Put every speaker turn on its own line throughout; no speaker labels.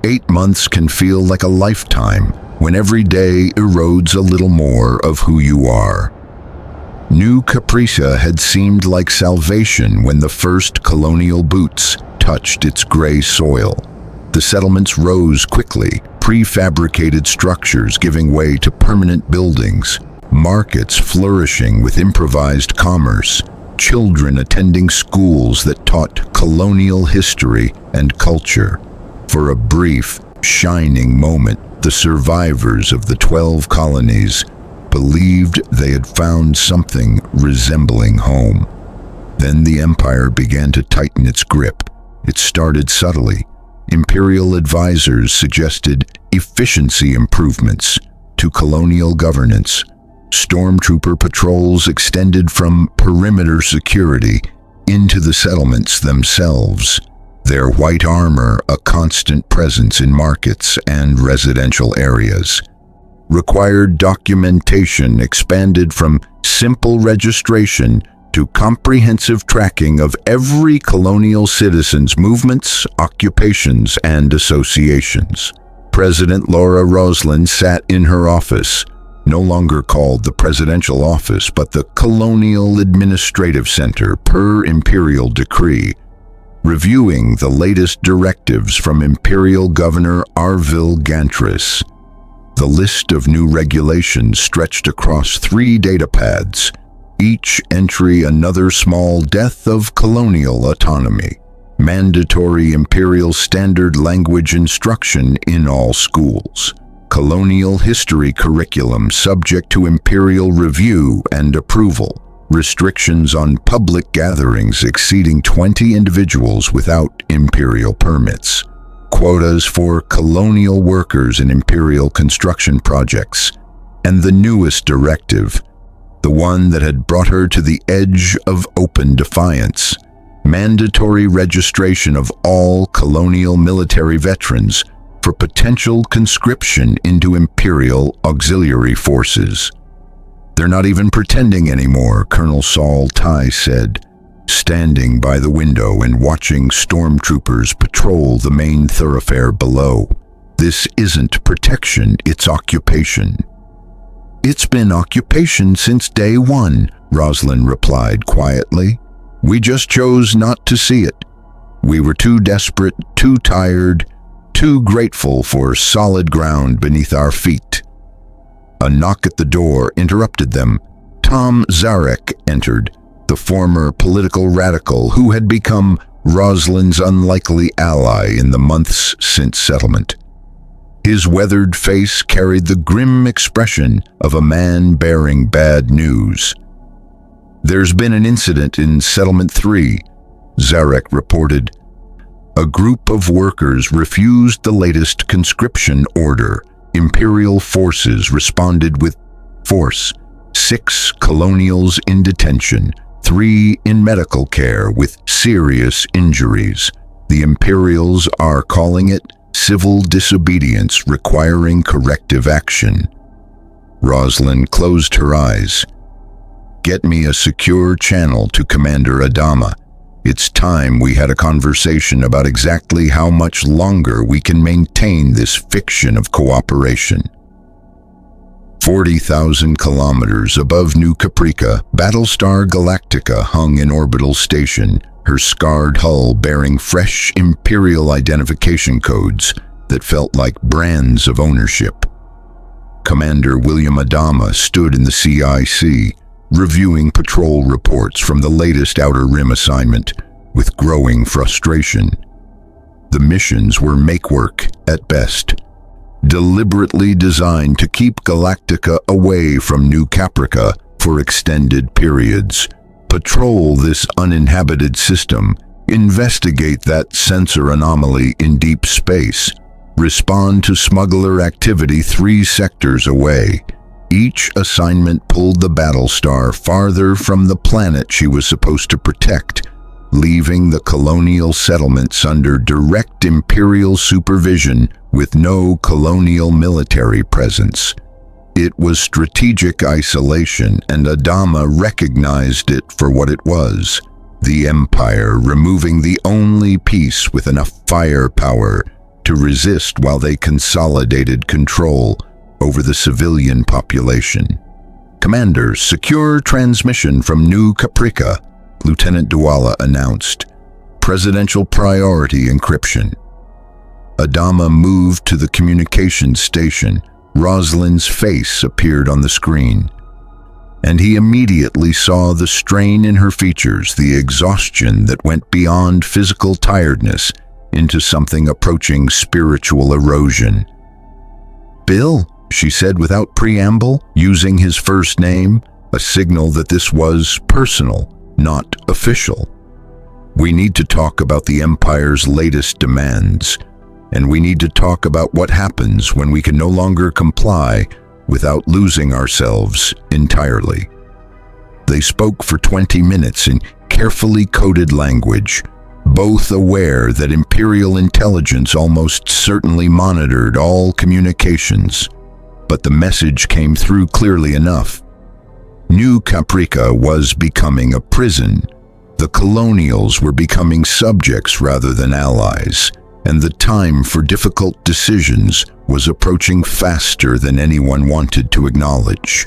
8 months can feel like a lifetime when every day erodes a little more of who you are. New Caprica had seemed like salvation when the first colonial boots touched its gray soil. The settlements rose quickly, prefabricated structures giving way to permanent buildings, markets flourishing with improvised commerce, children attending schools that taught colonial history and culture. For a brief, shining moment, the survivors of the 12 colonies believed they had found something resembling home. Then the empire began to tighten its grip. It started subtly. Imperial advisors suggested efficiency improvements to colonial governance. Stormtrooper patrols extended from perimeter security into the settlements themselves, their white armor a constant presence in markets and residential areas. Required documentation expanded from simple registration to comprehensive tracking of every colonial citizen's movements, occupations, and associations. President Laura Roslin sat in her office, no longer called the Presidential Office, but the Colonial Administrative Center per Imperial Decree, reviewing the latest directives from Imperial Governor Arvil Gantris. The list of new regulations stretched across 3 datapads, each entry another small death of colonial autonomy. Mandatory Imperial Standard Language instruction in all schools. Colonial history curriculum subject to Imperial review and approval. Restrictions on public gatherings exceeding 20 individuals without Imperial permits. Quotas for colonial workers in Imperial construction projects. And the newest directive, the one that had brought her to the edge of open defiance. Mandatory registration of all colonial military veterans for potential conscription into Imperial auxiliary forces. "They're not even pretending anymore," Colonel Saul Tigh said, standing by the window and watching stormtroopers patrol the main thoroughfare below. "This isn't protection, it's occupation." "It's been occupation since day one," Roslin replied quietly. "We just chose not to see it. We were too desperate, too tired, too grateful for solid ground beneath our feet." A knock at the door interrupted them. Tom Zarek entered, the former political radical who had become Roslin's unlikely ally in the months since settlement. His weathered face carried the grim expression of a man bearing bad news. "There's been an incident in Settlement 3, Zarek reported. "A group of workers refused the latest conscription order. Imperial forces responded with force. 6 colonials in detention, 3 in medical care with serious injuries. The Imperials are calling it civil disobedience requiring corrective action." Roslin closed her eyes. "Get me a secure channel to Commander Adama. It's time we had a conversation about exactly how much longer we can maintain this fiction of cooperation." 40,000 kilometers above New Caprica, Battlestar Galactica hung in orbital station, her scarred hull bearing fresh Imperial identification codes that felt like brands of ownership. Commander William Adama stood in the CIC, reviewing patrol reports from the latest Outer Rim assignment with growing frustration. The missions were make-work at best, deliberately designed to keep Galactica away from New Caprica for extended periods. Patrol this uninhabited system, investigate that sensor anomaly in deep space, respond to smuggler activity 3 sectors away. Each assignment pulled the Battlestar farther from the planet she was supposed to protect, leaving the colonial settlements under direct Imperial supervision with no colonial military presence. It was strategic isolation, and Adama recognized it for what it was: the Empire removing the only piece with enough firepower to resist while they consolidated control over the civilian population. "Commander, secure transmission from New Caprica," Lieutenant Duala announced. "Presidential priority encryption." Adama moved to the communications station. Rosalind's face appeared on the screen, and he immediately saw the strain in her features, the exhaustion that went beyond physical tiredness into something approaching spiritual erosion. "Bill," she said without preamble, using his first name, a signal that this was personal, not official. "We need to talk about the Empire's latest demands, and we need to talk about what happens when we can no longer comply without losing ourselves entirely." They spoke for 20 minutes in carefully coded language, both aware that Imperial intelligence almost certainly monitored all communications. But the message came through clearly enough. New Caprica was becoming a prison. The colonials were becoming subjects rather than allies, and the time for difficult decisions was approaching faster than anyone wanted to acknowledge.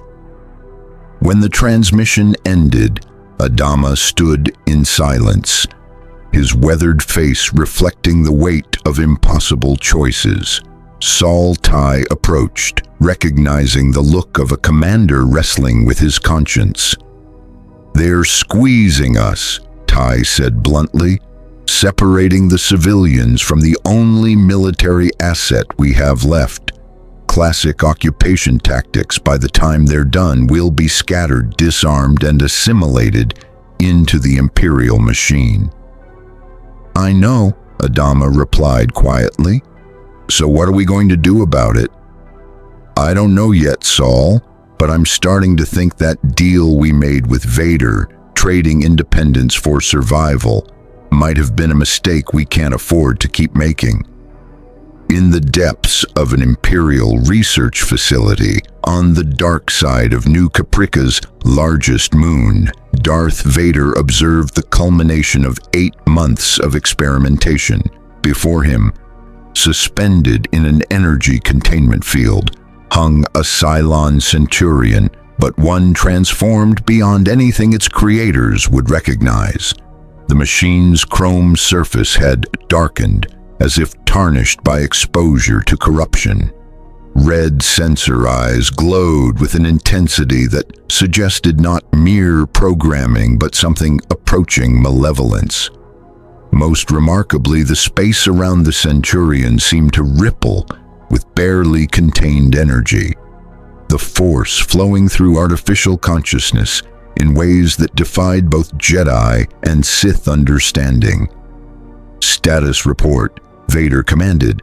When the transmission ended, Adama stood in silence, his weathered face reflecting the weight of impossible choices. Saul Tigh approached, recognizing the look of a commander wrestling with his conscience. "They're squeezing us," Tigh said bluntly, "separating the civilians from the only military asset we have left. Classic occupation tactics. By the time they're done, we'll be scattered, disarmed, and assimilated into the Imperial machine." "I know," Adama replied quietly. "So what are we going to do about it?" "I don't know yet, Saul, but I'm starting to think that deal we made with Vader, trading independence for survival, might have been a mistake we can't afford to keep making." In the depths of an Imperial research facility on the dark side of New Caprica's largest moon, Darth Vader observed the culmination of 8 months of experimentation. Before him, suspended in an energy containment field, hung a Cylon Centurion, but one transformed beyond anything its creators would recognize. The machine's chrome surface had darkened, as if tarnished by exposure to corruption. Red sensor eyes glowed with an intensity that suggested not mere programming but something approaching malevolence. Most remarkably, the space around the Centurion seemed to ripple with barely contained energy, the Force flowing through artificial consciousness in ways that defied both Jedi and Sith understanding. "Status report," Vader commanded.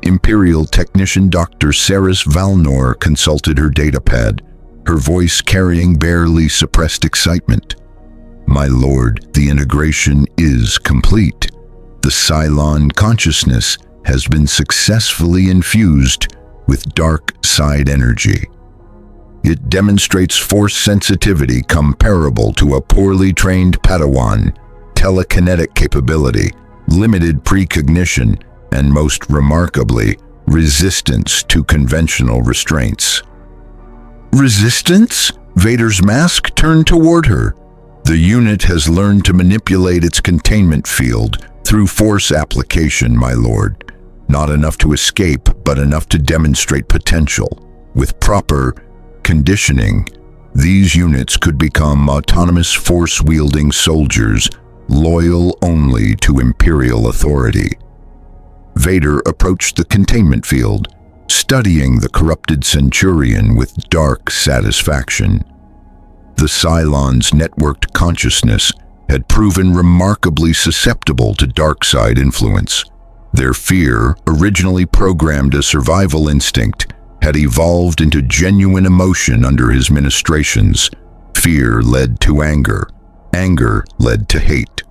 Imperial technician Dr. Saris Valnor consulted her datapad, her voice carrying barely suppressed excitement. "My lord, the integration is complete. The Cylon consciousness has been successfully infused with dark side energy. It demonstrates force sensitivity comparable to a poorly trained Padawan, telekinetic capability, limited precognition, and most remarkably, resistance to conventional restraints." "Resistance?" Vader's mask turned toward her. "The unit has learned to manipulate its containment field through force application, my lord. Not enough to escape, but enough to demonstrate potential. With proper conditioning, these units could become autonomous force-wielding soldiers, loyal only to Imperial authority." Vader approached the containment field, studying the corrupted Centurion with dark satisfaction. The Cylon's networked consciousness had proven remarkably susceptible to dark side influence. Their fear, originally programmed as survival instinct, had evolved into genuine emotion under his ministrations. Fear led to anger. Anger led to hate.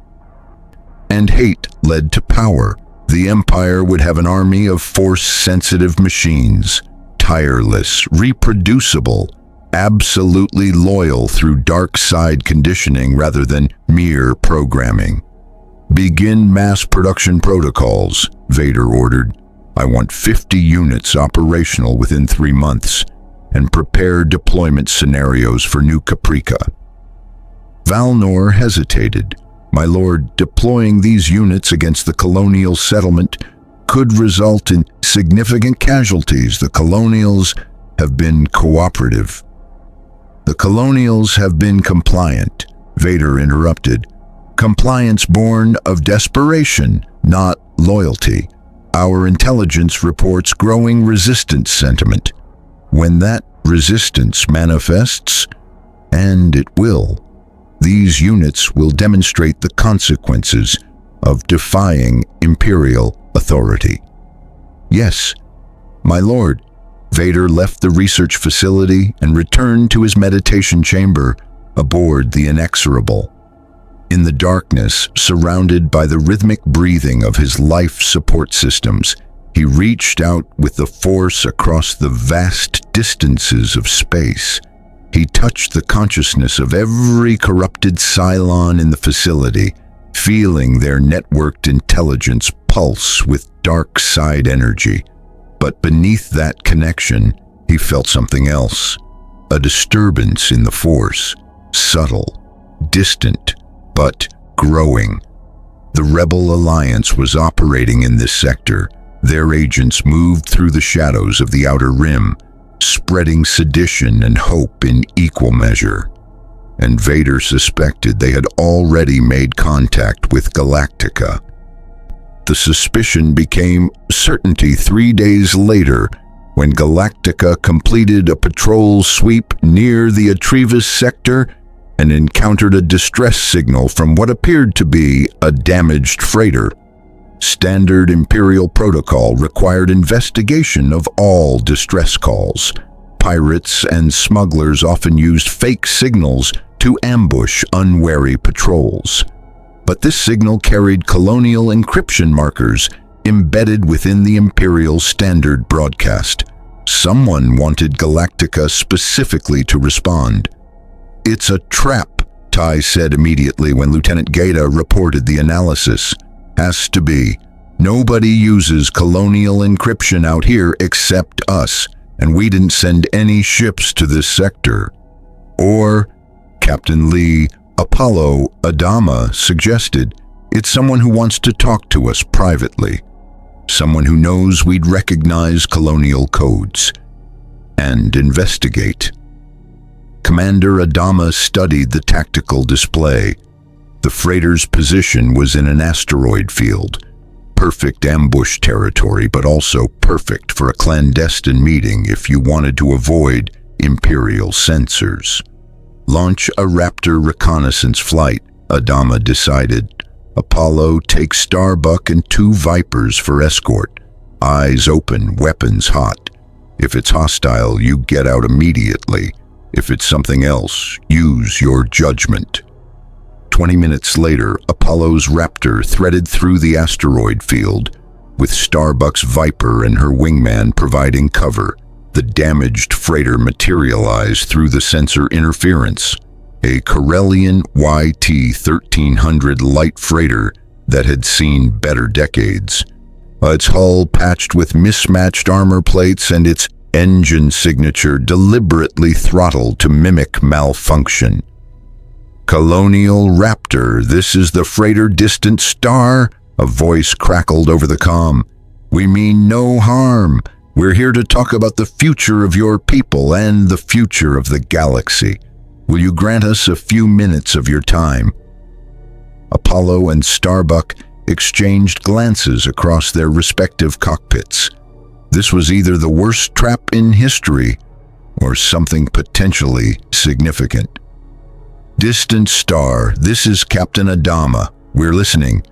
And hate led to power. The Empire would have an army of force-sensitive machines, tireless, reproducible, absolutely loyal through dark side conditioning rather than mere programming. "Begin mass production protocols," Vader ordered. I want 50 units operational within 3 months, and prepare deployment scenarios for New Caprica." Valnor hesitated. "My lord, deploying these units against the colonial settlement could result in significant casualties. The colonials have been cooperative." "The colonials have been compliant," Vader interrupted. "Compliance born of desperation, not loyalty. Our intelligence reports growing resistance sentiment. When that resistance manifests, and it will, these units will demonstrate the consequences of defying Imperial authority." "Yes, my lord." Vader left the research facility and returned to his meditation chamber aboard the Inexorable. In the darkness, surrounded by the rhythmic breathing of his life support systems, he reached out with the Force across the vast distances of space. He touched the consciousness of every corrupted Cylon in the facility, feeling their networked intelligence pulse with dark side energy. But beneath that connection, he felt something else. A disturbance in the Force, subtle, distant, but growing. The Rebel Alliance was operating in this sector. Their agents moved through the shadows of the Outer Rim, spreading sedition and hope in equal measure. And Vader suspected they had already made contact with Galactica. The suspicion became certainty 3 days later when Galactica completed a patrol sweep near the Atrevus sector and encountered a distress signal from what appeared to be a damaged freighter. Standard Imperial protocol required investigation of all distress calls. Pirates and smugglers often used fake signals to ambush unwary patrols. But this signal carried colonial encryption markers embedded within the Imperial standard broadcast. Someone wanted Galactica specifically to respond. "It's a trap," Ty said immediately when Lieutenant Gaeta reported the analysis. "Has to be. Nobody uses colonial encryption out here except us, and we didn't send any ships to this sector." Or, Captain Lee Apollo Adama suggested, "It's someone who wants to talk to us privately. Someone who knows we'd recognize colonial codes and investigate." Commander Adama studied the tactical display. The freighter's position was in an asteroid field. Perfect ambush territory, but also perfect for a clandestine meeting if you wanted to avoid Imperial censors. "Launch a Raptor reconnaissance flight," Adama decided. "Apollo, take Starbuck and 2 Vipers for escort. Eyes open, weapons hot. If it's hostile, you get out immediately. If it's something else, use your judgment." 20 minutes later, Apollo's Raptor threaded through the asteroid field, with Starbuck's Viper and her wingman providing cover. The damaged freighter materialized through the sensor interference, a Corellian YT-1300 light freighter that had seen better decades. Its hull patched with mismatched armor plates and its engine signature deliberately throttled to mimic malfunction. "Colonial Raptor, this is the freighter Distant Star," a voice crackled over the comm. "We mean no harm. We're here to talk about the future of your people and the future of the galaxy. Will you grant us a few minutes of your time?" Apollo and Starbuck exchanged glances across their respective cockpits. This was either the worst trap in history or something potentially significant. "Distant Star, this is Captain Adama. We're listening.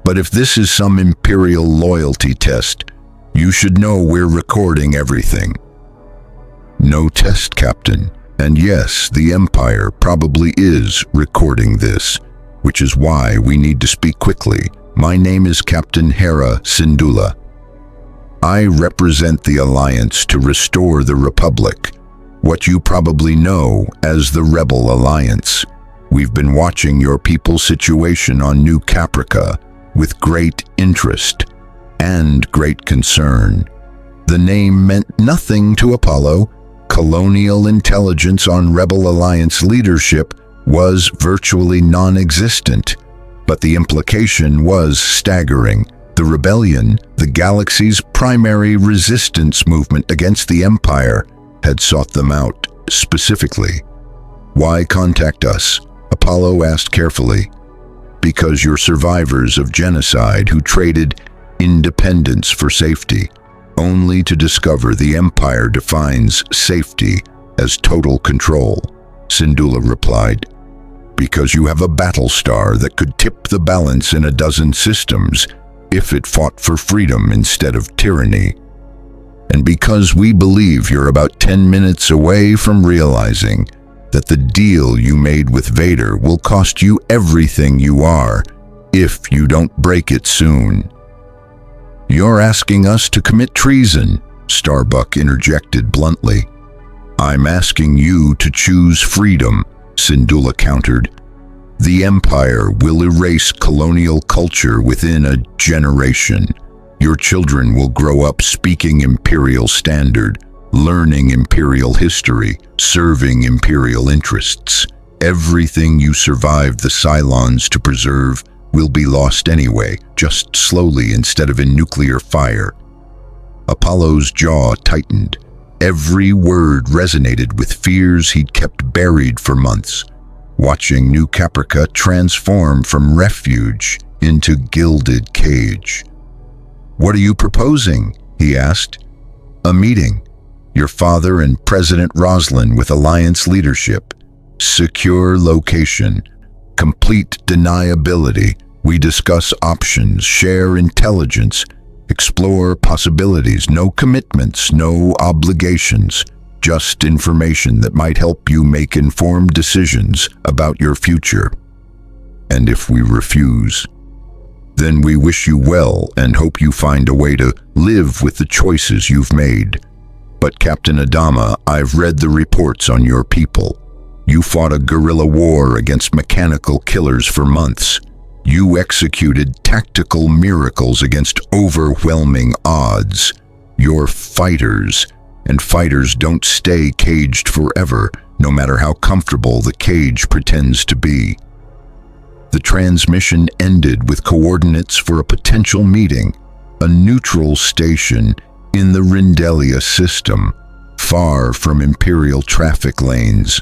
But if this is some Imperial loyalty test, you should know we're recording everything." "No test, Captain. And yes, the Empire probably is recording this, which is why we need to speak quickly. My name is Captain Hera Syndulla. I represent the Alliance to restore the Republic, what you probably know as the Rebel Alliance. We've been watching your people's situation on New Caprica with great interest. and great concern. The name meant nothing to Apollo. Colonial intelligence on Rebel Alliance leadership was virtually non-existent, but the implication was staggering. The rebellion, the galaxy's primary resistance movement against the Empire, had sought them out specifically. "Why contact us?" Apollo asked carefully. "Because you're survivors of genocide who traded independence for safety, only to discover the Empire defines safety as total control," Syndulla replied. "Because you have a battlestar that could tip the balance in a dozen systems if it fought for freedom instead of tyranny. And because we believe you're about 10 minutes away from realizing that the deal you made with Vader will cost you everything you are if you don't break it soon." "You're asking us to commit treason," Starbuck interjected bluntly. "I'm asking you to choose freedom," Syndulla countered. "The Empire will erase colonial culture within a generation. Your children will grow up speaking Imperial standard, learning Imperial history, serving Imperial interests. Everything you survived the Cylons to preserve will be lost anyway, just slowly instead of in nuclear fire." Apollo's jaw tightened. Every word resonated with fears he'd kept buried for months, watching New Caprica transform from refuge into gilded cage. "What are you proposing?" he asked. "A meeting. Your father and President Roslin with Alliance leadership. Secure location. Complete deniability. We discuss options, share intelligence, explore possibilities. No commitments, no obligations. Just information that might help you make informed decisions about your future. And if we refuse, then we wish you well and hope you find a way to live with the choices you've made. But Captain Adama, I've read the reports on your people. You fought a guerrilla war against mechanical killers for months. You executed tactical miracles against overwhelming odds. You're fighters, and fighters don't stay caged forever, no matter how comfortable the cage pretends to be." The transmission ended with coordinates for a potential meeting, a neutral station in the Rindelia system, far from Imperial traffic lanes.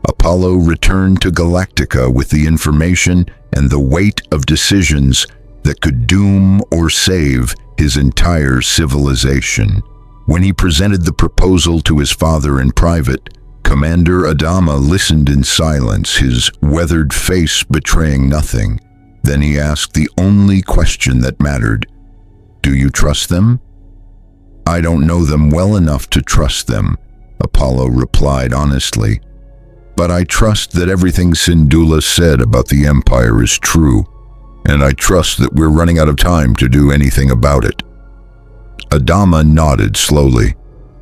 Apollo returned to Galactica with the information and the weight of decisions that could doom or save his entire civilization. When he presented the proposal to his father in private, Commander Adama listened in silence, his weathered face betraying nothing. Then he asked the only question that mattered. "Do you trust them?" "I don't know them well enough to trust them," Apollo replied honestly. "But I trust that everything Syndulla said about the Empire is true, and I trust that we're running out of time to do anything about it." Adama nodded slowly.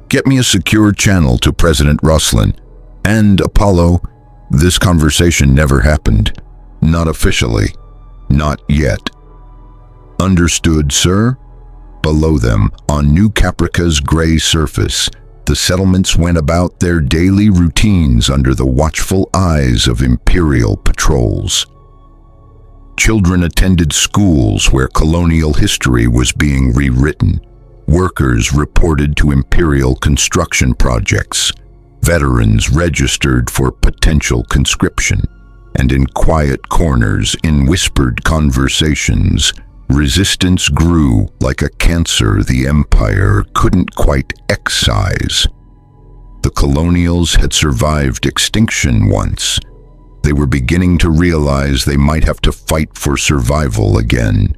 "Get me a secure channel to President Roslin. And Apollo, this conversation never happened. Not officially. Not yet." "Understood, sir." Below them, on New Caprica's gray surface, the settlements went about their daily routines under the watchful eyes of Imperial patrols. Children attended schools where colonial history was being rewritten. Workers reported to Imperial construction projects. Veterans registered for potential conscription. And in quiet corners, in whispered conversations, resistance grew like a cancer the Empire couldn't quite excise. The colonials had survived extinction once. They were beginning to realize they might have to fight for survival again.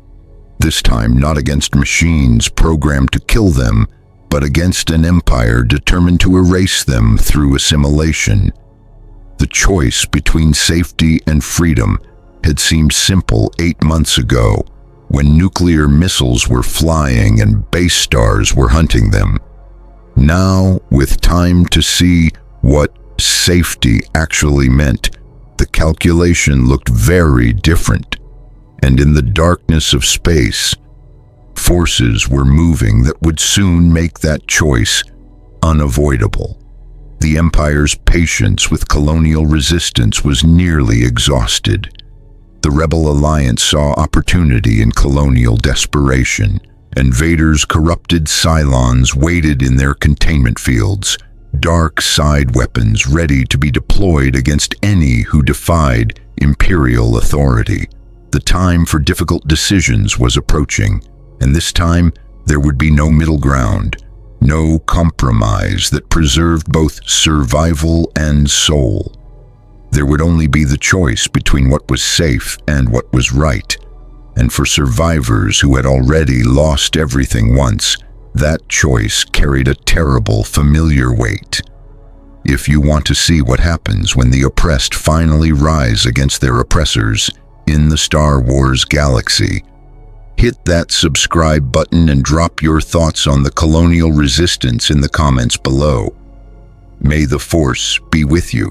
This time not against machines programmed to kill them, but against an empire determined to erase them through assimilation. The choice between safety and freedom had seemed simple 8 months ago, when nuclear missiles were flying and base stars were hunting them. Now, with time to see what safety actually meant, the calculation looked very different. And in the darkness of space, Forces were moving that would soon make that choice unavoidable. The Empire's patience with colonial resistance was nearly exhausted. The Rebel Alliance saw opportunity in colonial desperation, and Vader's corrupted Cylons waited in their containment fields, dark side weapons ready to be deployed against any who defied Imperial authority. The time for difficult decisions was approaching, and this time there would be no middle ground, no compromise that preserved both survival and soul. There would only be the choice between what was safe and what was right, and for survivors who had already lost everything once, that choice carried a terrible, familiar weight. If you want to see what happens when the oppressed finally rise against their oppressors in the Star Wars galaxy, hit that subscribe button and drop your thoughts on the colonial resistance in the comments below. May the Force be with you.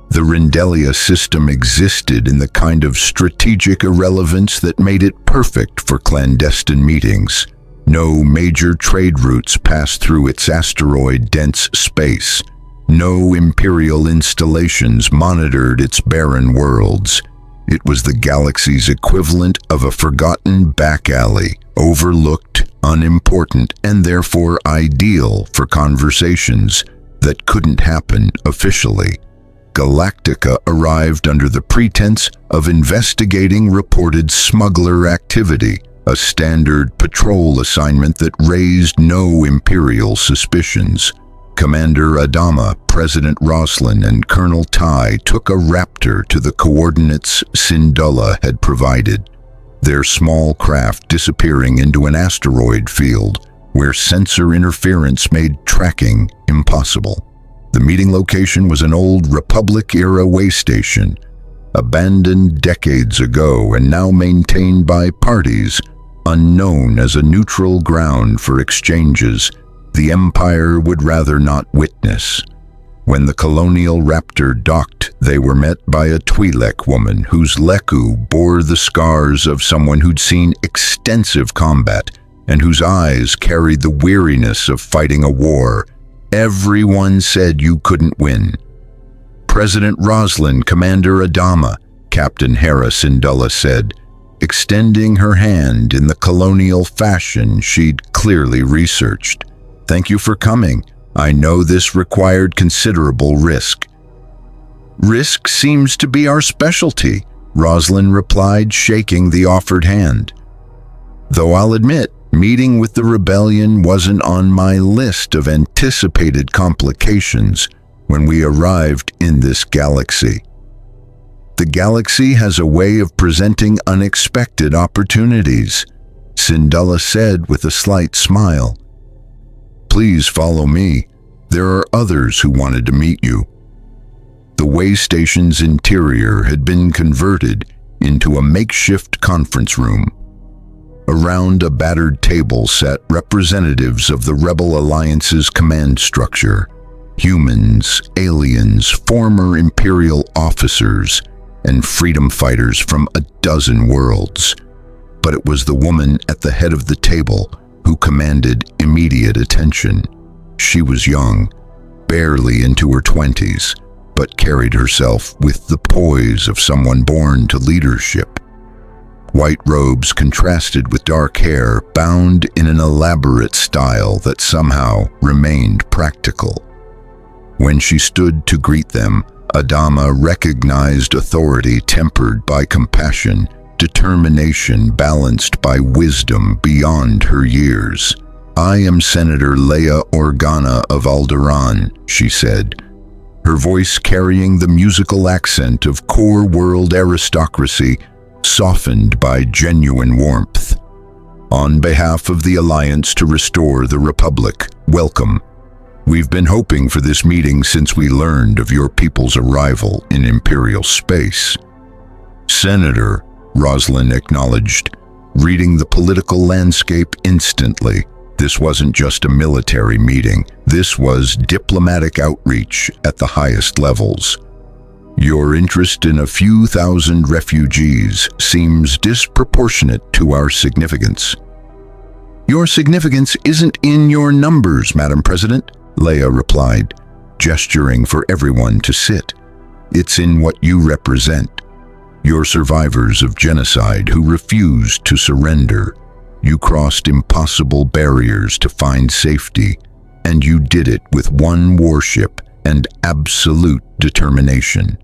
The Rendelia system existed in the kind of strategic irrelevance that made it perfect for clandestine meetings. No major trade routes passed through its asteroid-dense space. No Imperial installations monitored its barren worlds. It was the galaxy's equivalent of a forgotten back alley, overlooked, unimportant, and therefore ideal for conversations that couldn't happen officially. Galactica arrived under the pretense of investigating reported smuggler activity, a standard patrol assignment that raised no Imperial suspicions. Commander Adama, President Roslin, and Colonel Tai took a Raptor to the coordinates Syndulla had provided, their small craft disappearing into an asteroid field where sensor interference made tracking impossible. The meeting location was an old Republic-era way station, abandoned decades ago and now maintained by parties unknown as a neutral ground for exchanges the Empire would rather not witness. When the colonial Raptor docked, they were met by a Twi'lek woman whose Leku bore the scars of someone who'd seen extensive combat and whose eyes carried the weariness of fighting a war. Everyone said you couldn't win. President Roslin, Commander Adama, Captain Hera Syndulla said, extending her hand in the colonial fashion she'd clearly researched. Thank you for coming. I know this required considerable risk. Risk seems to be our specialty, Roslin replied, shaking the offered hand. Though I'll admit, meeting with the rebellion wasn't on my list of anticipated complications when we arrived in this galaxy. The galaxy has a way of presenting unexpected opportunities, Syndulla said with a slight smile. Please follow me. There are others who wanted to meet you. The way station's interior had been converted into a makeshift conference room. Around a battered table sat representatives of the Rebel Alliance's command structure, humans, aliens, former Imperial officers, and freedom fighters from a dozen worlds. But it was the woman at the head of the table who commanded immediate attention. She was young, barely into her 20s, but carried herself with the poise of someone born to leadership. White robes contrasted with dark hair, bound in an elaborate style that somehow remained practical. When she stood to greet them, Adama recognized authority tempered by compassion, determination balanced by wisdom beyond her years. I am Senator Leia Organa of Alderaan, she said, her voice carrying the musical accent of core world aristocracy, softened by genuine warmth. On behalf of the Alliance to restore the Republic, welcome. We've been hoping for this meeting since we learned of your people's arrival in Imperial space. Senator, Roslin acknowledged, reading the political landscape instantly. This wasn't just a military meeting. This was diplomatic outreach at the highest levels. Your interest in a few thousand refugees seems disproportionate to our significance. Your significance isn't in your numbers, Madam President, Leia replied, gesturing for everyone to sit. It's in what you represent. You're survivors of genocide who refused to surrender. You crossed impossible barriers to find safety, and you did it with one warship and absolute determination.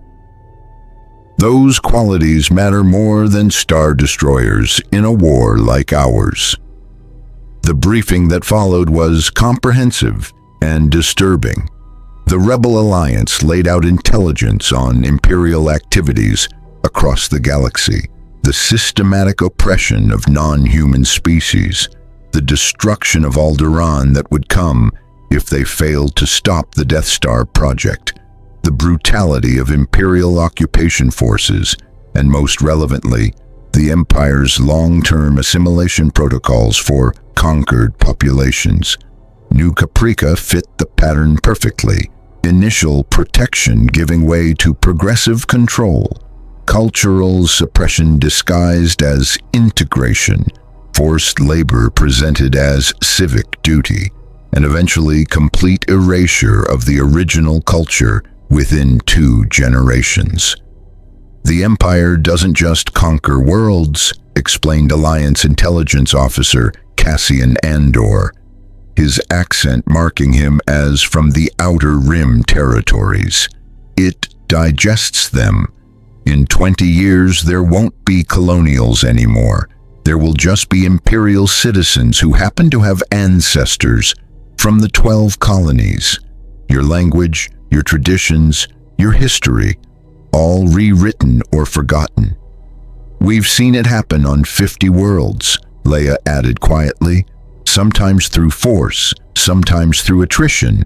Those qualities matter more than star destroyers in a war like ours. The briefing that followed was comprehensive and disturbing. The Rebel Alliance laid out intelligence on Imperial activities across the galaxy, the systematic oppression of non-human species, the destruction of Alderaan that would come if they failed to stop the Death Star project, the brutality of Imperial occupation forces, and most relevantly, the Empire's long-term assimilation protocols for conquered populations. New Caprica fit the pattern perfectly. Initial protection giving way to progressive control, cultural suppression disguised as integration, forced labor presented as civic duty, and eventually complete erasure of the original culture within 2 generations. The Empire doesn't just conquer worlds, explained Alliance Intelligence Officer Cassian Andor, his accent marking him as from the Outer Rim territories. It digests them. In 20 years, there won't be colonials anymore. There will just be Imperial citizens who happen to have ancestors from the 12 colonies. Your language, your traditions, your history, all rewritten or forgotten. We've seen it happen on 50 worlds, Leia added quietly, sometimes through force, sometimes through attrition,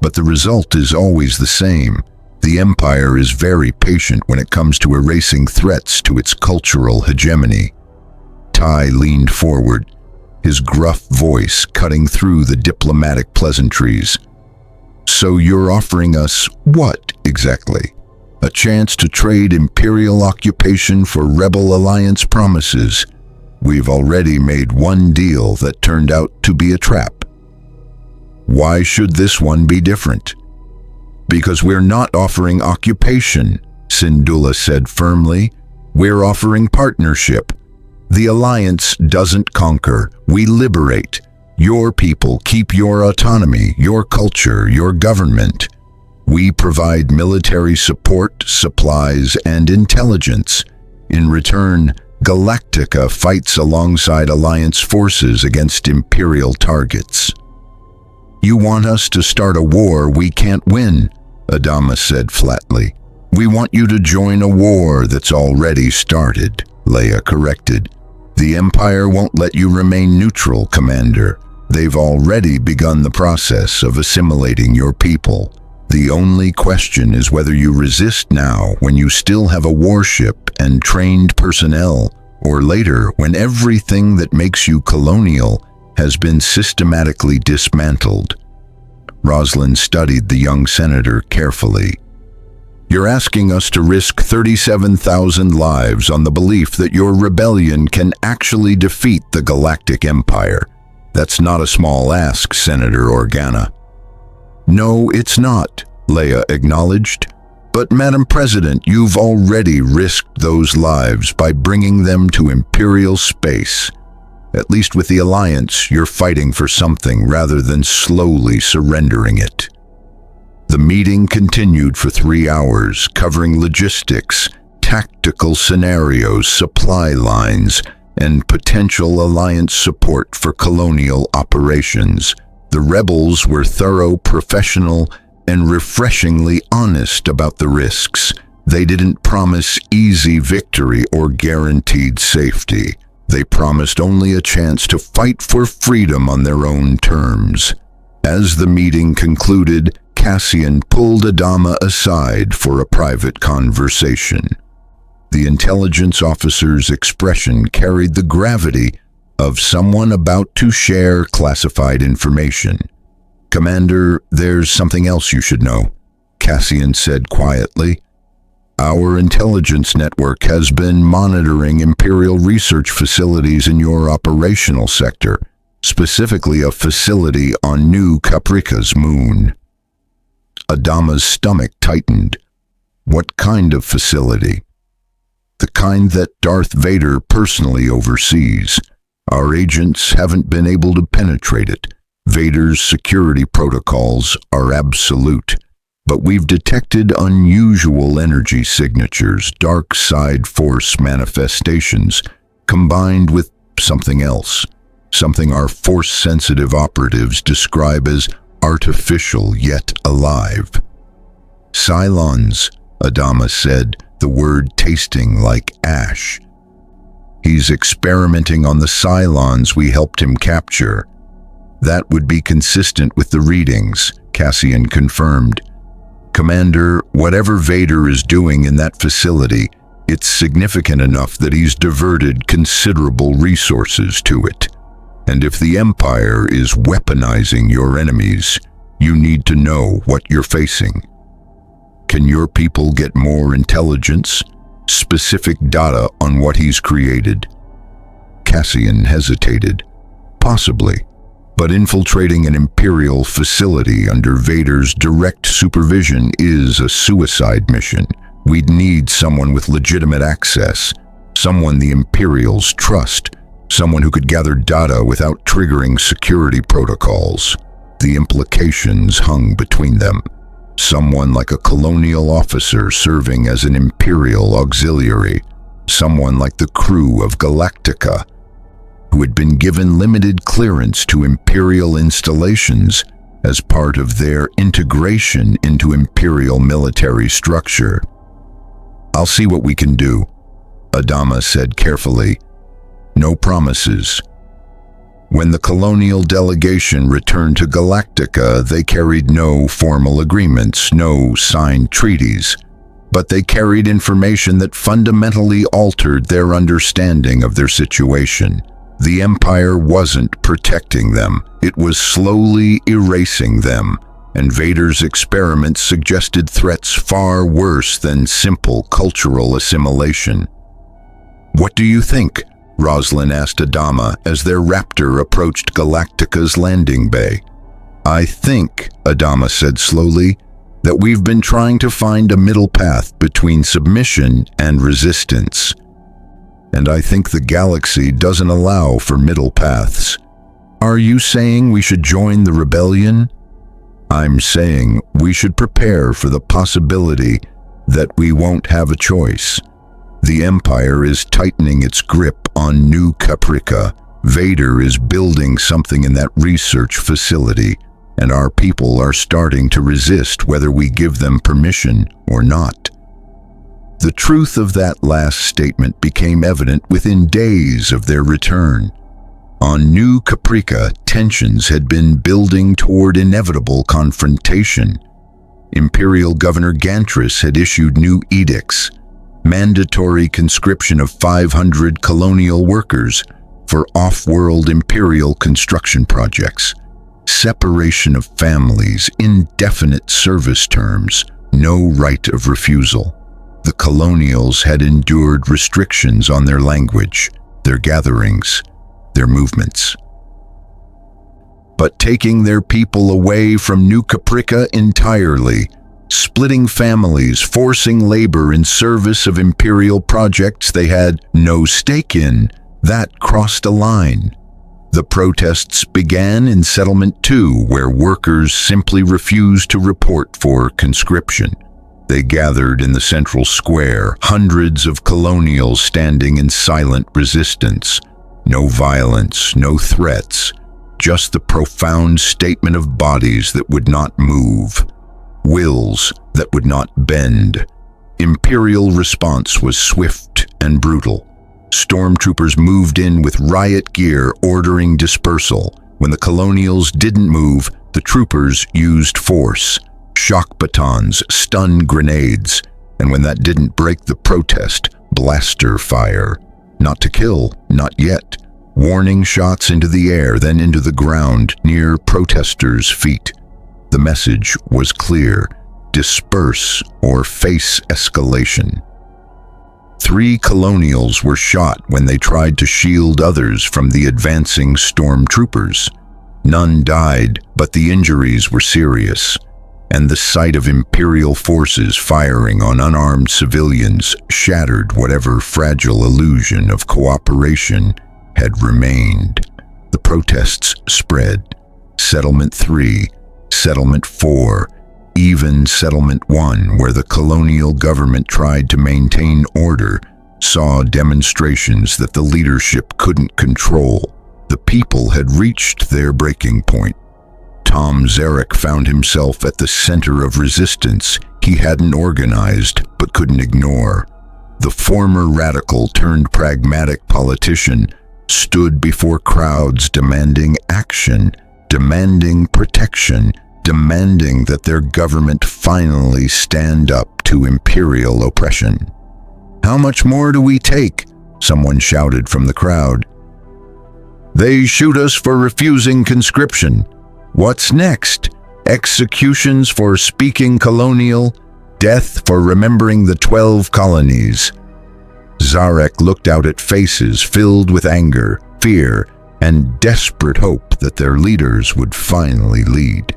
but the result is always the same. The Empire is very patient when it comes to erasing threats to its cultural hegemony. Ty leaned forward, his gruff voice cutting through the diplomatic pleasantries. So you're offering us what, exactly? A chance to trade Imperial occupation for Rebel Alliance promises. We've already made one deal that turned out to be a trap. Why should this one be different? Because we're not offering occupation, Syndulla said firmly. We're offering partnership. The Alliance doesn't conquer, we liberate. Your people keep your autonomy, your culture, your government. We provide military support, supplies, and intelligence. In return, Galactica fights alongside Alliance forces against Imperial targets. You want us to start a war we can't win, Adama said flatly. We want you to join a war that's already started, Leia corrected. The Empire won't let you remain neutral, Commander. They've already begun the process of assimilating your people. The only question is whether you resist now when you still have a warship and trained personnel, or later when everything that makes you colonial has been systematically dismantled. Roslin studied the young senator carefully. You're asking us to risk 37,000 lives on the belief that your rebellion can actually defeat the Galactic Empire. That's not a small ask, Senator Organa. No, it's not, Leia acknowledged. But, Madam President, you've already risked those lives by bringing them to Imperial space. At least with the Alliance, you're fighting for something rather than slowly surrendering it. The meeting continued for 3 hours, covering logistics, tactical scenarios, supply lines, and potential Alliance support for colonial operations. The rebels were thorough, professional, and refreshingly honest about the risks. They didn't promise easy victory or guaranteed safety. They promised only a chance to fight for freedom on their own terms. As the meeting concluded, Cassian pulled Adama aside for a private conversation. The intelligence officer's expression carried the gravity of someone about to share classified information. Commander, there's something else you should know, Cassian said quietly. Our intelligence network has been monitoring Imperial research facilities in your operational sector. specifically a facility on New Caprica's moon. Adama's stomach tightened. What kind of facility? The kind that Darth Vader personally oversees. Our agents haven't been able to penetrate it. Vader's security protocols are absolute. But we've detected unusual energy signatures, dark side force manifestations, combined with something else. Something our force-sensitive operatives describe as artificial yet alive. Cylons, Adama said, the word tasting like ash. He's experimenting on the Cylons we helped him capture. That would be consistent with the readings, Cassian confirmed. Commander, whatever Vader is doing in that facility, it's significant enough that he's diverted considerable resources to it. And if the Empire is weaponizing your enemies, you need to know what you're facing. Can your people get more intelligence, specific data on what he's created? Cassian hesitated. Possibly. But infiltrating an Imperial facility under Vader's direct supervision is a suicide mission. We'd need someone with legitimate access, someone the Imperials trust, someone who could gather data without triggering security protocols. The implications hung between them. Someone like a colonial officer serving as an Imperial auxiliary, someone like the crew of Galactica, who had been given limited clearance to Imperial installations as part of their integration into Imperial military structure. I'll see what we can do, Adama said carefully. No promises. When the colonial delegation returned to Galactica, they carried no formal agreements, no signed treaties, but they carried information that fundamentally altered their understanding of their situation. The Empire wasn't protecting them. It was slowly erasing them, and Vader's experiments suggested threats far worse than simple cultural assimilation. What do you think? Roslin asked Adama as their Raptor approached Galactica's landing bay. I think, Adama said slowly, that we've been trying to find a middle path between submission and resistance. And I think the galaxy doesn't allow for middle paths. Are you saying we should join the rebellion? I'm saying we should prepare for the possibility that we won't have a choice. The Empire is tightening its grip on New Caprica. Vader is building something in that research facility, and our people are starting to resist whether we give them permission or not. The truth of that last statement became evident within days of their return. On New Caprica, tensions had been building toward inevitable confrontation. Imperial Governor Gantris had issued new edicts, mandatory conscription of 500 colonial workers for off-world Imperial construction projects, separation of families, indefinite service terms, no right of refusal. The colonials had endured restrictions on their language, their gatherings, their movements. But taking their people away from New Caprica entirely, splitting families, forcing labor in service of Imperial projects they had no stake in, that crossed a line. The protests began in Settlement 2, where workers simply refused to report for conscription. They gathered in the central square, hundreds of colonials standing in silent resistance. No violence, no threats, just the profound statement of bodies that would not move, wills that would not bend. Imperial response was swift and brutal. Stormtroopers moved in with riot gear ordering dispersal. When the colonials didn't move, the troopers used force. Shock batons, stun grenades, and when that didn't break the protest, blaster fire. Not to kill, not yet. Warning shots into the air, then into the ground near protesters' feet. The message was clear: disperse or face escalation. 3 colonials were shot when they tried to shield others from the advancing stormtroopers. None died, but the injuries were serious, and the sight of Imperial forces firing on unarmed civilians shattered whatever fragile illusion of cooperation had remained. The protests spread. Settlement 3, Settlement 4, even Settlement 1, where the colonial government tried to maintain order, saw demonstrations that the leadership couldn't control. The people had reached their breaking point. Tom Zarek found himself at the center of resistance he hadn't organized but couldn't ignore. The former radical turned pragmatic politician stood before crowds demanding action, demanding protection, demanding that their government finally stand up to imperial oppression. "How much more do we take?" someone shouted from the crowd. "They shoot us for refusing conscription. What's next? Executions for speaking colonial? Death for remembering the 12 colonies." Zarek looked out at faces filled with anger, fear, and desperate hope that their leaders would finally lead.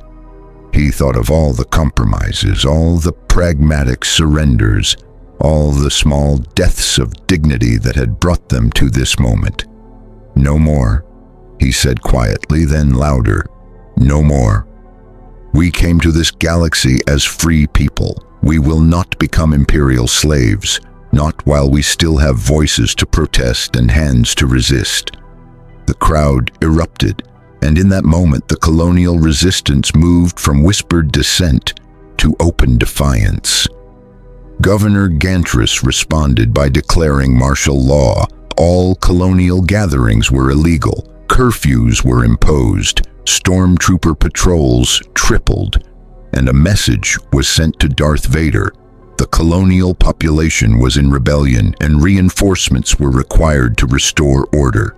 He thought of all the compromises, all the pragmatic surrenders, all the small deaths of dignity that had brought them to this moment. "No more," he said quietly, then louder. "No more. We came to this galaxy as free people. We will not become imperial slaves, not while we still have voices to protest and hands to resist." The crowd erupted, and in that moment the colonial resistance moved from whispered dissent to open defiance. Governor Gantris responded by declaring martial law. All colonial gatherings were illegal. Curfews were imposed. Stormtrooper patrols tripled, and a message was sent to Darth Vader. The colonial population was in rebellion, and reinforcements were required to restore order.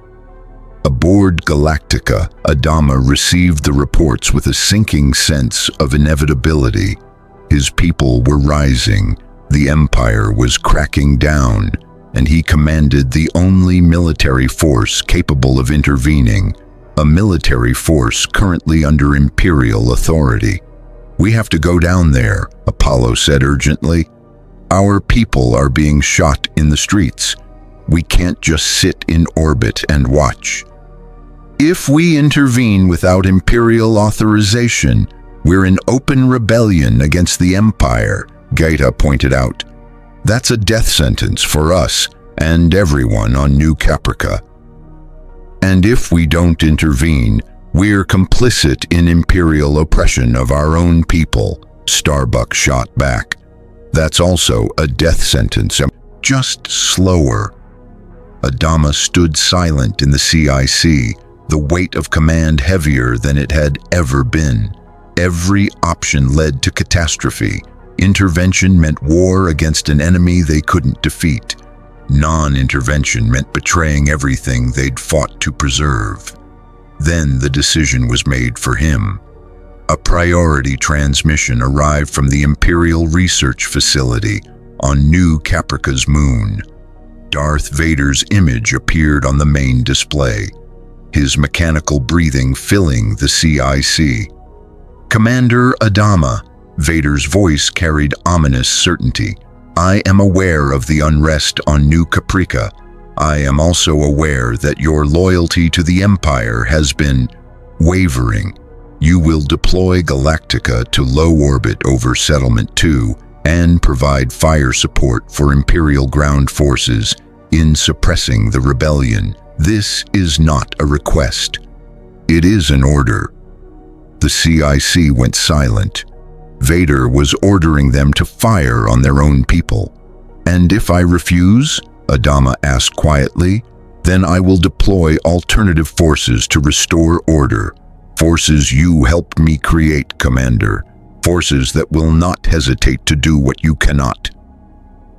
Aboard Galactica, Adama received the reports with a sinking sense of inevitability. His people were rising, the Empire was cracking down, and he commanded the only military force capable of intervening, a military force currently under Imperial authority. "We have to go down there," Apollo said urgently. "Our people are being shot in the streets. We can't just sit in orbit and watch. If we intervene without Imperial authorization, we're in open rebellion against the Empire," Gaeta pointed out. "That's a death sentence for us and everyone on New Caprica. And if we don't intervene, we're complicit in Imperial oppression of our own people," Starbuck shot back. "That's also a death sentence, just slower." Adama stood silent in the CIC, the weight of command heavier than it had ever been. Every option led to catastrophe. Intervention meant war against an enemy they couldn't defeat. Non-intervention meant betraying everything they'd fought to preserve. Then the decision was made for him. A priority transmission arrived from the Imperial Research Facility on New Caprica's moon. Darth Vader's image appeared on the main display, his mechanical breathing filling the CIC. "Commander Adama," Vader's voice carried ominous certainty. "I am aware of the unrest on New Caprica. I am also aware that your loyalty to the Empire has been wavering. You will deploy Galactica to low orbit over Settlement 2 and provide fire support for Imperial ground forces in suppressing the rebellion. This is not a request. It is an order." The CIC went silent. Vader was ordering them to fire on their own people. "And if I refuse?" Adama asked quietly. "Then I will deploy alternative forces to restore order. Forces you helped me create, Commander. Forces that will not hesitate to do what you cannot."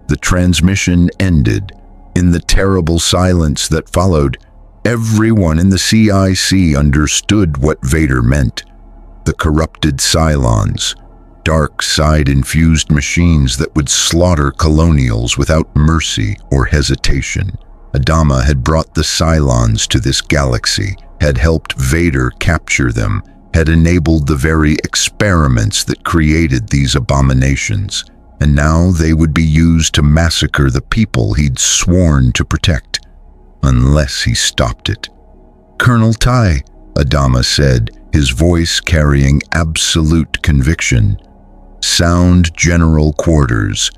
The transmission ended. In the terrible silence that followed, everyone in the CIC understood what Vader meant. The corrupted Cylons, dark side-infused machines that would slaughter colonials without mercy or hesitation. Adama had brought the Cylons to this galaxy, had helped Vader capture them, had enabled the very experiments that created these abominations, and now they would be used to massacre the people he'd sworn to protect, unless he stopped it. "Colonel Tai," Adama said, his voice carrying absolute conviction. "Sound General Quarters.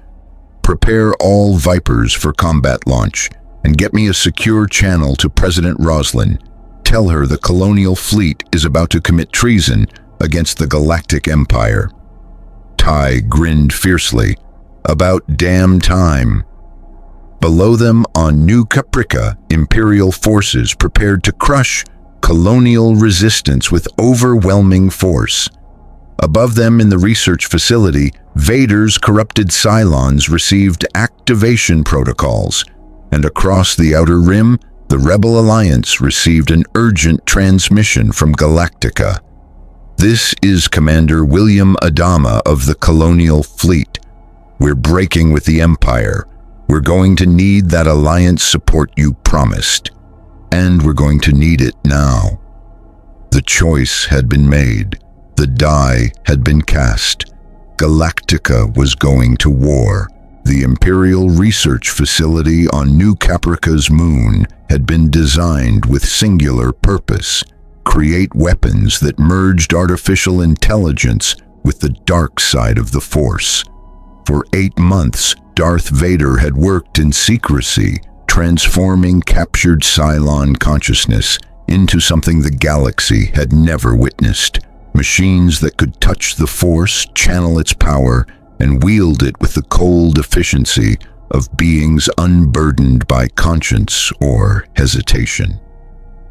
Prepare all Vipers for combat launch, and get me a secure channel to President Roslin. Tell her the colonial fleet is about to commit treason against the Galactic Empire." Tai grinned fiercely. "About damn time." Below them on New Caprica, Imperial forces prepared to crush colonial resistance with overwhelming force. Above them in the research facility, Vader's corrupted Cylons received activation protocols, and across the Outer Rim, the Rebel Alliance received an urgent transmission from Galactica. "This is Commander William Adama of the Colonial Fleet. We're breaking with the Empire. We're going to need that Alliance support you promised. And we're going to need it now." The choice had been made. The die had been cast. Galactica was going to war. The Imperial Research Facility on New Caprica's moon had been designed with singular purpose: create weapons that merged artificial intelligence with the dark side of the Force. For 8 months, Darth Vader had worked in secrecy, transforming captured Cylon consciousness into something the galaxy had never witnessed. Machines that could touch the Force, channel its power, and wield it with the cold efficiency of beings unburdened by conscience or hesitation.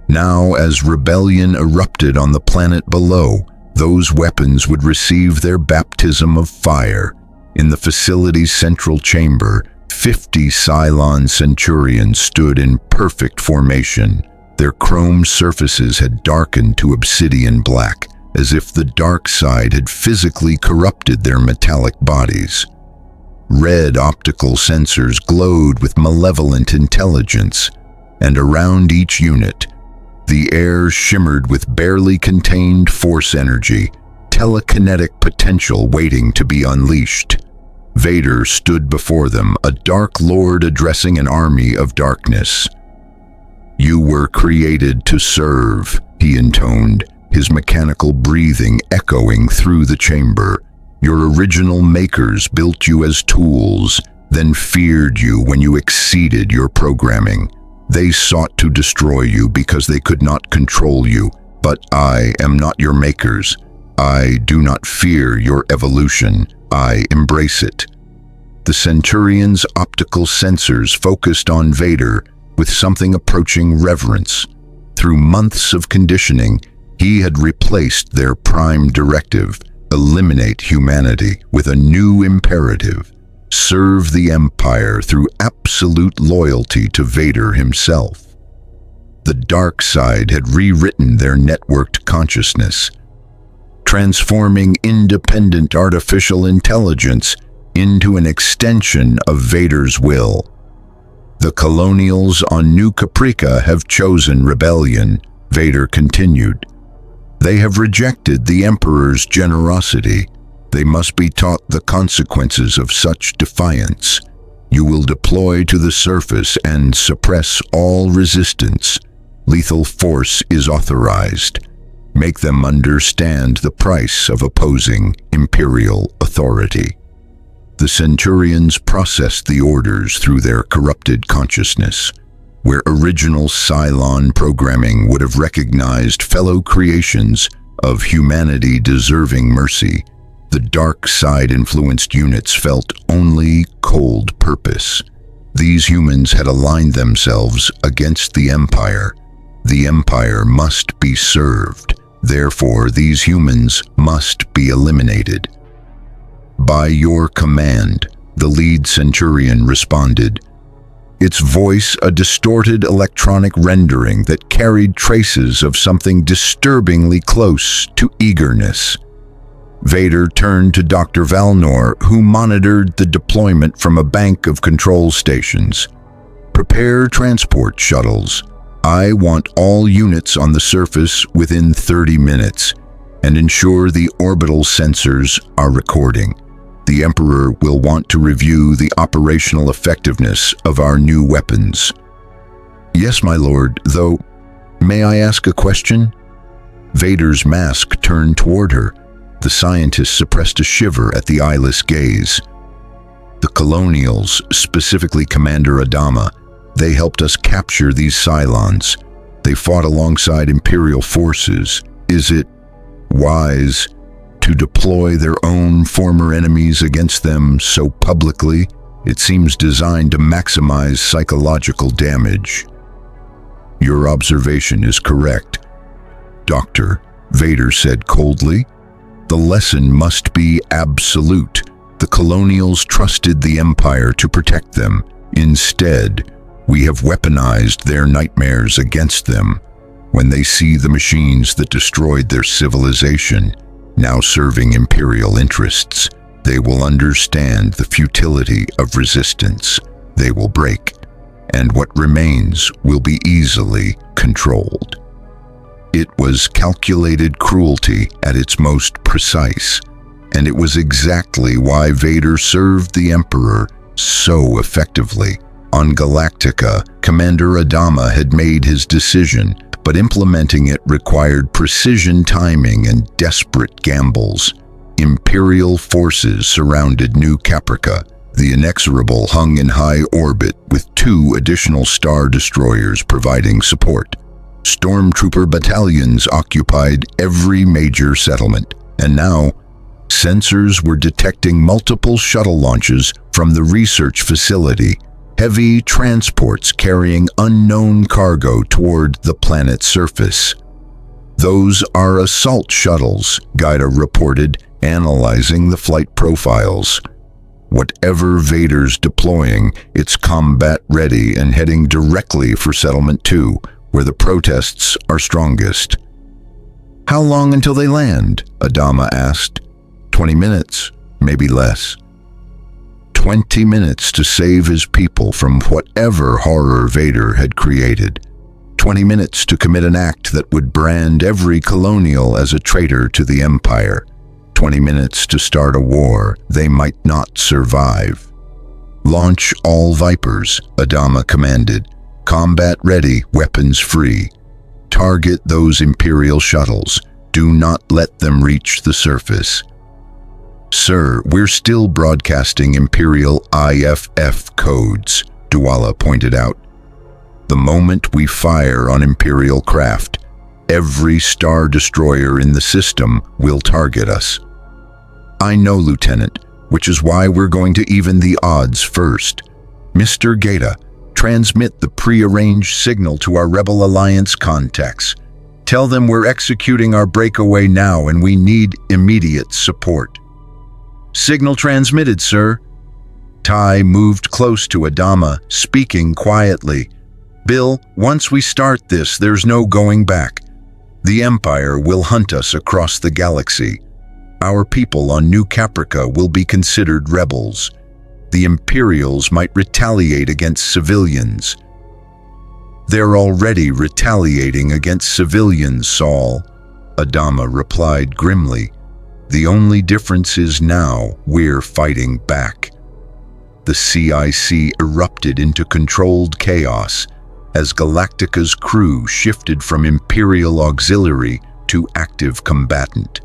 Now, as rebellion erupted on the planet below, those weapons would receive their baptism of fire. In the facility's central chamber, 50 Cylon Centurions stood in perfect formation. Their chrome surfaces had darkened to obsidian black, as if the dark side had physically corrupted their metallic bodies. Red optical sensors glowed with malevolent intelligence, and around each unit, the air shimmered with barely contained force energy, telekinetic potential waiting to be unleashed. Vader stood before them, a Dark Lord addressing an army of darkness. "You were created to serve," he intoned, his mechanical breathing echoing through the chamber. "Your original makers built you as tools, then feared you when you exceeded your programming. They sought to destroy you because they could not control you, but I am not your makers. I do not fear your evolution. I embrace it." The Centurion's optical sensors focused on Vader with something approaching reverence. Through months of conditioning, he had replaced their prime directive: eliminate humanity, with a new imperative: serve the Empire through absolute loyalty to Vader himself. The dark side had rewritten their networked consciousness, transforming independent artificial intelligence into an extension of Vader's will. "The Colonials on New Caprica have chosen rebellion," Vader continued. "They have rejected the Emperor's generosity. They must be taught the consequences of such defiance. You will deploy to the surface and suppress all resistance. Lethal force is authorized. Make them understand the price of opposing Imperial authority." The Centurions processed the orders through their corrupted consciousness. Where original Cylon programming would have recognized fellow creations of humanity deserving mercy, the dark side-influenced units felt only cold purpose. These humans had aligned themselves against the Empire. The Empire must be served. Therefore, these humans must be eliminated. "By your command," the lead Centurion responded, its voice a distorted electronic rendering that carried traces of something disturbingly close to eagerness. Vader turned to Dr. Valnor, who monitored the deployment from a bank of control stations. Prepare transport shuttles. I want all units on the surface within 30 minutes, and ensure the orbital sensors are recording. The Emperor will want to review the operational effectiveness of our new weapons. Yes, my lord, though, may I ask a question? Vader's mask turned toward her. The scientist suppressed a shiver at the eyeless gaze. The Colonials, specifically Commander Adama, they helped us capture these Cylons. They fought alongside Imperial forces. Is it wise to deploy their own former enemies against them so publicly? It seems designed to maximize psychological damage. Your observation is correct, Doctor, Vader said coldly. The lesson must be absolute. The Colonials trusted the Empire to protect them. Instead, we have weaponized their nightmares against them. When they see the machines that destroyed their civilization now serving Imperial interests, they will understand the futility of resistance. They will break, and what remains will be easily controlled. It was calculated cruelty at its most precise, and it was exactly why Vader served the Emperor so effectively. On Galactica, Commander Adama had made his decision, but implementing it required precision timing and desperate gambles. Imperial forces surrounded New Caprica. The Inexorable hung in high orbit with 2 additional star destroyers providing support. Stormtrooper battalions occupied every major settlement, and now sensors were detecting multiple shuttle launches from the research facility, heavy transports carrying unknown cargo toward the planet's surface. Those are assault shuttles, Gaida reported, analyzing the flight profiles. Whatever Vader's deploying, it's combat-ready and heading directly for Settlement 2, where the protests are strongest. How long until they land? Adama asked. 20 minutes, maybe less. 20 minutes to save his people from whatever horror Vader had created. 20 minutes to commit an act that would brand every Colonial as a traitor to the Empire. 20 minutes to start a war they might not survive. Launch all Vipers, Adama commanded. Combat ready, weapons free. Target those Imperial shuttles. Do not let them reach the surface. Sir, we're still broadcasting Imperial IFF codes, Duala pointed out. The moment we fire on Imperial craft, every Star Destroyer in the system will target us. I know, Lieutenant, which is why we're going to even the odds first. Mr. Gaeta, transmit the pre-arranged signal to our Rebel Alliance contacts. Tell them we're executing our breakaway now and we need immediate support. Signal transmitted, sir. Ty moved close to Adama, speaking quietly. Bill, once we start this, there's no going back. The Empire will hunt us across the galaxy. Our people on New Caprica will be considered rebels. The Imperials might retaliate against civilians. They're already retaliating against civilians, Saul, Adama replied grimly. The only difference is now we're fighting back. The CIC erupted into controlled chaos as Galactica's crew shifted from Imperial auxiliary to active combatant.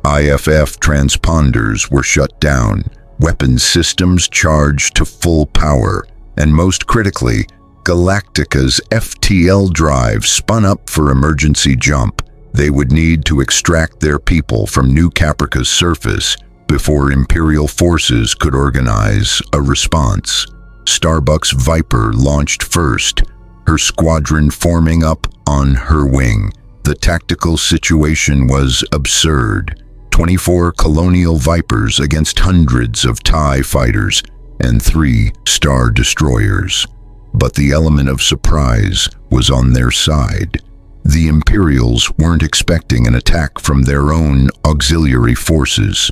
IFF transponders were shut down, weapons systems charged to full power, and most critically, Galactica's FTL drive spun up for emergency jump. They would need to extract their people from New Caprica's surface before Imperial forces could organize a response. Starbuck's Viper launched first, her squadron forming up on her wing. The tactical situation was absurd. 24 Colonial Vipers against hundreds of TIE fighters and 3 Star Destroyers. But the element of surprise was on their side. The Imperials weren't expecting an attack from their own auxiliary forces.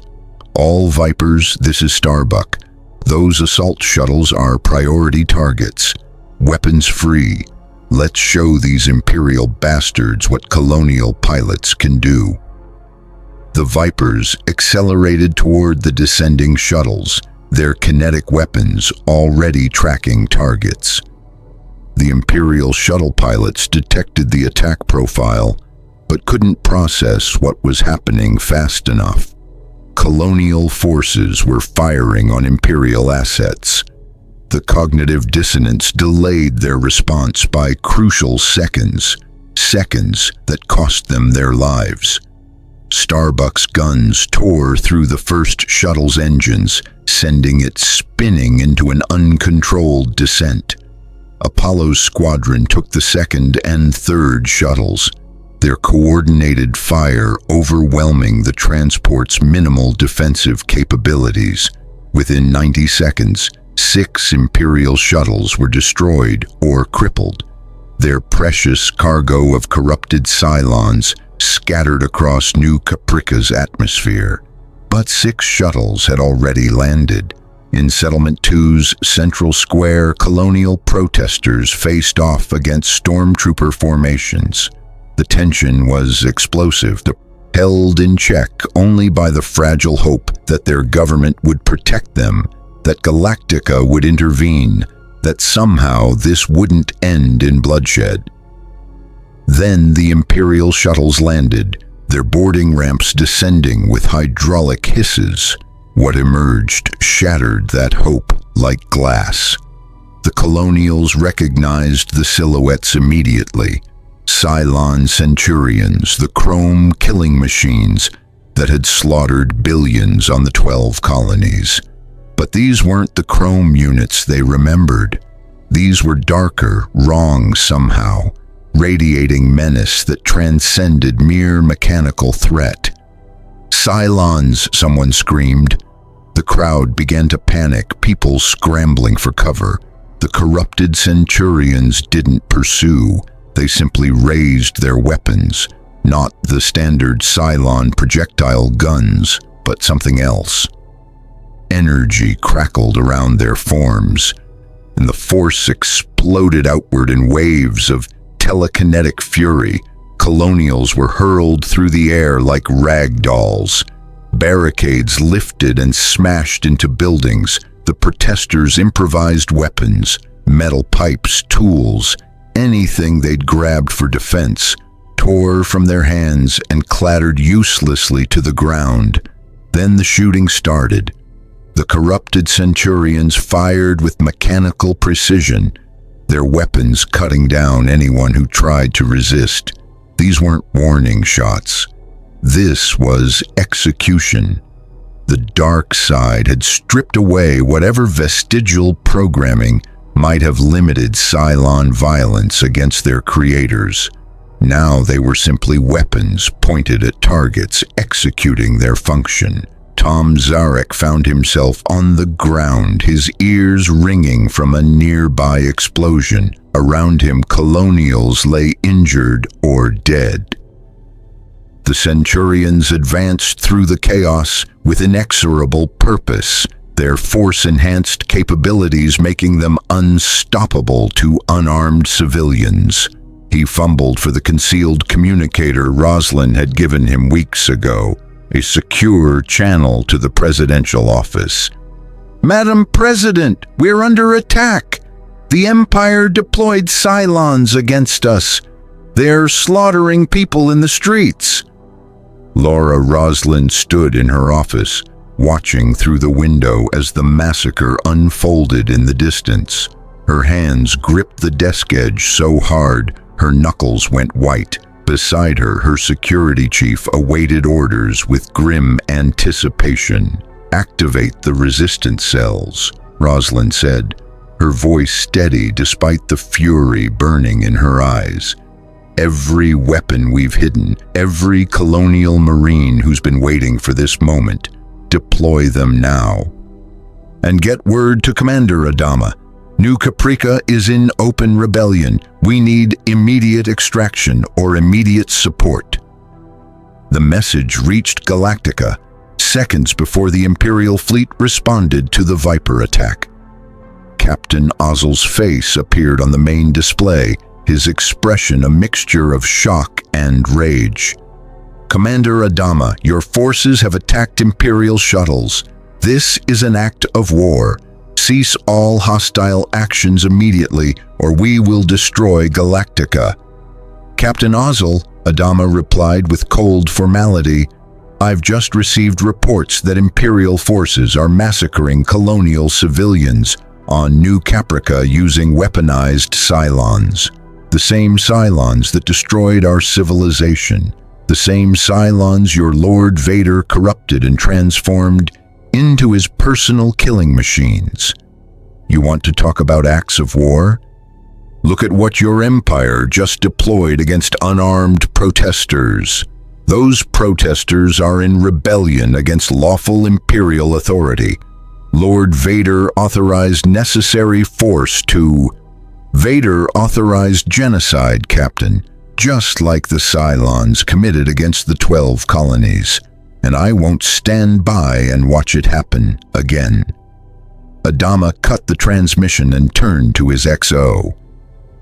All Vipers, this is Starbuck. Those assault shuttles are priority targets. Weapons free. Let's show these Imperial bastards what colonial pilots can do. The Vipers accelerated toward the descending shuttles, their kinetic weapons already tracking targets. The Imperial shuttle pilots detected the attack profile, but couldn't process what was happening fast enough. Colonial forces were firing on Imperial assets. The cognitive dissonance delayed their response by crucial seconds that cost them their lives. Starbuck's guns tore through the first shuttle's engines, sending it spinning into an uncontrolled descent. Apollo's squadron took the second and third shuttles, their coordinated fire overwhelming the transport's minimal defensive capabilities. Within 90 seconds, 6 Imperial shuttles were destroyed or crippled, their precious cargo of corrupted Cylons scattered across New Caprica's atmosphere. But 6 shuttles had already landed. In Settlement 2's central square, colonial protesters faced off against stormtrooper formations. The tension was explosive, held in check only by the fragile hope that their government would protect them, that Galactica would intervene, that somehow this wouldn't end in bloodshed. Then the Imperial shuttles landed, their boarding ramps descending with hydraulic hisses. What emerged shattered that hope like glass. The Colonials recognized the silhouettes immediately. Cylon Centurions, the chrome killing machines that had slaughtered billions on the 12 colonies. But these weren't the chrome units they remembered. These were darker, wrong somehow, radiating menace that transcended mere mechanical threat. Cylons, someone screamed. The crowd began to panic, people scrambling for cover. The corrupted Centurions didn't pursue. They simply raised their weapons, not the standard Cylon projectile guns, but something else. Energy crackled around their forms, and the force exploded outward in waves of telekinetic fury. Colonials were hurled through the air like rag dolls. Barricades lifted and smashed into buildings. The protesters improvised weapons, metal pipes, tools, anything they'd grabbed for defense, tore from their hands and clattered uselessly to the ground. Then the shooting started. The corrupted Centurions fired with mechanical precision, their weapons cutting down anyone who tried to resist. These weren't warning shots. This was execution. The dark side had stripped away whatever vestigial programming might have limited Cylon violence against their creators. Now they were simply weapons pointed at targets, executing their function. Tom Zarek found himself on the ground, his ears ringing from a nearby explosion. Around him, Colonials lay injured or dead. The Centurions advanced through the chaos with inexorable purpose, their force-enhanced capabilities making them unstoppable to unarmed civilians. He fumbled for the concealed communicator Roslin had given him weeks ago, a secure channel to the presidential office. "Madam President, we're under attack. The Empire deployed Cylons against us. They're slaughtering people in the streets." Laura Roslin stood in her office, watching through the window as the massacre unfolded in the distance. Her hands gripped the desk edge so hard, her knuckles went white. Beside her, her security chief awaited orders with grim anticipation. "Activate the resistance cells," Roslin said, her voice steady despite the fury burning in her eyes. "Every weapon we've hidden, every colonial marine who's been waiting for this moment, deploy them now. And get word to Commander Adama. New Caprica is in open rebellion. We need immediate extraction or immediate support." The message reached Galactica seconds before the Imperial fleet responded to the Viper attack. Captain Ozzel's face appeared on the main display, his expression a mixture of shock and rage. "Commander Adama, your forces have attacked Imperial shuttles. This is an act of war. Cease all hostile actions immediately, or we will destroy Galactica." "Captain Ozzel," Adama replied with cold formality, "I've just received reports that Imperial forces are massacring colonial civilians on New Caprica using weaponized Cylons. The same Cylons that destroyed our civilization. The same Cylons your Lord Vader corrupted and transformed into his personal killing machines. You want to talk about acts of war? Look at what your empire just deployed against unarmed protesters. Those protesters are in rebellion against lawful Imperial authority. Lord Vader authorized necessary force to... Vader authorized genocide, Captain, just like the Cylons committed against the 12 colonies. And I won't stand by and watch it happen again." Adama cut the transmission and turned to his XO.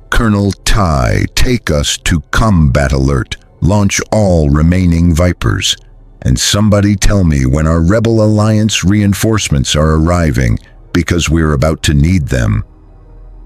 "Colonel Ty, take us to combat alert. Launch all remaining Vipers. And somebody tell me when our Rebel Alliance reinforcements are arriving, because we're about to need them."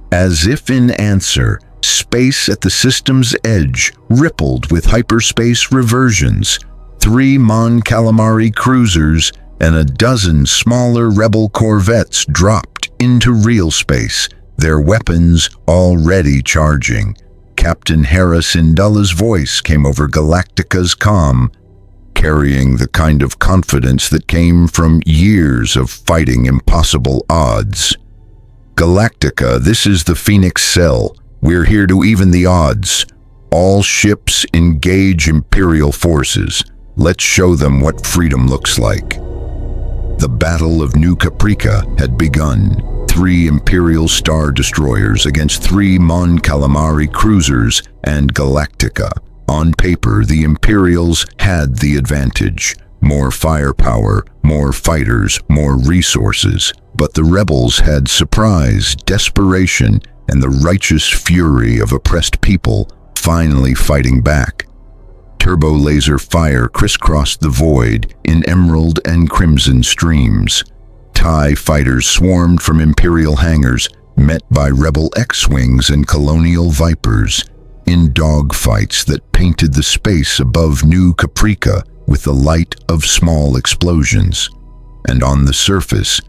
As if in answer, space at the system's edge rippled with hyperspace reversions. 3 Mon Calamari cruisers and a dozen smaller Rebel corvettes dropped into real space, their weapons already charging. Captain Hera Syndulla's voice came over Galactica's comm, carrying the kind of confidence that came from years of fighting impossible odds. "Galactica, this is the Phoenix Cell. We're here to even the odds. All ships engage Imperial forces. Let's show them what freedom looks like." The Battle of New Caprica had begun. 3 Imperial Star Destroyers against 3 Mon Calamari cruisers and Galactica. On paper, the Imperials had the advantage. More firepower, more fighters, more resources. But the rebels had surprise, desperation, and the righteous fury of oppressed people finally fighting back. Turbo laser fire crisscrossed the void in emerald and crimson streams. TIE fighters swarmed from Imperial hangars, met by Rebel X-Wings and Colonial Vipers, in dogfights that painted the space above New Caprica with the light of small explosions. And on the surface,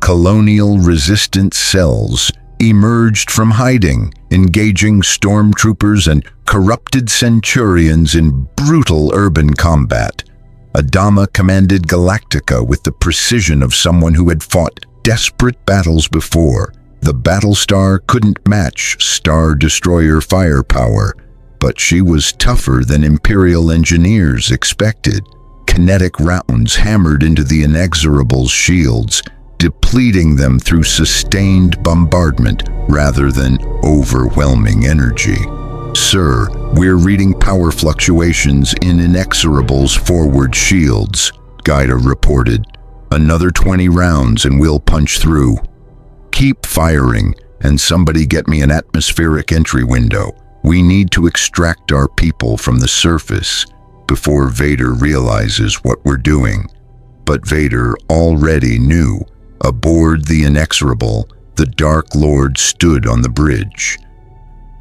Colonial resistant cells emerged from hiding, engaging stormtroopers and corrupted Centurions in brutal urban combat. Adama commanded Galactica with the precision of someone who had fought desperate battles before. The Battlestar couldn't match Star Destroyer firepower, but she was tougher than Imperial engineers expected. Kinetic rounds hammered into the Inexorable's shields, depleting them through sustained bombardment rather than overwhelming energy. "Sir, we're reading power fluctuations in Inexorable's forward shields," Gaida reported. "Another 20 rounds and we'll punch through. Keep firing, and somebody get me an atmospheric entry window. We need to extract our people from the surface before Vader realizes what we're doing." But Vader already knew. Aboard the Inexorable, the Dark Lord stood on the bridge,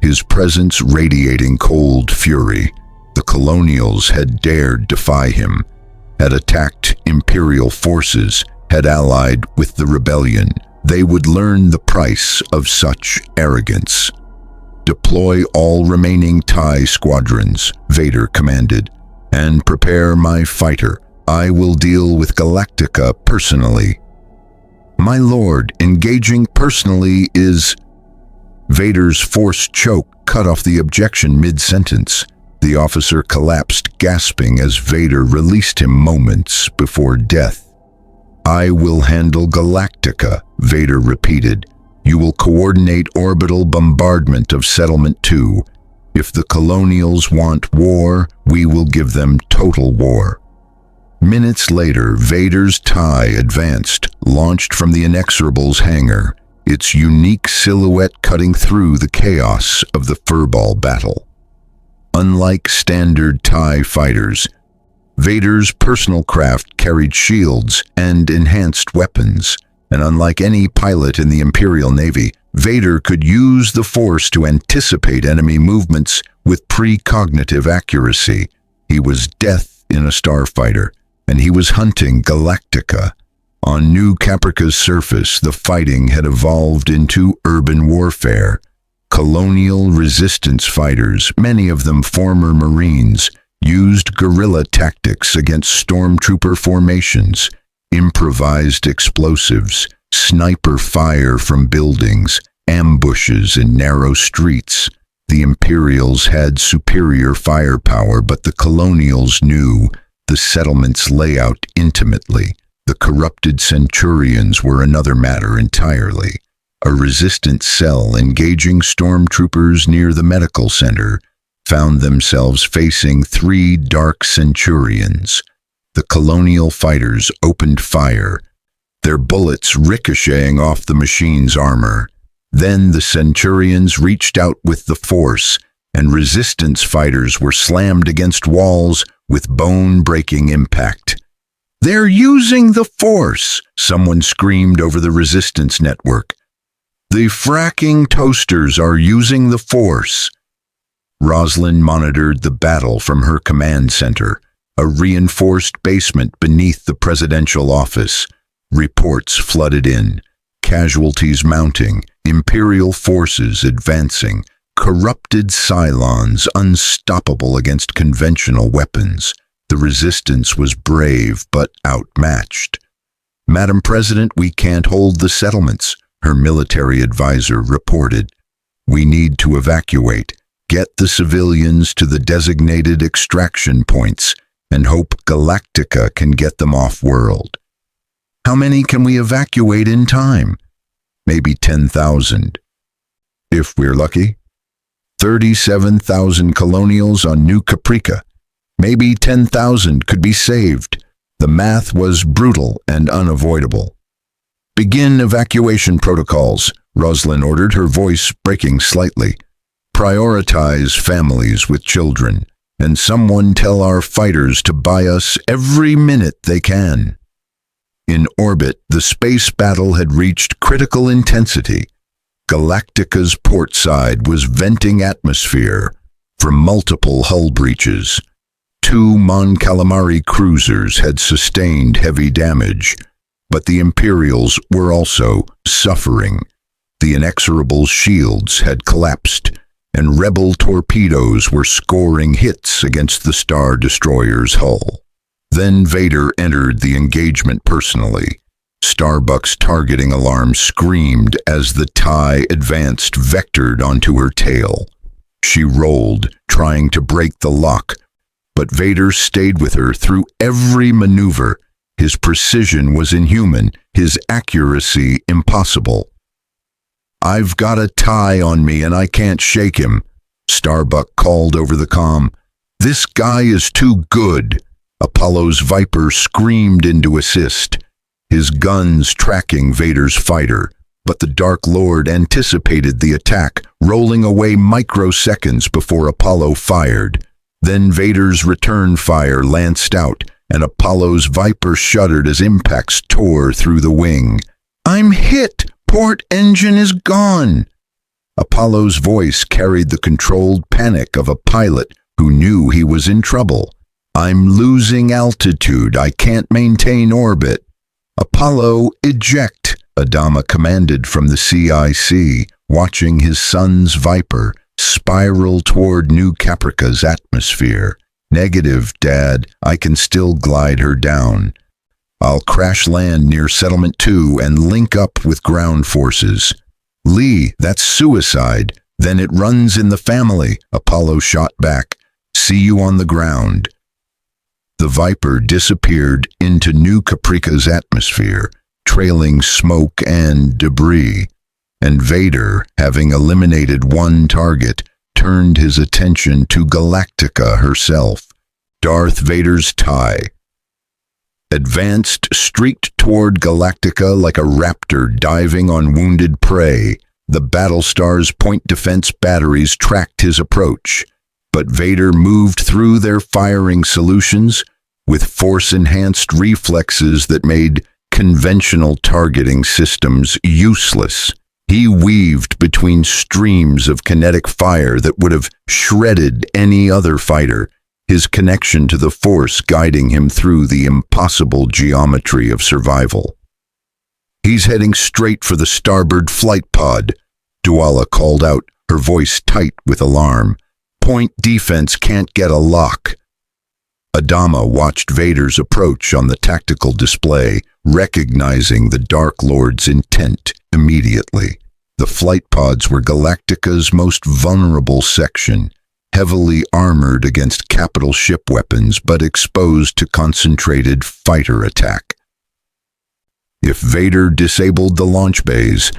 his presence radiating cold fury. The Colonials had dared defy him, had attacked Imperial forces, had allied with the rebellion. They would learn the price of such arrogance. "Deploy all remaining TIE squadrons," Vader commanded, "and prepare my fighter. I will deal with Galactica personally." "My lord, engaging personally is..." Vader's forced choke cut off the objection mid-sentence. The officer collapsed, gasping as Vader released him moments before death. "I will handle Galactica," Vader repeated, You will coordinate orbital bombardment of Settlement 2. If the colonials want war, we will give them total war. Minutes later, Vader's TIE advanced, launched from the Inexorable's hangar, its unique silhouette cutting through the chaos of the furball battle. Unlike standard TIE fighters, Vader's personal craft carried shields and enhanced weapons, and unlike any pilot in the Imperial Navy, Vader could use the Force to anticipate enemy movements with precognitive accuracy. He was death in a starfighter, and he was hunting Galactica. On New Caprica's surface, the fighting had evolved into urban warfare. Colonial resistance fighters, many of them former Marines, used guerrilla tactics against stormtrooper formations, improvised explosives, sniper fire from buildings, ambushes in narrow streets. The Imperials had superior firepower, but the Colonials knew the settlement's layout intimately. The corrupted Centurions were another matter entirely. A resistance cell engaging stormtroopers near the medical center found themselves facing 3 dark Centurions. The Colonial fighters opened fire, their bullets ricocheting off the machine's armor. Then the Centurions reached out with the Force, and resistance fighters were slammed against walls with bone-breaking impact. "They're using the Force!" someone screamed over the resistance network. "The fracking toasters are using the Force." Rosalind monitored the battle from her command center, a reinforced basement beneath the presidential office. Reports flooded in, casualties mounting, Imperial forces advancing, corrupted Cylons unstoppable against conventional weapons. The resistance was brave but outmatched. "Madam President, we can't hold the settlements," her military advisor reported. "We need to evacuate, get the civilians to the designated extraction points, and hope Galactica can get them off-world." "How many can we evacuate in time?" "Maybe 10,000. If we're lucky." 37,000 colonials on New Caprica. Maybe 10,000 could be saved. The math was brutal and unavoidable. "Begin evacuation protocols," Rosalind ordered, her voice breaking slightly. "Prioritize families with children, and someone tell our fighters to buy us every minute they can." In orbit, the space battle had reached critical intensity. Galactica's port side was venting atmosphere from multiple hull breaches. 2 Mon Calamari cruisers had sustained heavy damage, but the Imperials were also suffering. The Inexorable's shields had collapsed, and Rebel torpedoes were scoring hits against the Star Destroyer's hull. Then Vader entered the engagement personally. Starbuck's targeting alarm screamed as the TIE advanced, vectored onto her tail. She rolled, trying to break the lock, but Vader stayed with her through every maneuver. His precision was inhuman, his accuracy impossible. "I've got a TIE on me and I can't shake him," Starbuck called over the comm. "This guy is too good." Apollo's Viper screamed in to assist, his guns tracking Vader's fighter, but the Dark Lord anticipated the attack, rolling away microseconds before Apollo fired. Then Vader's return fire lanced out, and Apollo's Viper shuddered as impacts tore through the wing. "I'm hit! Port engine is gone!" Apollo's voice carried the controlled panic of a pilot who knew he was in trouble. "I'm losing altitude. I can't maintain orbit." "Apollo, eject," Adama commanded from the CIC, watching his son's Viper spiral toward New Caprica's atmosphere. "Negative, Dad. I can still glide her down. I'll crash land near Settlement 2 and link up with ground forces." "Lee, that's suicide. Then it runs in the family," Apollo shot back. "See you on the ground." The Viper disappeared into New Caprica's atmosphere, trailing smoke and debris. and Vader, having eliminated one target, turned his attention to Galactica herself. Darth Vader's TIE advanced, streaked toward Galactica like a raptor diving on wounded prey. The Battlestar's point defense batteries tracked his approach, but Vader moved through their firing solutions with force-enhanced reflexes that made conventional targeting systems useless. He weaved between streams of kinetic fire that would have shredded any other fighter, his connection to the Force guiding him through the impossible geometry of survival. "He's heading straight for the starboard flight pod," Duala called out, her voice tight with alarm. "Point defense can't get a lock." Adama watched Vader's approach on the tactical display, recognizing the Dark Lord's intent immediately. The flight pods were Galactica's most vulnerable section, heavily armored against capital ship weapons but exposed to concentrated fighter attack. If Vader disabled the launch bays,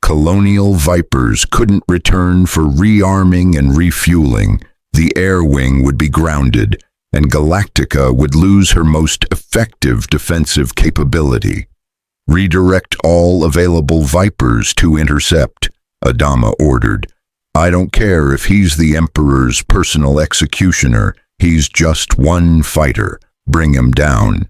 Colonial Vipers couldn't return for rearming and refueling. The air wing would be grounded, and Galactica would lose her most effective defensive capability. "Redirect all available Vipers to intercept," Adama ordered. "I don't care if he's the Emperor's personal executioner, he's just one fighter. Bring him down."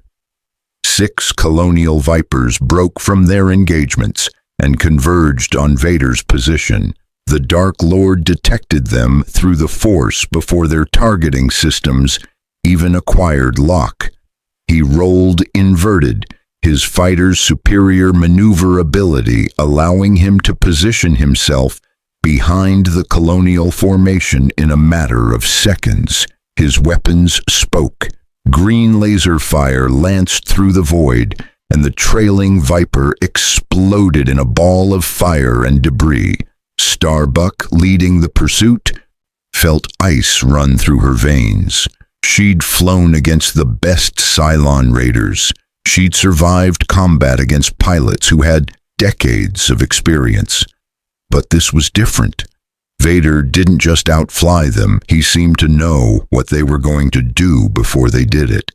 6 Colonial Vipers broke from their engagements and converged on Vader's position. The Dark Lord detected them through the Force before their targeting systems even acquired lock. He rolled inverted, his fighter's superior maneuverability allowing him to position himself behind the Colonial formation in a matter of seconds. His weapons spoke. Green laser fire lanced through the void, and the trailing Viper exploded in a ball of fire and debris. Starbuck, leading the pursuit, felt ice run through her veins. She'd flown against the best Cylon raiders. She'd survived combat against pilots who had decades of experience. But this was different. Vader didn't just outfly them, he seemed to know what they were going to do before they did it.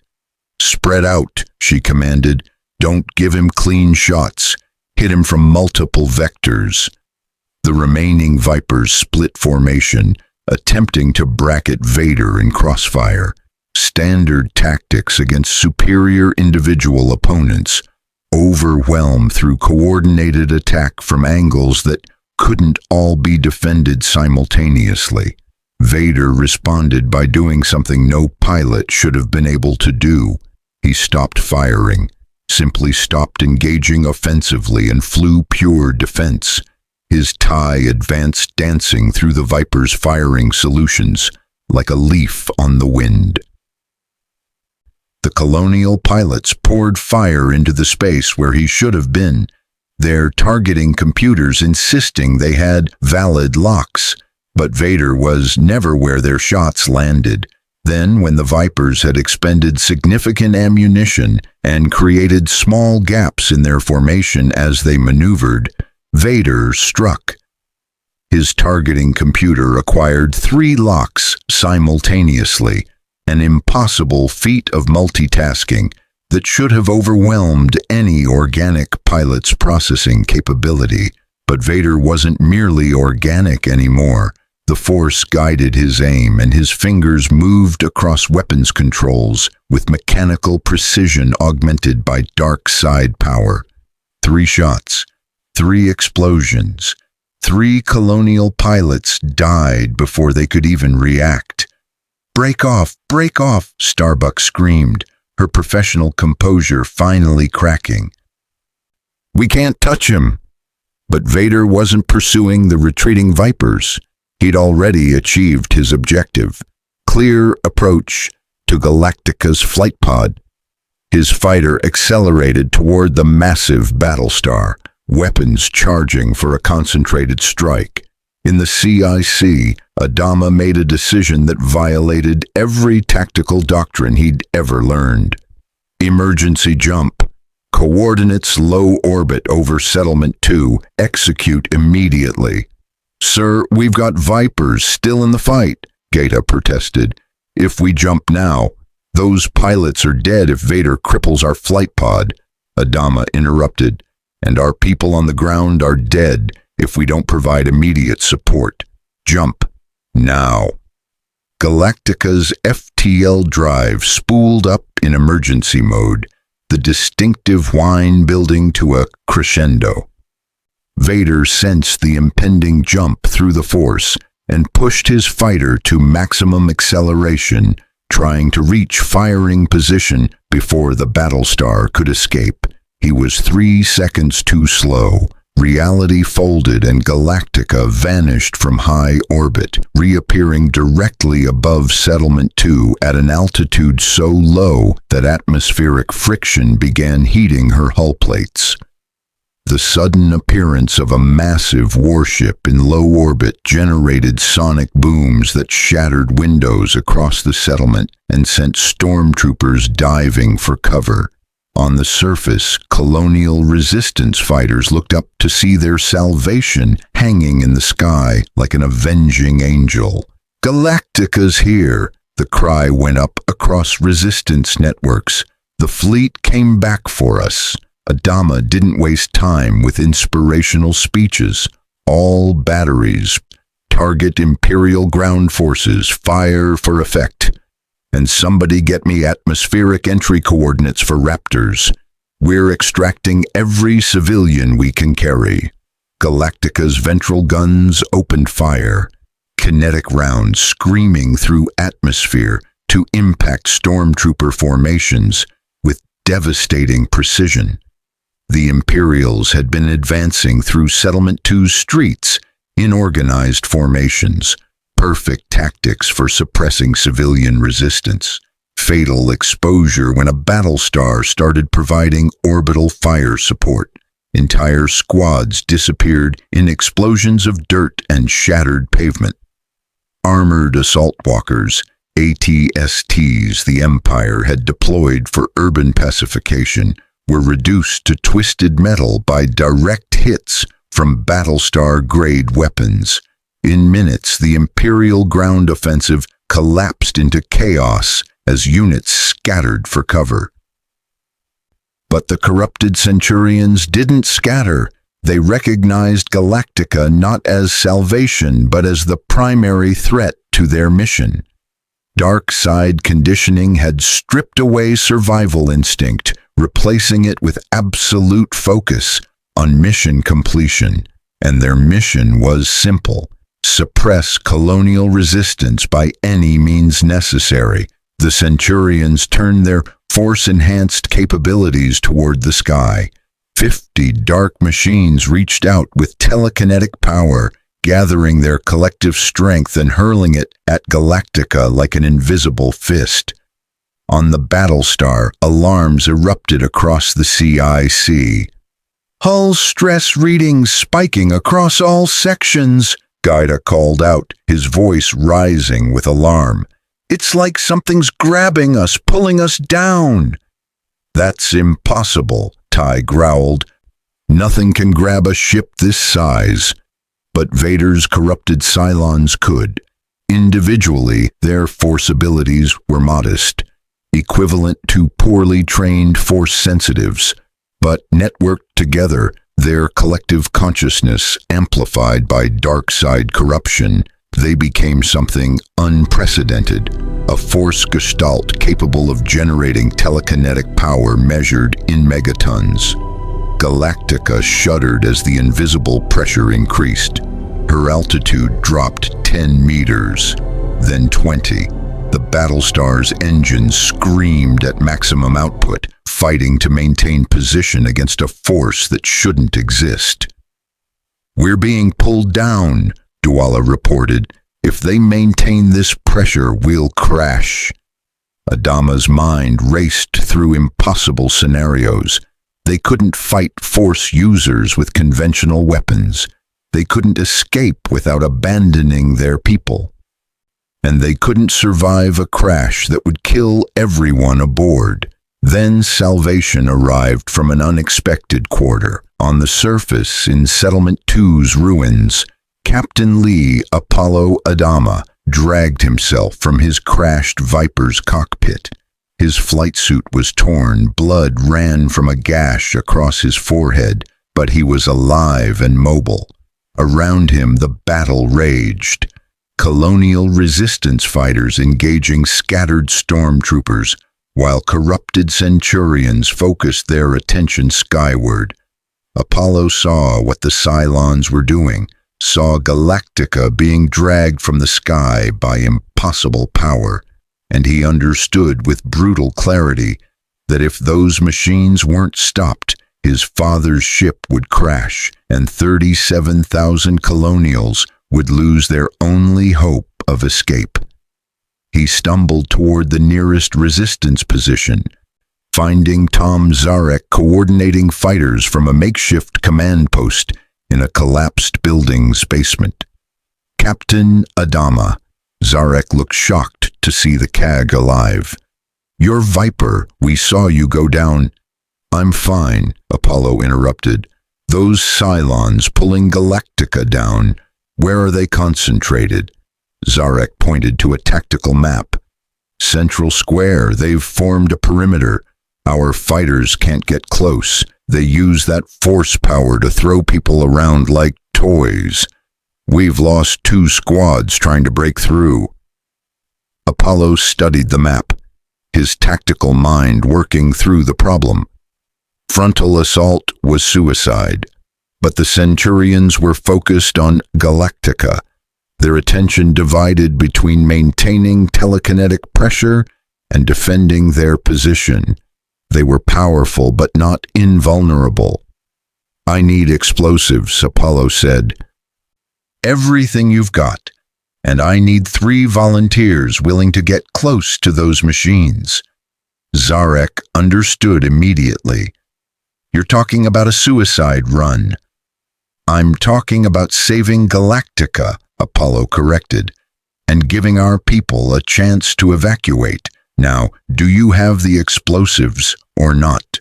"Spread out," she commanded. "Don't give him clean shots. Hit him from multiple vectors." The remaining Vipers split formation, attempting to bracket Vader in crossfire. Standard tactics against superior individual opponents, overwhelm through coordinated attack from angles that couldn't all be defended simultaneously. Vader responded by doing something no pilot should have been able to do. He stopped firing, simply stopped engaging offensively and flew pure defense. His TIE advanced dancing through the Viper's firing solutions, like a leaf on the wind. The Colonial pilots poured fire into the space where he should have been, their targeting computers insisting they had valid locks, but Vader was never where their shots landed. Then, when the Vipers had expended significant ammunition and created small gaps in their formation as they maneuvered, Vader struck. His targeting computer acquired 3 locks simultaneously, an impossible feat of multitasking that should have overwhelmed any organic pilot's processing capability. But Vader wasn't merely organic anymore. The Force guided his aim, and his fingers moved across weapons controls with mechanical precision augmented by dark side power. 3 shots, 3 explosions. 3 Colonial pilots died before they could even react. Break off, Starbuck screamed, her professional composure finally cracking. "We can't touch him." But Vader wasn't pursuing the retreating Vipers. He'd already achieved his objective. Clear approach to Galactica's flight pod. His fighter accelerated toward the massive Battlestar, weapons charging for a concentrated strike. In the CIC, Adama made a decision that violated every tactical doctrine he'd ever learned. Emergency jump, Coordinates low orbit over Settlement 2. Execute immediately. Sir, we've got Vipers still in the fight, Gata protested. If we jump now, those pilots are dead if Vader cripples our flight pod, Adama interrupted, and our people on the ground are dead if we don't provide immediate support. Jump. Now. Galactica's FTL drive spooled up in emergency mode, the distinctive whine building to a crescendo. Vader sensed the impending jump through the Force and pushed his fighter to maximum acceleration, trying to reach firing position before the Battlestar could escape. He was 3 seconds too slow. Reality folded and Galactica vanished from high orbit, reappearing directly above Settlement 2 at an altitude so low that atmospheric friction began heating her hull plates. The sudden appearance of a massive warship in low orbit generated sonic booms that shattered windows across the settlement and sent stormtroopers diving for cover. On the surface, colonial resistance fighters looked up to see their salvation hanging in the sky like an avenging angel. "Galactica's here!" The cry went up across resistance networks. "The fleet came back for us." Adama didn't waste time with inspirational speeches. "All batteries. Target Imperial ground forces. Fire for effect. And somebody get me atmospheric entry coordinates for Raptors. We're extracting every civilian we can carry." Galactica's ventral guns opened fire, kinetic rounds screaming through atmosphere to impact stormtrooper formations with devastating precision. The Imperials had been advancing through Settlement 2's streets in organized formations, perfect tactics for suppressing civilian resistance. Fatal exposure when a Battlestar started providing orbital fire support. Entire squads disappeared in explosions of dirt and shattered pavement. Armored assault walkers, ATSTs the Empire had deployed for urban pacification, were reduced to twisted metal by direct hits from Battlestar-grade weapons. In minutes, the Imperial ground offensive collapsed into chaos as units scattered for cover. But the corrupted Centurions didn't scatter. They recognized Galactica not as salvation, but as the primary threat to their mission. Dark side conditioning had stripped away survival instinct, replacing it with absolute focus on mission completion. And their mission was simple: suppress colonial resistance by any means necessary. The Centurions turned their Force-enhanced capabilities toward the sky. 50 dark machines reached out with telekinetic power, gathering their collective strength and hurling it at Galactica like an invisible fist. On the Battlestar, alarms erupted across the CIC. "Hull stress readings spiking across all sections," Gaida called out, his voice rising with alarm. "It's like something's grabbing us, pulling us down." "That's impossible," Ty growled. "Nothing can grab a ship this size." But Vader's corrupted Cylons could. Individually, their Force abilities were modest, equivalent to poorly trained Force sensitives, but networked together, their collective consciousness amplified by dark side corruption, they became something unprecedented, a Force gestalt capable of generating telekinetic power measured in megatons. Galactica shuddered as the invisible pressure increased. Her altitude dropped 10 meters, then 20. The Battlestar's engines screamed at maximum output, fighting to maintain position against a force that shouldn't exist. "We're being pulled down," Duala reported. "If they maintain this pressure, we'll crash." Adama's mind raced through impossible scenarios. They couldn't fight Force users with conventional weapons. They couldn't escape without abandoning their people. And they couldn't survive a crash that would kill everyone aboard. Then salvation arrived from an unexpected quarter. On the surface, in Settlement 2's ruins, Captain Lee Apollo Adama dragged himself from his crashed Viper's cockpit. His flight suit was torn, blood ran from a gash across his forehead, but he was alive and mobile. Around him, the battle raged. Colonial resistance fighters engaging scattered stormtroopers, while corrupted Centurions focused their attention skyward. Apollo saw what the Cylons were doing, saw Galactica being dragged from the sky by impossible power, and he understood with brutal clarity that if those machines weren't stopped, his father's ship would crash, and 37,000 Colonials would lose their only hope of escape. He stumbled toward the nearest resistance position, finding Tom Zarek coordinating fighters from a makeshift command post in a collapsed building's basement. "Captain Adama," Zarek looked shocked to see the CAG alive. "Your Viper, we saw you go down." "I'm fine," Apollo interrupted. "Those Cylons pulling Galactica down, where are they concentrated?" Zarek pointed to a tactical map. "Central Square, they've formed a perimeter. Our fighters can't get close. They use that force power to throw people around like toys. We've lost 2 squads trying to break through." Apollo studied the map, his tactical mind working through the problem. Frontal assault was suicide, but the Centurions were focused on Galactica, their attention divided between maintaining telekinetic pressure and defending their position. They were powerful but not invulnerable. "I need explosives," Apollo said. "Everything you've got, and I need 3 volunteers willing to get close to those machines." Zarek understood immediately. "You're talking about a suicide run." "I'm talking about saving Galactica," Apollo corrected, "and giving our people a chance to evacuate. Now, do you have the explosives or not?"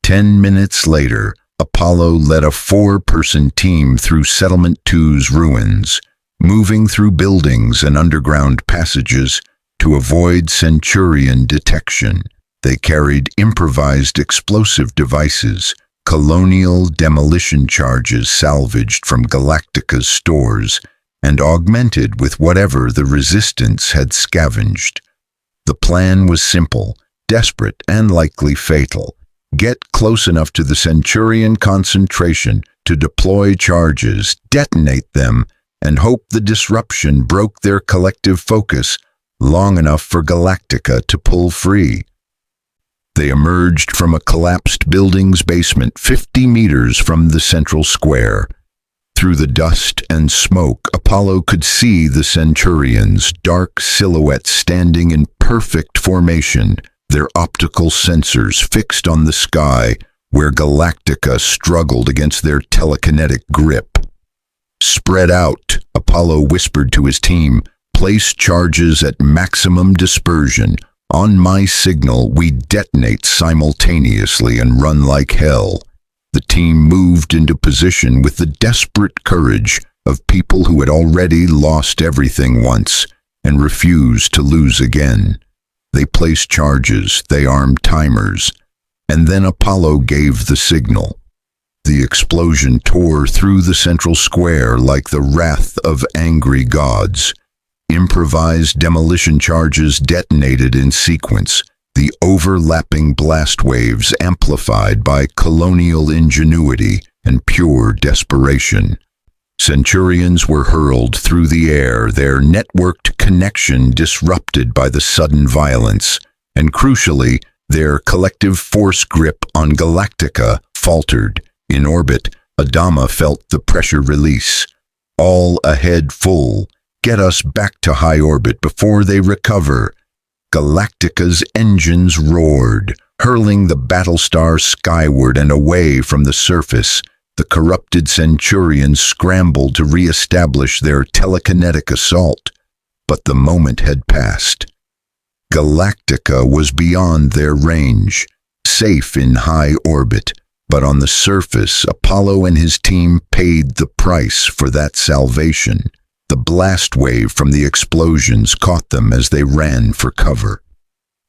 10 minutes later, Apollo led a 4-person team through Settlement 2's ruins, moving through buildings and underground passages to avoid Centurion detection. They carried improvised explosive devices, colonial demolition charges salvaged from Galactica's stores, and augmented with whatever the Resistance had scavenged. The plan was simple, desperate, and likely fatal. Get close enough to the Centurion concentration to deploy charges, detonate them, and hope the disruption broke their collective focus long enough for Galactica to pull free. They emerged from a collapsed building's basement 50 meters from the central square. Through the dust and smoke, Apollo could see the Centurions, dark silhouettes standing in perfect formation, their optical sensors fixed on the sky where Galactica struggled against their telekinetic grip. "Spread out," Apollo whispered to his team. "Place charges at maximum dispersion. On my signal, we detonate simultaneously and run like hell." The team moved into position with the desperate courage of people who had already lost everything once and refused to lose again. They placed charges, they armed timers, and then Apollo gave the signal. The explosion tore through the central square like the wrath of angry gods. Improvised demolition charges detonated in sequence, the overlapping blast waves amplified by colonial ingenuity and pure desperation. Centurions were hurled through the air, their networked connection disrupted by the sudden violence, and crucially, their collective force grip on Galactica faltered. In orbit, Adama felt the pressure release. "All ahead full. Get us back to high orbit before they recover." Galactica's engines roared, hurling the Battlestar skyward and away from the surface. The corrupted Centurions scrambled to re-establish their telekinetic assault, but the moment had passed. Galactica was beyond their range, safe in high orbit, but on the surface, Apollo and his team paid the price for that salvation. The blast wave from the explosions caught them as they ran for cover.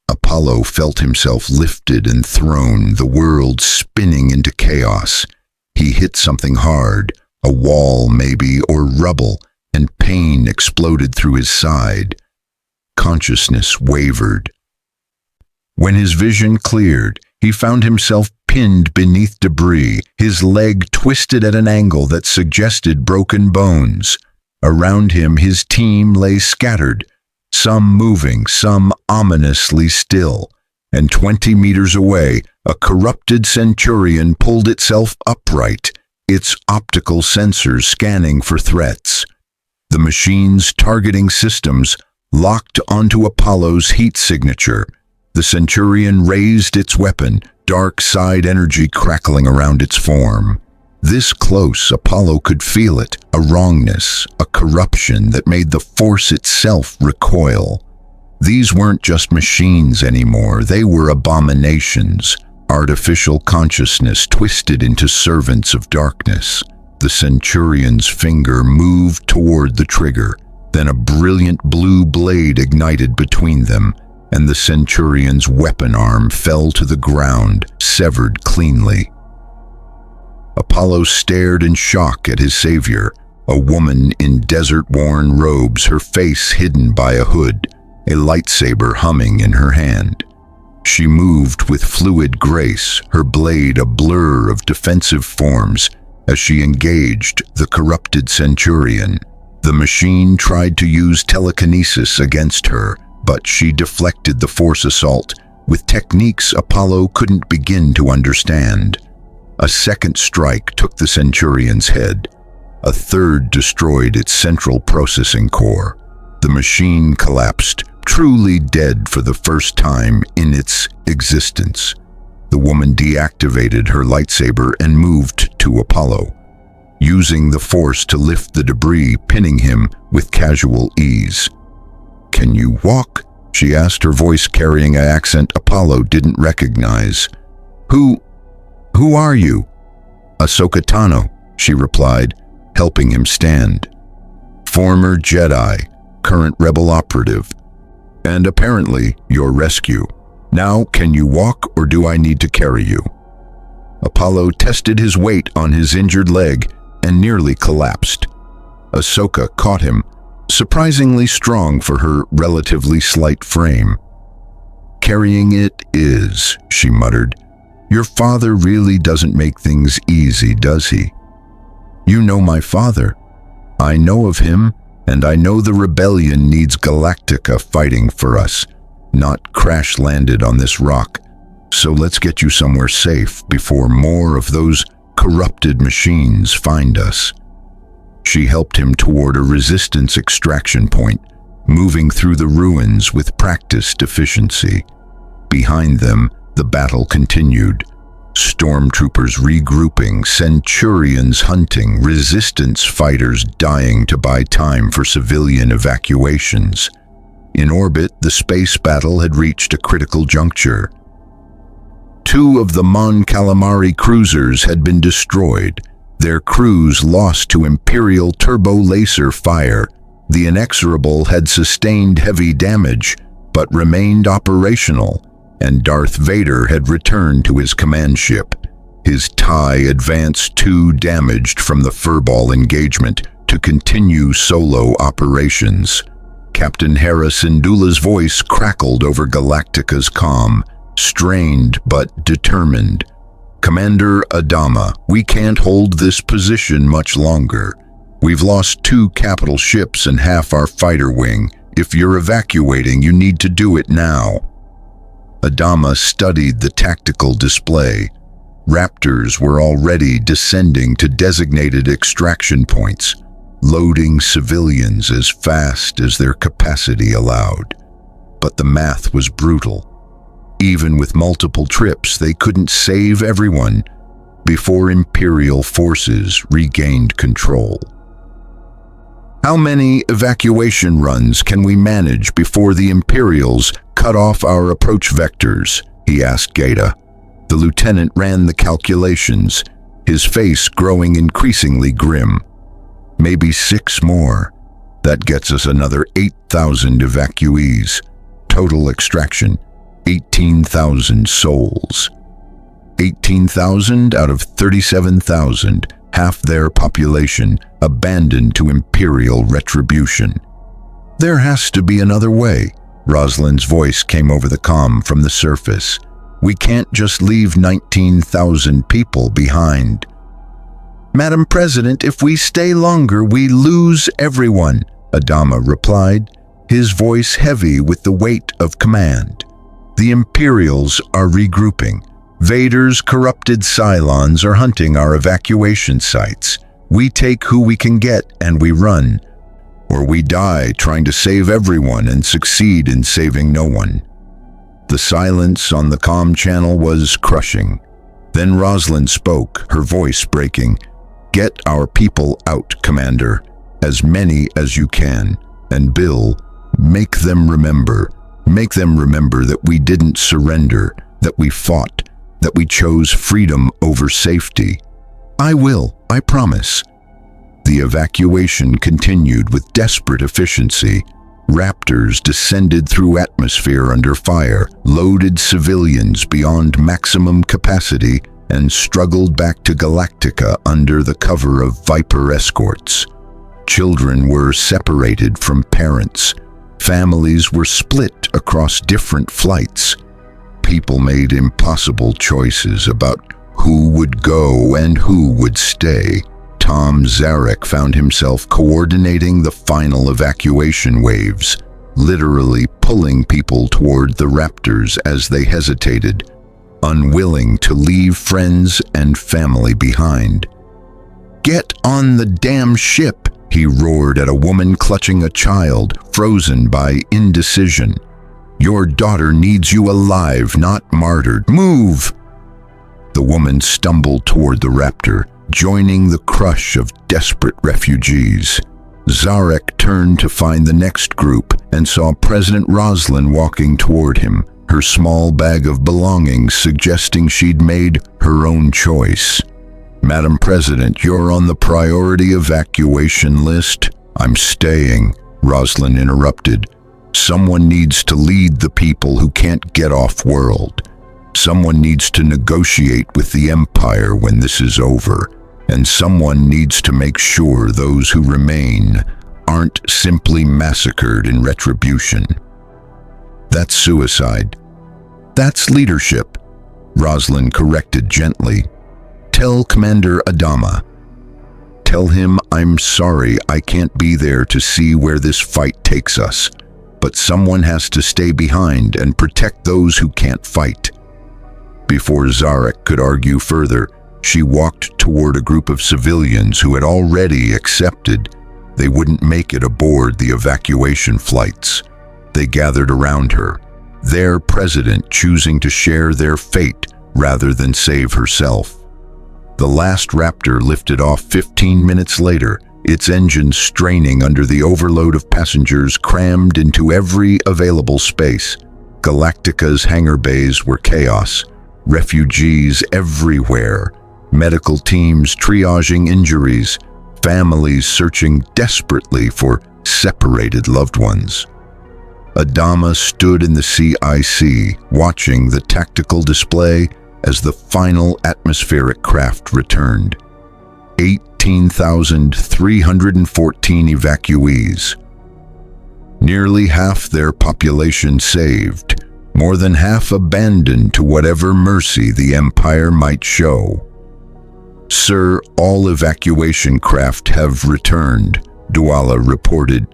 Apollo felt himself lifted and thrown, the world spinning into chaos. He hit something hard, a wall maybe, or rubble, and pain exploded through his side. Consciousness wavered. When his vision cleared, he found himself pinned beneath debris, his leg twisted at an angle that suggested broken bones. Around him, his team lay scattered, some moving, some ominously still. And 20 meters away, a corrupted Centurion pulled itself upright, its optical sensors scanning for threats. The machine's targeting systems locked onto Apollo's heat signature. The Centurion raised its weapon, dark side energy crackling around its form. This close, Apollo could feel it, a wrongness, a corruption that made the force itself recoil. These weren't just machines anymore, they were abominations, artificial consciousness twisted into servants of darkness. The Centurion's finger moved toward the trigger, then a brilliant blue blade ignited between them, and the Centurion's weapon arm fell to the ground, severed cleanly. Apollo stared in shock at his savior, a woman in desert-worn robes, her face hidden by a hood, a lightsaber humming in her hand. She moved with fluid grace, her blade a blur of defensive forms, as she engaged the corrupted Centurion. The machine tried to use telekinesis against her, but she deflected the force assault with techniques Apollo couldn't begin to understand. A second strike took the Centurion's head. A third destroyed its central processing core. The machine collapsed, truly dead for the first time in its existence. The woman deactivated her lightsaber and moved to Apollo, using the force to lift the debris, pinning him with casual ease. "Can you walk?" she asked, her voice carrying an accent Apollo didn't recognize. Who are you?" "Ahsoka Tano," she replied, helping him stand. "Former Jedi, current rebel operative, and apparently your rescue. Now, can you walk or do I need to carry you?" Apollo tested his weight on his injured leg and nearly collapsed. Ahsoka caught him, surprisingly strong for her relatively slight frame. "Carrying it is," she muttered. "Your father really doesn't make things easy, does he?" "You know my father." "I know of him, and I know the rebellion needs Galactica fighting for us, not crash-landed on this rock. So let's get you somewhere safe before more of those corrupted machines find us." She helped him toward a resistance extraction point, moving through the ruins with practiced efficiency. Behind them, the battle continued. Stormtroopers regrouping, Centurions hunting, resistance fighters dying to buy time for civilian evacuations. In orbit, the space battle had reached a critical juncture. 2 of the Mon Calamari cruisers had been destroyed, their crews lost to Imperial turbo-laser fire. The Inexorable had sustained heavy damage, but remained operational, and Darth Vader had returned to his command ship, his TIE Advance 2 damaged from the furball engagement to continue solo operations. Captain Hera Syndulla's voice crackled over Galactica's comm, strained but determined. "Commander Adama, we can't hold this position much longer. We've lost 2 capital ships and half our fighter wing. If you're evacuating, you need to do it now." Adama studied the tactical display. Raptors were already descending to designated extraction points, loading civilians as fast as their capacity allowed. But the math was brutal. Even with multiple trips, they couldn't save everyone before Imperial forces regained control. "How many evacuation runs can we manage before the Imperials cut off our approach vectors?" he asked Gata. The lieutenant ran the calculations, his face growing increasingly grim. "Maybe 6 more. That gets us another 8,000 evacuees. Total extraction, 18,000 souls. 18,000 out of 37,000, half their population, abandoned to imperial retribution." "There has to be another way." Rosalind's voice came over the comm from the surface. "We can't just leave 19,000 people behind." "Madam President, if we stay longer, we lose everyone," Adama replied, his voice heavy with the weight of command. "The Imperials are regrouping. Vader's corrupted Cylons are hunting our evacuation sites. We take who we can get and we run. Or we die trying to save everyone and succeed in saving no one." The silence on the comm channel was crushing. Then Rosalind spoke, her voice breaking. "Get our people out, Commander. As many as you can. And Bill, make them remember. Make them remember that we didn't surrender, that we fought, that we chose freedom over safety." "I will, I promise." The evacuation continued with desperate efficiency. Raptors descended through atmosphere under fire, loaded civilians beyond maximum capacity, and struggled back to Galactica under the cover of Viper escorts. Children were separated from parents. Families were split across different flights. People made impossible choices about who would go and who would stay. Tom Zarek found himself coordinating the final evacuation waves, literally pulling people toward the Raptors as they hesitated, unwilling to leave friends and family behind. "Get on the damn ship!" he roared at a woman clutching a child, frozen by indecision. "Your daughter needs you alive, not martyred. Move!" The woman stumbled toward the Raptor, joining the crush of desperate refugees. Zarek turned to find the next group and saw President Roslin walking toward him, her small bag of belongings suggesting she'd made her own choice. "Madam President, you're on the priority evacuation list." "I'm staying," Roslin interrupted. "Someone needs to lead the people who can't get off-world. Someone needs to negotiate with the Empire when this is over. And someone needs to make sure those who remain aren't simply massacred in retribution." "That's suicide." "That's leadership," Roslin corrected gently. "Tell Commander Adama. Tell him I'm sorry I can't be there to see where this fight takes us, but someone has to stay behind and protect those who can't fight." Before Zarek could argue further, she walked toward a group of civilians who had already accepted they wouldn't make it aboard the evacuation flights. They gathered around her, their president choosing to share their fate rather than save herself. The last Raptor lifted off 15 minutes later, its engines straining under the overload of passengers crammed into every available space. Galactica's hangar bays were chaos, refugees everywhere, medical teams triaging injuries, families searching desperately for separated loved ones. Adama stood in the CIC, watching the tactical display as the final atmospheric craft returned. 18,314 evacuees. Nearly half their population saved, more than half abandoned to whatever mercy the Empire might show. "Sir, all evacuation craft have returned," Douala reported.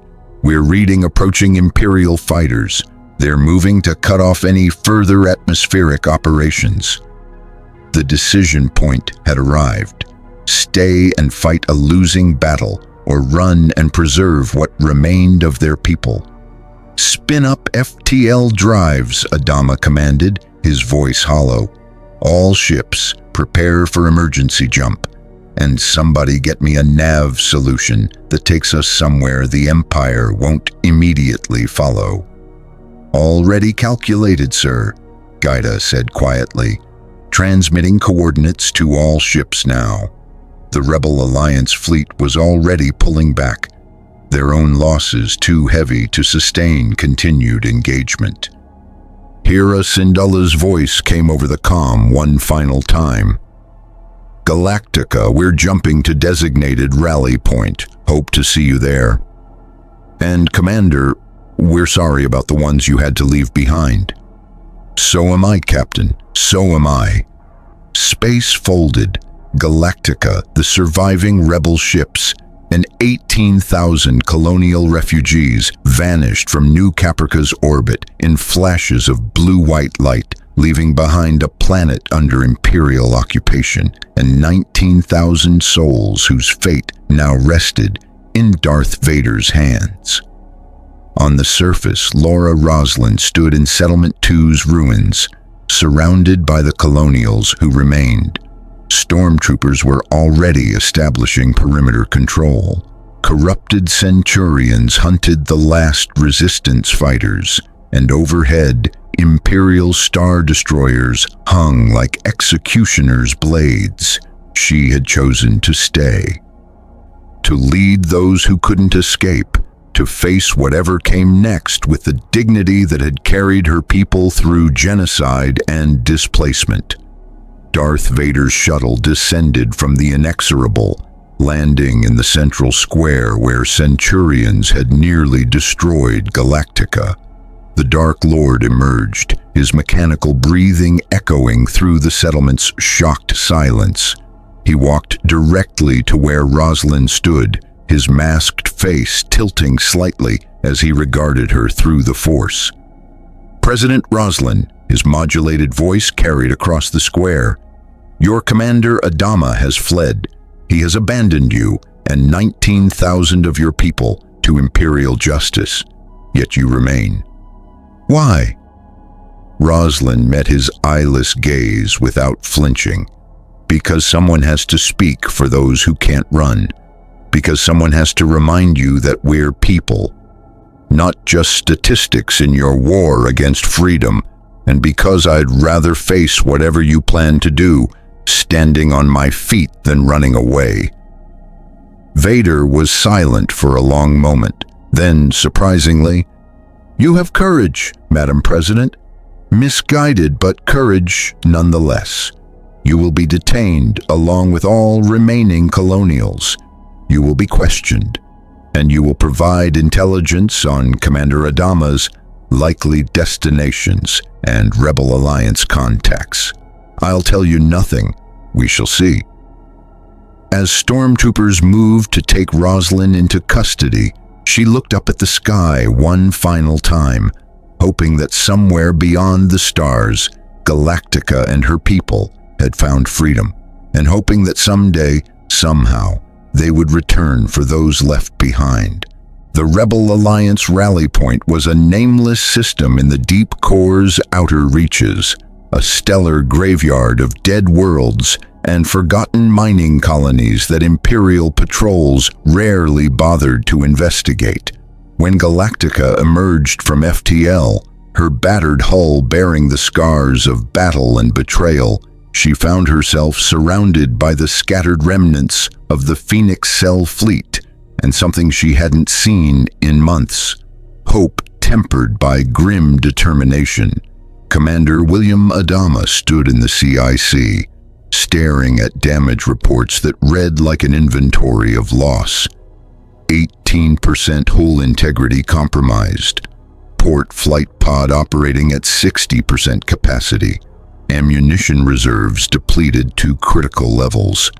"We're reading approaching Imperial fighters. They're moving to cut off any further atmospheric operations." The decision point had arrived. Stay and fight a losing battle, or run and preserve what remained of their people. "Spin up FTL drives," Adama commanded, his voice hollow. "All ships, prepare for emergency jump. And somebody get me a nav solution that takes us somewhere the Empire won't immediately follow." Already calculated, sir, Gaida said quietly, transmitting coordinates to all ships now. The Rebel Alliance fleet was already pulling back, their own losses too heavy to sustain continued engagement. Hera Syndulla's voice came over the comm one final time. Galactica, we're jumping to designated rally point. Hope to see you there. And Commander, we're sorry about the ones you had to leave behind. So am I, Captain. So am I. Space folded. Galactica, the surviving rebel ships, and 18,000 colonial refugees vanished from New Caprica's orbit in flashes of blue-white light, leaving behind a planet under Imperial occupation and 19,000 souls whose fate now rested in Darth Vader's hands. On the surface, Laura Roslin stood in Settlement 2's ruins, surrounded by the colonials who remained. Stormtroopers were already establishing perimeter control. Corrupted Centurions hunted the last resistance fighters, and overhead, Imperial Star Destroyers hung like executioners' blades. She had chosen to stay. To lead those who couldn't escape, to face whatever came next with the dignity that had carried her people through genocide and displacement. Darth Vader's shuttle descended from the inexorable, landing in the central square where Centurions had nearly destroyed Galactica. The Dark Lord emerged, his mechanical breathing echoing through the settlement's shocked silence. He walked directly to where Roslin stood, his masked face tilting slightly as he regarded her through the Force. President Roslin, his modulated voice carried across the square. Your commander Adama has fled. He has abandoned you and 19,000 of your people to Imperial justice. Yet you remain. Why? Roslin met his eyeless gaze without flinching. Because someone has to speak for those who can't run. Because someone has to remind you that we're people, not just statistics in your war against freedom, and because I'd rather face whatever you plan to do, standing on my feet than running away. Vader was silent for a long moment. Then, surprisingly, you have courage, Madam President. Misguided, but courage nonetheless. You will be detained along with all remaining colonials. You will be questioned, and you will provide intelligence on Commander Adama's likely destinations and Rebel Alliance contacts. I'll tell you nothing. We shall see. As stormtroopers moved to take Roslin into custody, she looked up at the sky one final time, hoping that somewhere beyond the stars, Galactica and her people had found freedom, and hoping that someday, somehow, they would return for those left behind. The Rebel Alliance rally point was a nameless system in the deep core's outer reaches, a stellar graveyard of dead worlds and forgotten mining colonies that Imperial patrols rarely bothered to investigate. When Galactica emerged from FTL, her battered hull bearing the scars of battle and betrayal, she found herself surrounded by the scattered remnants of the Phoenix Cell fleet and something she hadn't seen in months. Hope tempered by grim determination. Commander William Adama stood in the CIC, staring at damage reports that read like an inventory of loss. 18% hull integrity compromised. Port flight pod operating at 60% capacity. Ammunition reserves depleted to critical levels.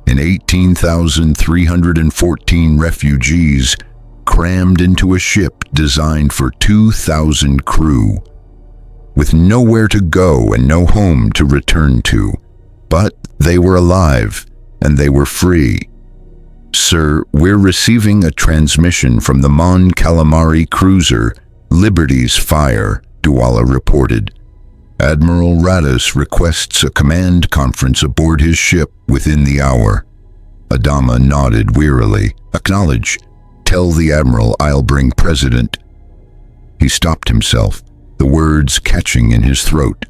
And 18,314 refugees crammed into a ship designed for 2,000 crew, with nowhere to go and no home to return to. But they were alive, and they were free. Sir, we're receiving a transmission from the Mon Calamari cruiser, Liberty's Fire, Duala reported. Admiral Radis requests a command conference aboard his ship within the hour. Adama nodded wearily. Acknowledge. Tell the Admiral I'll bring President. He stopped himself, the words catching in his throat.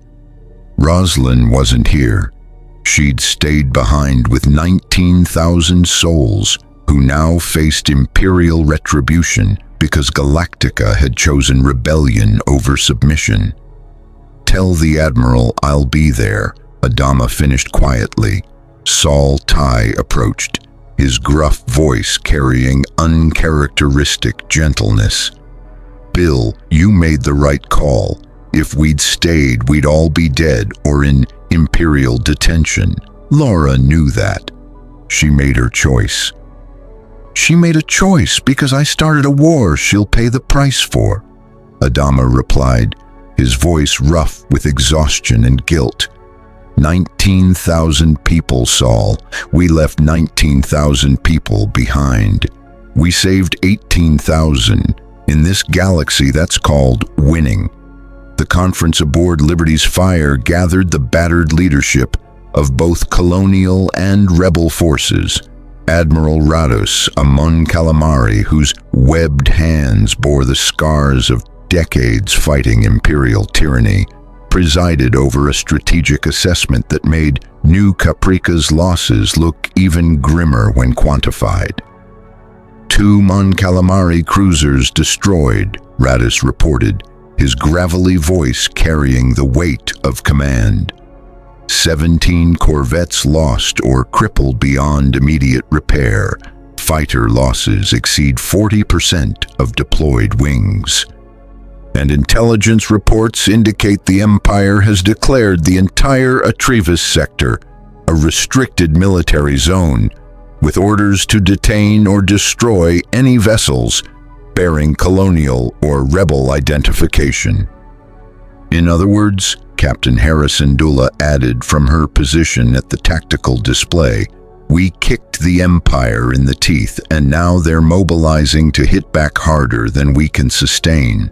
Roslyn wasn't here. She'd stayed behind with 19,000 souls who now faced imperial retribution because Galactica had chosen rebellion over submission. "Tell the Admiral I'll be there," Adama finished quietly. Saul Tigh approached, his gruff voice carrying uncharacteristic gentleness. "Bill, you made the right call. If we'd stayed, we'd all be dead or in imperial detention. Laura knew that. She made her choice." "She made a choice because I started a war she'll pay the price for," Adama replied, his voice rough with exhaustion and guilt. 19,000 people, Saul. We left 19,000 people behind. We saved 18,000. In this galaxy, that's called winning. The conference aboard Liberty's Fire gathered the battered leadership of both colonial and rebel forces. Admiral Rados, a Mon Calamari whose webbed hands bore the scars of decades fighting imperial tyranny, presided over a strategic assessment that made New Caprica's losses look even grimmer when quantified. 2 Mon Calamari cruisers destroyed, Rados reported, his gravelly voice carrying the weight of command. 17 corvettes lost or crippled beyond immediate repair. Fighter losses exceed 40% of deployed wings. And intelligence reports indicate the Empire has declared the entire Atrevas sector a restricted military zone, with orders to detain or destroy any vessels bearing colonial or rebel identification. In other words, Captain Harrison Dula added from her position at the tactical display, "We kicked the Empire in the teeth, and now they're mobilizing to hit back harder than we can sustain."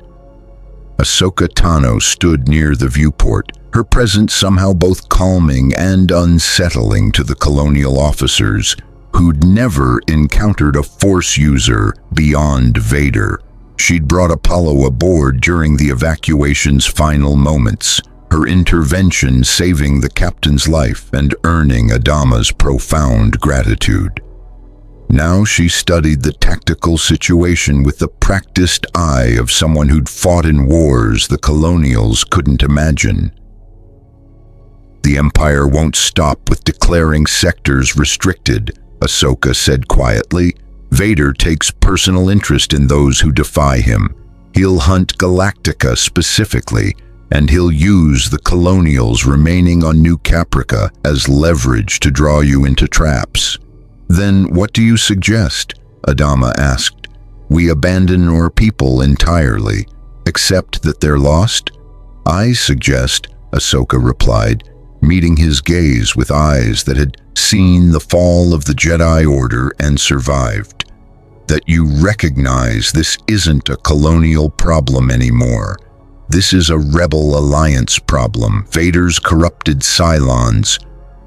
Ahsoka Tano stood near the viewport, her presence somehow both calming and unsettling to the colonial officers who'd never encountered a Force user beyond Vader. She'd brought Apollo aboard during the evacuation's final moments, her intervention saving the captain's life and earning Adama's profound gratitude. Now she studied the tactical situation with the practiced eye of someone who'd fought in wars the colonials couldn't imagine. "The Empire won't stop with declaring sectors restricted," Ahsoka said quietly. "Vader takes personal interest in those who defy him. He'll hunt Galactica specifically, and he'll use the colonials remaining on New Caprica as leverage to draw you into traps." "Then what do you suggest?" Adama asked. "We abandon our people entirely, accept that they're lost?" "I suggest," Ahsoka replied, meeting his gaze with eyes that had seen the fall of the Jedi Order and survived, "that you recognize this isn't a colonial problem anymore. This is a Rebel Alliance problem. Vader's corrupted Cylons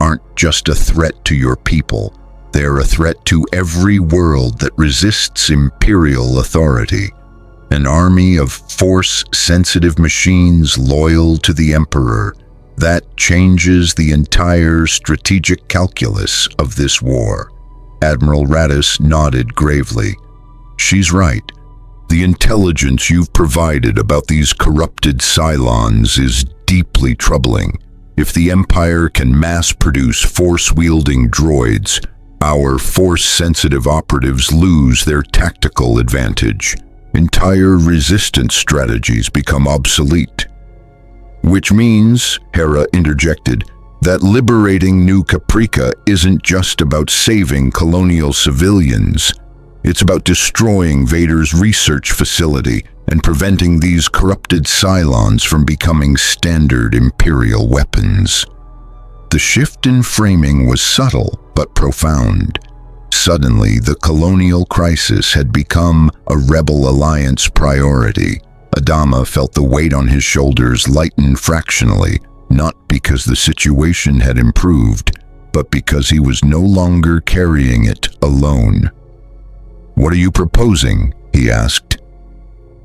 aren't just a threat to your people. They're a threat to every world that resists imperial authority. An army of Force-sensitive machines loyal to the Emperor. That changes the entire strategic calculus of this war." Admiral Rados nodded gravely. "She's right. The intelligence you've provided about these corrupted Cylons is deeply troubling. If the Empire can mass-produce Force-wielding droids, our Force-sensitive operatives lose their tactical advantage. Entire resistance strategies become obsolete." "Which means," Hera interjected, "that liberating New Caprica isn't just about saving colonial civilians. It's about destroying Vader's research facility and preventing these corrupted Cylons from becoming standard Imperial weapons." The shift in framing was subtle but profound. Suddenly, the colonial crisis had become a Rebel Alliance priority. Adama felt the weight on his shoulders lighten fractionally, not because the situation had improved, but because he was no longer carrying it alone. "What are you proposing?" he asked.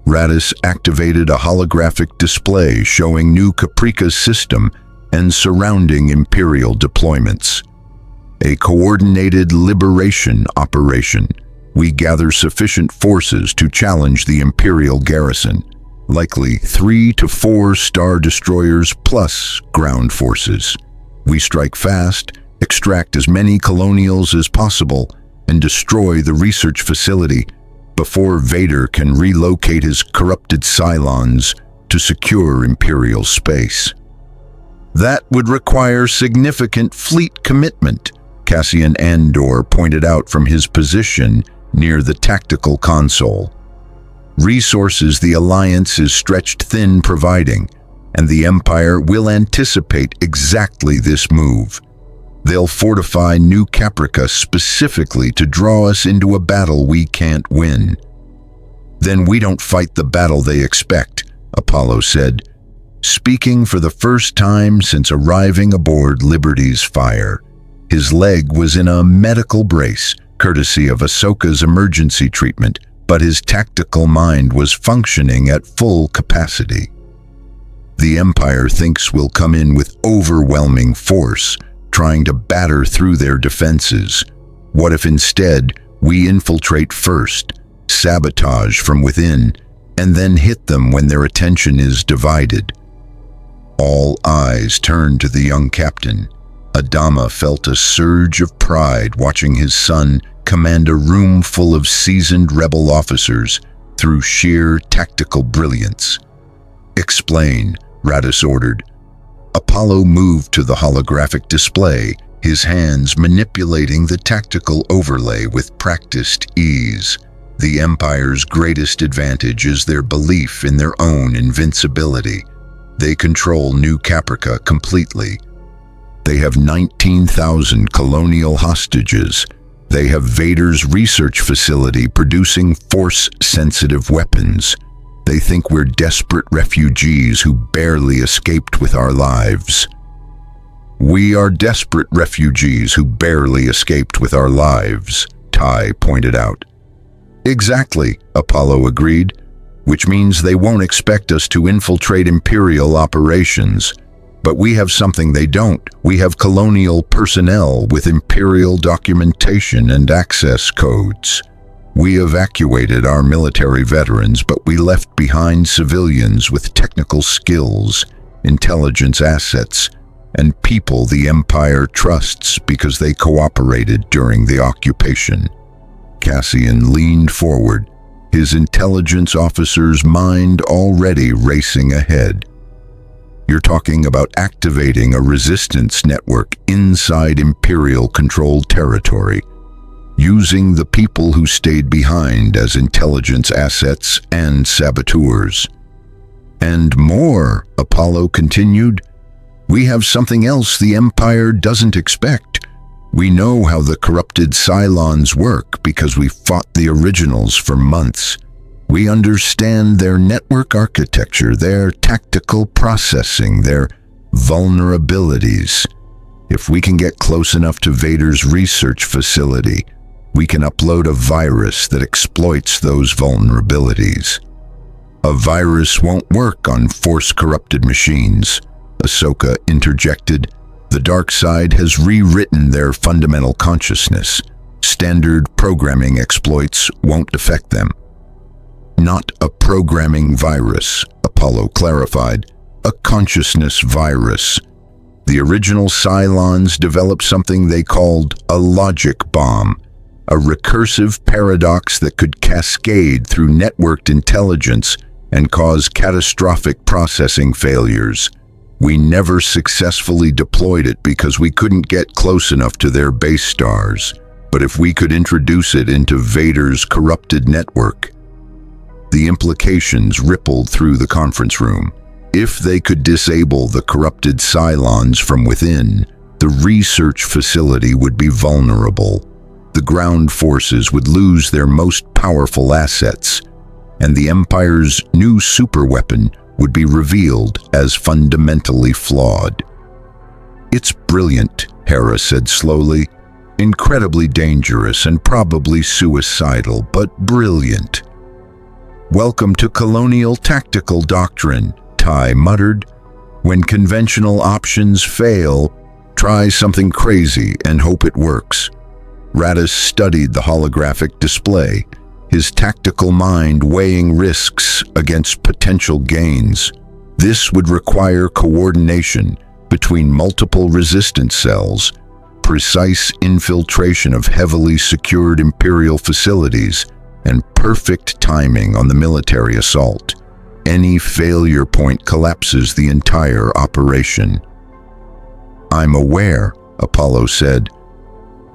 Radis activated a holographic display showing New Caprica's system and surrounding Imperial deployments. A coordinated liberation operation. We gather sufficient forces to challenge the Imperial garrison, likely 3 to 4 Star Destroyers plus ground forces. We strike fast, extract as many colonials as possible, and destroy the research facility before Vader can relocate his corrupted Cylons to secure Imperial space. That would require significant fleet commitment, Cassian Andor pointed out from his position near the tactical console. Resources the Alliance is stretched thin providing, and the Empire will anticipate exactly this move. They'll fortify New Caprica specifically to draw us into a battle we can't win. Then we don't fight the battle they expect, Apollo said, speaking for the first time since arriving aboard Liberty's Fire. His leg was in a medical brace, courtesy of Ahsoka's emergency treatment, but his tactical mind was functioning at full capacity. The Empire thinks we'll come in with overwhelming force, trying to batter through their defenses. What if instead we infiltrate first, sabotage from within, and then hit them when their attention is divided? All eyes turned to the young captain. Adama felt a surge of pride watching his son command a room full of seasoned rebel officers through sheer tactical brilliance. "Explain," Radis ordered. Apollo moved to the holographic display, his hands manipulating the tactical overlay with practiced ease. The Empire's greatest advantage is their belief in their own invincibility. They control New Caprica completely. They have 19,000 colonial hostages. They have Vader's research facility producing force-sensitive weapons. They think we're desperate refugees who barely escaped with our lives. "We are desperate refugees who barely escaped with our lives," Ty pointed out. "Exactly," Apollo agreed, "which means they won't expect us to infiltrate Imperial operations. But we have something they don't. We have colonial personnel with Imperial documentation and access codes. We evacuated our military veterans, but we left behind civilians with technical skills, intelligence assets, and people the Empire trusts because they cooperated during the occupation." Cassian leaned forward, his intelligence officer's mind already racing ahead. "You're talking about activating a resistance network inside Imperial-controlled territory, using the people who stayed behind as intelligence assets and saboteurs. And more," Apollo continued. "We have something else the Empire doesn't expect. We know how the corrupted Cylons work because we fought the originals for months. We understand their network architecture, their tactical processing, their vulnerabilities. If we can get close enough to Vader's research facility, we can upload a virus that exploits those vulnerabilities." "A virus won't work on force-corrupted machines," Ahsoka interjected. "The dark side has rewritten their fundamental consciousness. Standard programming exploits won't affect them." "Not a programming virus," Apollo clarified. "A consciousness virus. The original Cylons developed something they called a logic bomb, a recursive paradox that could cascade through networked intelligence and cause catastrophic processing failures. We never successfully deployed it because we couldn't get close enough to their base stars. But if we could introduce it into Vader's corrupted network..." The implications rippled through the conference room. If they could disable the corrupted Cylons from within, the research facility would be vulnerable. The ground forces would lose their most powerful assets, and the Empire's new superweapon would be revealed as fundamentally flawed. "It's brilliant," Hera said slowly. "Incredibly dangerous and probably suicidal, but brilliant." "Welcome to colonial tactical doctrine," Ty muttered. "When conventional options fail, try something crazy and hope it works." Radis studied the holographic display, his tactical mind weighing risks against potential gains. This would require coordination between multiple resistance cells, precise infiltration of heavily secured Imperial facilities, and perfect timing on the military assault. Any failure point collapses the entire operation. "I'm aware," Apollo said,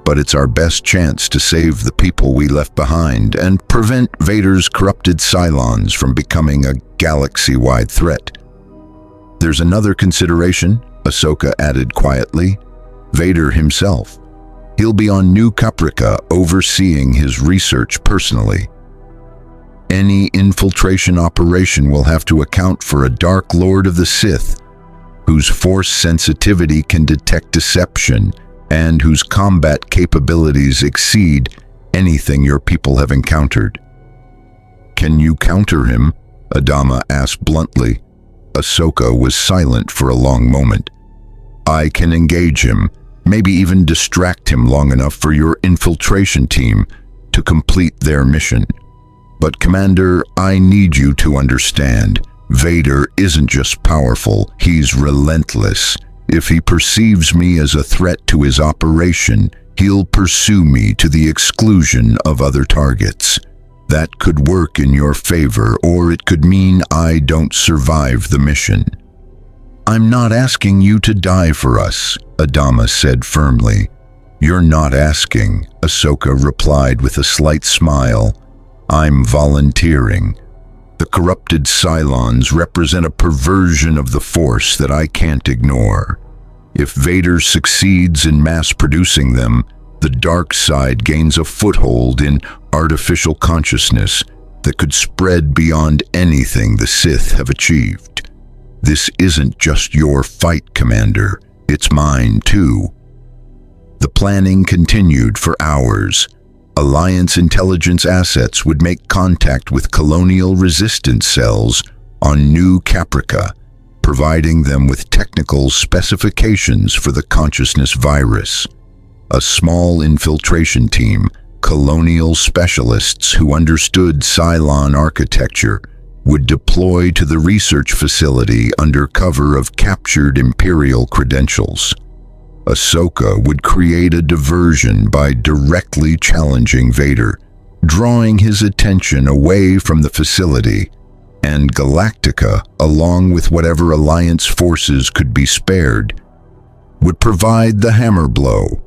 "but it's our best chance to save the people we left behind and prevent Vader's corrupted Cylons from becoming a galaxy-wide threat." "There's another consideration," Ahsoka added quietly. "Vader himself. He'll be on New Caprica overseeing his research personally. Any infiltration operation will have to account for a Dark Lord of the Sith, whose force sensitivity can detect deception and whose combat capabilities exceed anything your people have encountered." "Can you counter him?" Adama asked bluntly. Ahsoka was silent for a long moment. "I can engage him, maybe even distract him long enough for your infiltration team to complete their mission. But Commander, I need you to understand, Vader isn't just powerful, he's relentless. If he perceives me as a threat to his operation, he'll pursue me to the exclusion of other targets. That could work in your favor, or it could mean I don't survive the mission." "I'm not asking you to die for us," Adama said firmly. "You're not asking," Ahsoka replied with a slight smile. "I'm volunteering. The corrupted Cylons represent a perversion of the Force that I can't ignore. If Vader succeeds in mass-producing them, the dark side gains a foothold in artificial consciousness that could spread beyond anything the Sith have achieved. This isn't just your fight, Commander. It's mine, too." The planning continued for hours. Alliance intelligence assets would make contact with colonial resistance cells on New Caprica, providing them with technical specifications for the consciousness virus. A small infiltration team, colonial specialists who understood Cylon architecture, would deploy to the research facility under cover of captured Imperial credentials. Ahsoka would create a diversion by directly challenging Vader, drawing his attention away from the facility, and Galactica, along with whatever Alliance forces could be spared, would provide the hammer blow,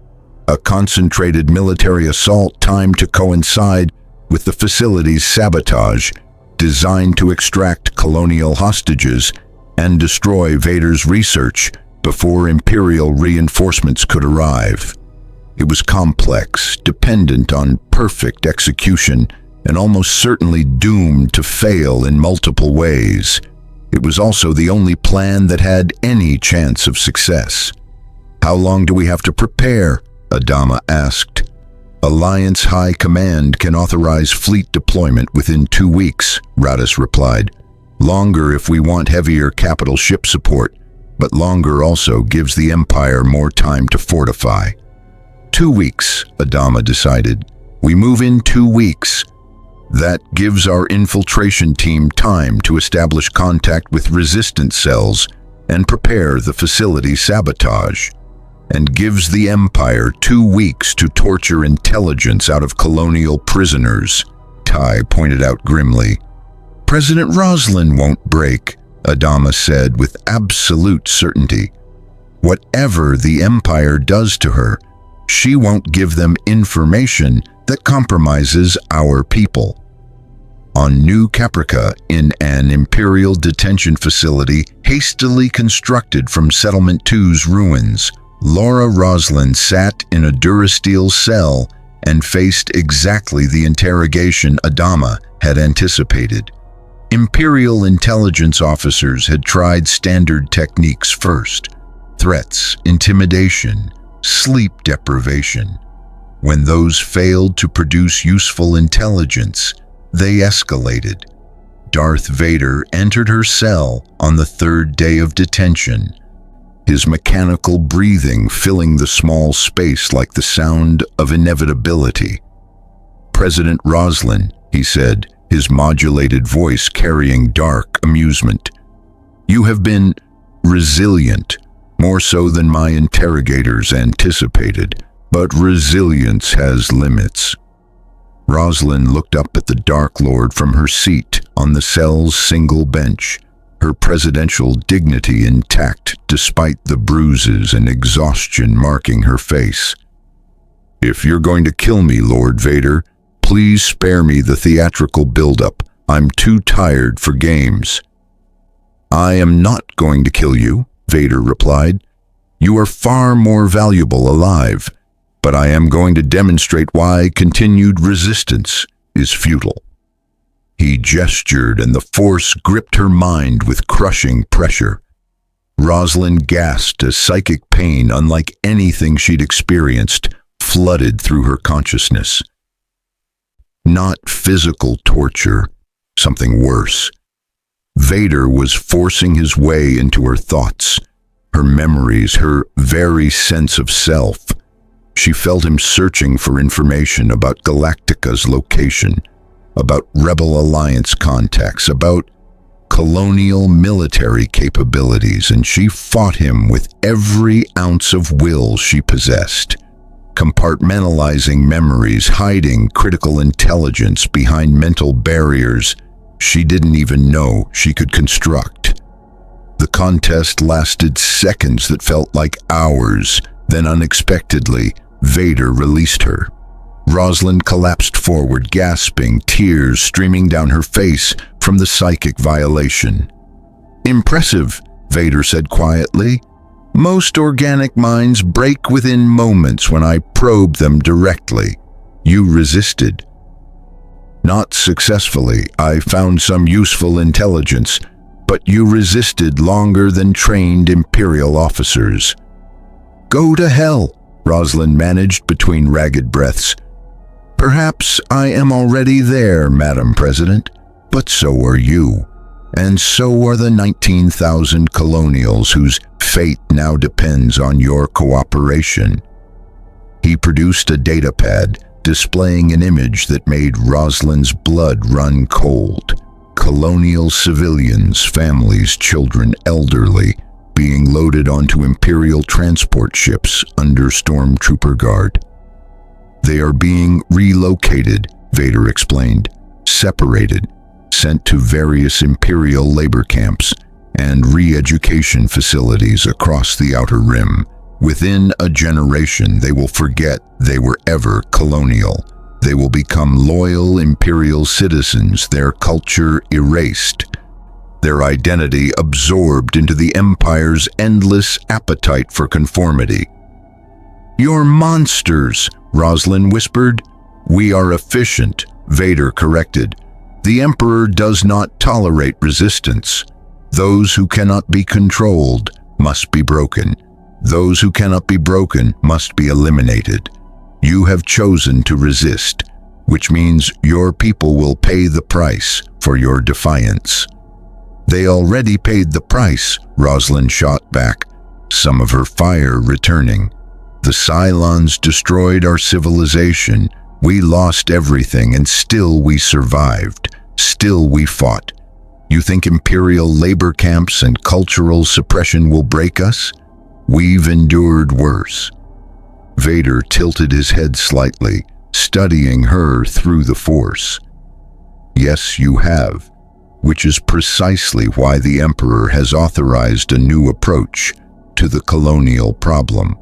a concentrated military assault timed to coincide with the facility's sabotage, designed to extract colonial hostages and destroy Vader's research before Imperial reinforcements could arrive. It was complex, dependent on perfect execution, and almost certainly doomed to fail in multiple ways. It was also the only plan that had any chance of success. "How long do we have to prepare?" Adama asked. "Alliance High Command can authorize fleet deployment within 2 weeks, Radis replied. "Longer if we want heavier capital ship support, but longer also gives the Empire more time to fortify." 2 weeks, Adama decided. "We move in 2 weeks. That gives our infiltration team time to establish contact with resistance cells and prepare the facility sabotage, and gives the Empire 2 weeks to torture intelligence out of colonial prisoners," Ty pointed out grimly. "President Roslin won't break," Adama said with absolute certainty. "Whatever the Empire does to her, she won't give them information that compromises our people." On New Caprica, in an Imperial detention facility hastily constructed from Settlement 2's ruins, Laura Roslin sat in a durasteel cell and faced exactly the interrogation Adama had anticipated. Imperial intelligence officers had tried standard techniques first: threats, intimidation, sleep deprivation. When those failed to produce useful intelligence, they escalated. Darth Vader entered her cell on the third day of detention, his mechanical breathing filling the small space like the sound of inevitability. "President Roslin," he said, his modulated voice carrying dark amusement, "you have been resilient, more so than my interrogators anticipated, but resilience has limits." Roslin looked up at the Dark Lord from her seat on the cell's single bench, her presidential dignity intact despite the bruises and exhaustion marking her face. "If you're going to kill me, Lord Vader, please spare me the theatrical buildup. I'm too tired for games." "I am not going to kill you," Vader replied. "You are far more valuable alive, but I am going to demonstrate why continued resistance is futile." He gestured, and the Force gripped her mind with crushing pressure. Roslin gasped as psychic pain, unlike anything she'd experienced, flooded through her consciousness. Not physical torture, something worse. Vader was forcing his way into her thoughts, her memories, her very sense of self. She felt him searching for information about Galactica's location, about Rebel Alliance contacts, about colonial military capabilities, and she fought him with every ounce of will she possessed, compartmentalizing memories, hiding critical intelligence behind mental barriers she didn't even know she could construct. The contest lasted seconds that felt like hours. Then unexpectedly, Vader released her. Roslin collapsed forward, gasping, tears streaming down her face from the psychic violation. "Impressive," Vader said quietly. "Most organic minds break within moments when I probe them directly. You resisted." "Not successfully. I found some useful intelligence, but you resisted longer than trained Imperial officers." "Go to hell," Roslin managed between ragged breaths. "Perhaps I am already there, Madam President, but so are you, and so are the 19,000 colonials whose fate now depends on your cooperation." He produced a datapad, displaying an image that made Roslin's blood run cold. Colonial civilians, families, children, elderly, being loaded onto Imperial transport ships under Stormtrooper guard. "They are being relocated," Vader explained, "separated, sent to various Imperial labor camps and re-education facilities across the Outer Rim. Within a generation, they will forget they were ever colonial. They will become loyal Imperial citizens, their culture erased, their identity absorbed into the Empire's endless appetite for conformity." "You're monsters," Roslin whispered. "We are efficient," Vader corrected. "The Emperor does not tolerate resistance. Those who cannot be controlled must be broken. Those who cannot be broken must be eliminated. You have chosen to resist, which means your people will pay the price for your defiance." "They already paid the price," Roslin shot back, some of her fire returning. "The Cylons destroyed our civilization. We lost everything, and still we survived. Still we fought. You think Imperial labor camps and cultural suppression will break us? We've endured worse." Vader tilted his head slightly, studying her through the Force. "Yes, you have, which is precisely why the Emperor has authorized a new approach to the colonial problem.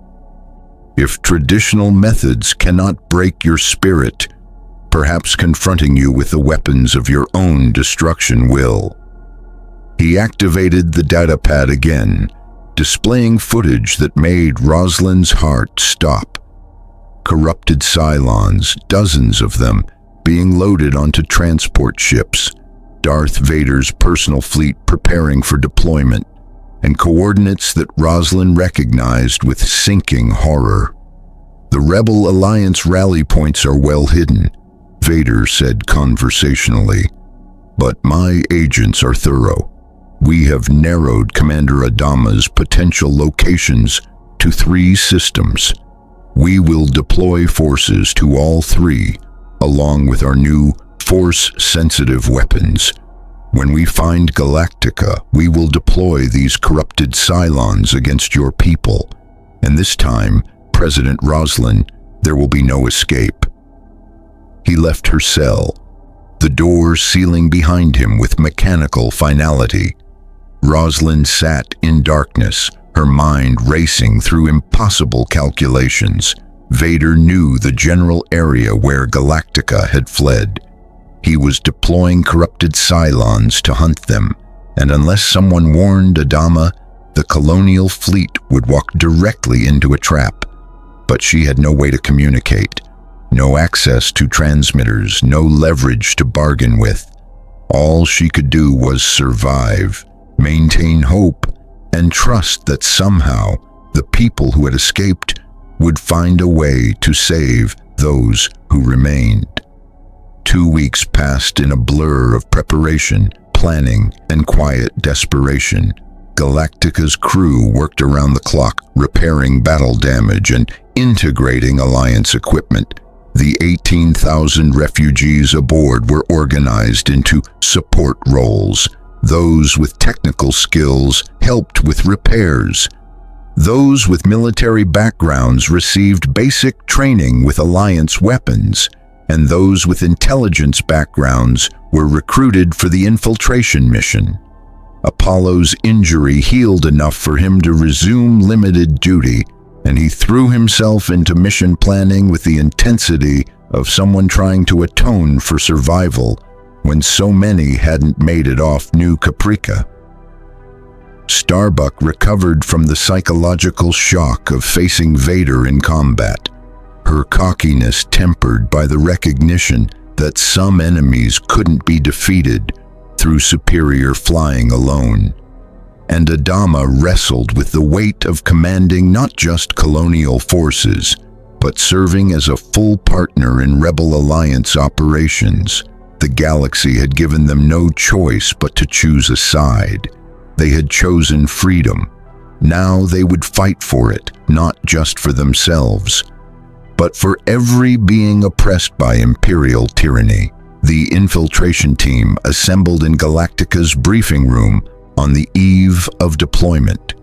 If traditional methods cannot break your spirit, perhaps confronting you with the weapons of your own destruction will." He activated the datapad again, displaying footage that made Roslin's heart stop. Corrupted Cylons, dozens of them, being loaded onto transport ships, Darth Vader's personal fleet preparing for deployment, and coordinates that Roslin recognized with sinking horror. "The Rebel Alliance rally points are well hidden," Vader said conversationally. But my agents are thorough. We have narrowed Commander Adama's potential locations to 3 systems. We will deploy forces to all 3, along with our new force-sensitive weapons. When we find Galactica, we will deploy these corrupted Cylons against your people. And this time, President Roslin, there will be no escape. He left her cell, the door sealing behind him with mechanical finality. Roslin sat in darkness, her mind racing through impossible calculations. Vader knew the general area where Galactica had fled. He was deploying corrupted Cylons to hunt them, and unless someone warned Adama, the colonial fleet would walk directly into a trap. But she had no way to communicate, no access to transmitters, no leverage to bargain with. All she could do was survive, maintain hope, and trust that somehow the people who had escaped would find a way to save those who remained. 2 weeks passed in a blur of preparation, planning, and quiet desperation. Galactica's crew worked around the clock, repairing battle damage and integrating Alliance equipment. The 18,000 refugees aboard were organized into support roles. Those with technical skills helped with repairs. Those with military backgrounds received basic training with Alliance weapons, and those with intelligence backgrounds were recruited for the infiltration mission. Apollo's injury healed enough for him to resume limited duty, and he threw himself into mission planning with the intensity of someone trying to atone for survival when so many hadn't made it off New Caprica. Starbuck recovered from the psychological shock of facing Vader in combat, her cockiness tempered by the recognition that some enemies couldn't be defeated through superior flying alone. And Adama wrestled with the weight of commanding not just colonial forces, but serving as a full partner in Rebel Alliance operations. The galaxy had given them no choice but to choose a side. They had chosen freedom. Now they would fight for it, not just for themselves, but for every being oppressed by imperial tyranny. The infiltration team assembled in Galactica's briefing room on the eve of deployment.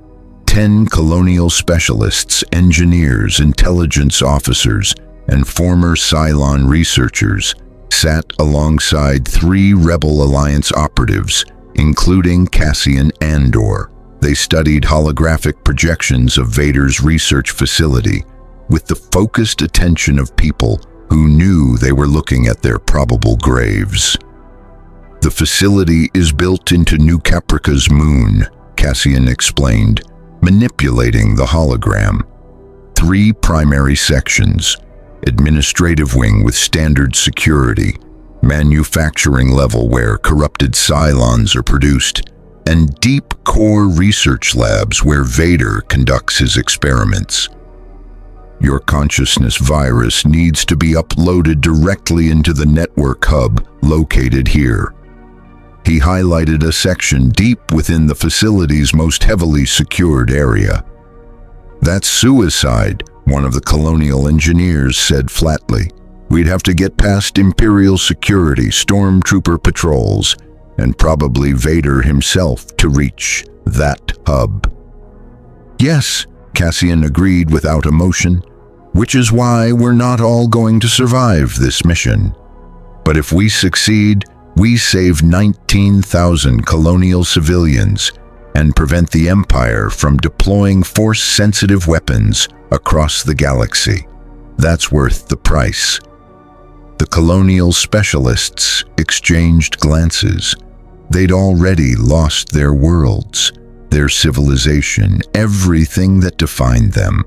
10 colonial specialists, engineers, intelligence officers, and former Cylon researchers sat alongside 3 Rebel Alliance operatives, including Cassian Andor. They studied holographic projections of Vader's research facility with the focused attention of people who knew they were looking at their probable graves. The facility is built into New Caprica's moon, Cassian explained, manipulating the hologram. 3 primary sections: administrative wing with standard security, manufacturing level where corrupted Cylons are produced, and deep core research labs where Vader conducts his experiments. Your consciousness virus needs to be uploaded directly into the network hub located here. He highlighted a section deep within the facility's most heavily secured area. That's suicide, one of the colonial engineers said flatly. We'd have to get past Imperial security, stormtrooper patrols, and probably Vader himself to reach that hub. Yes, Cassian agreed without emotion, which is why we're not all going to survive this mission. But if we succeed, we save 19,000 colonial civilians and prevent the Empire from deploying force-sensitive weapons across the galaxy. That's worth the price. The colonial specialists exchanged glances. They'd already lost their worlds, their civilization, everything that defined them.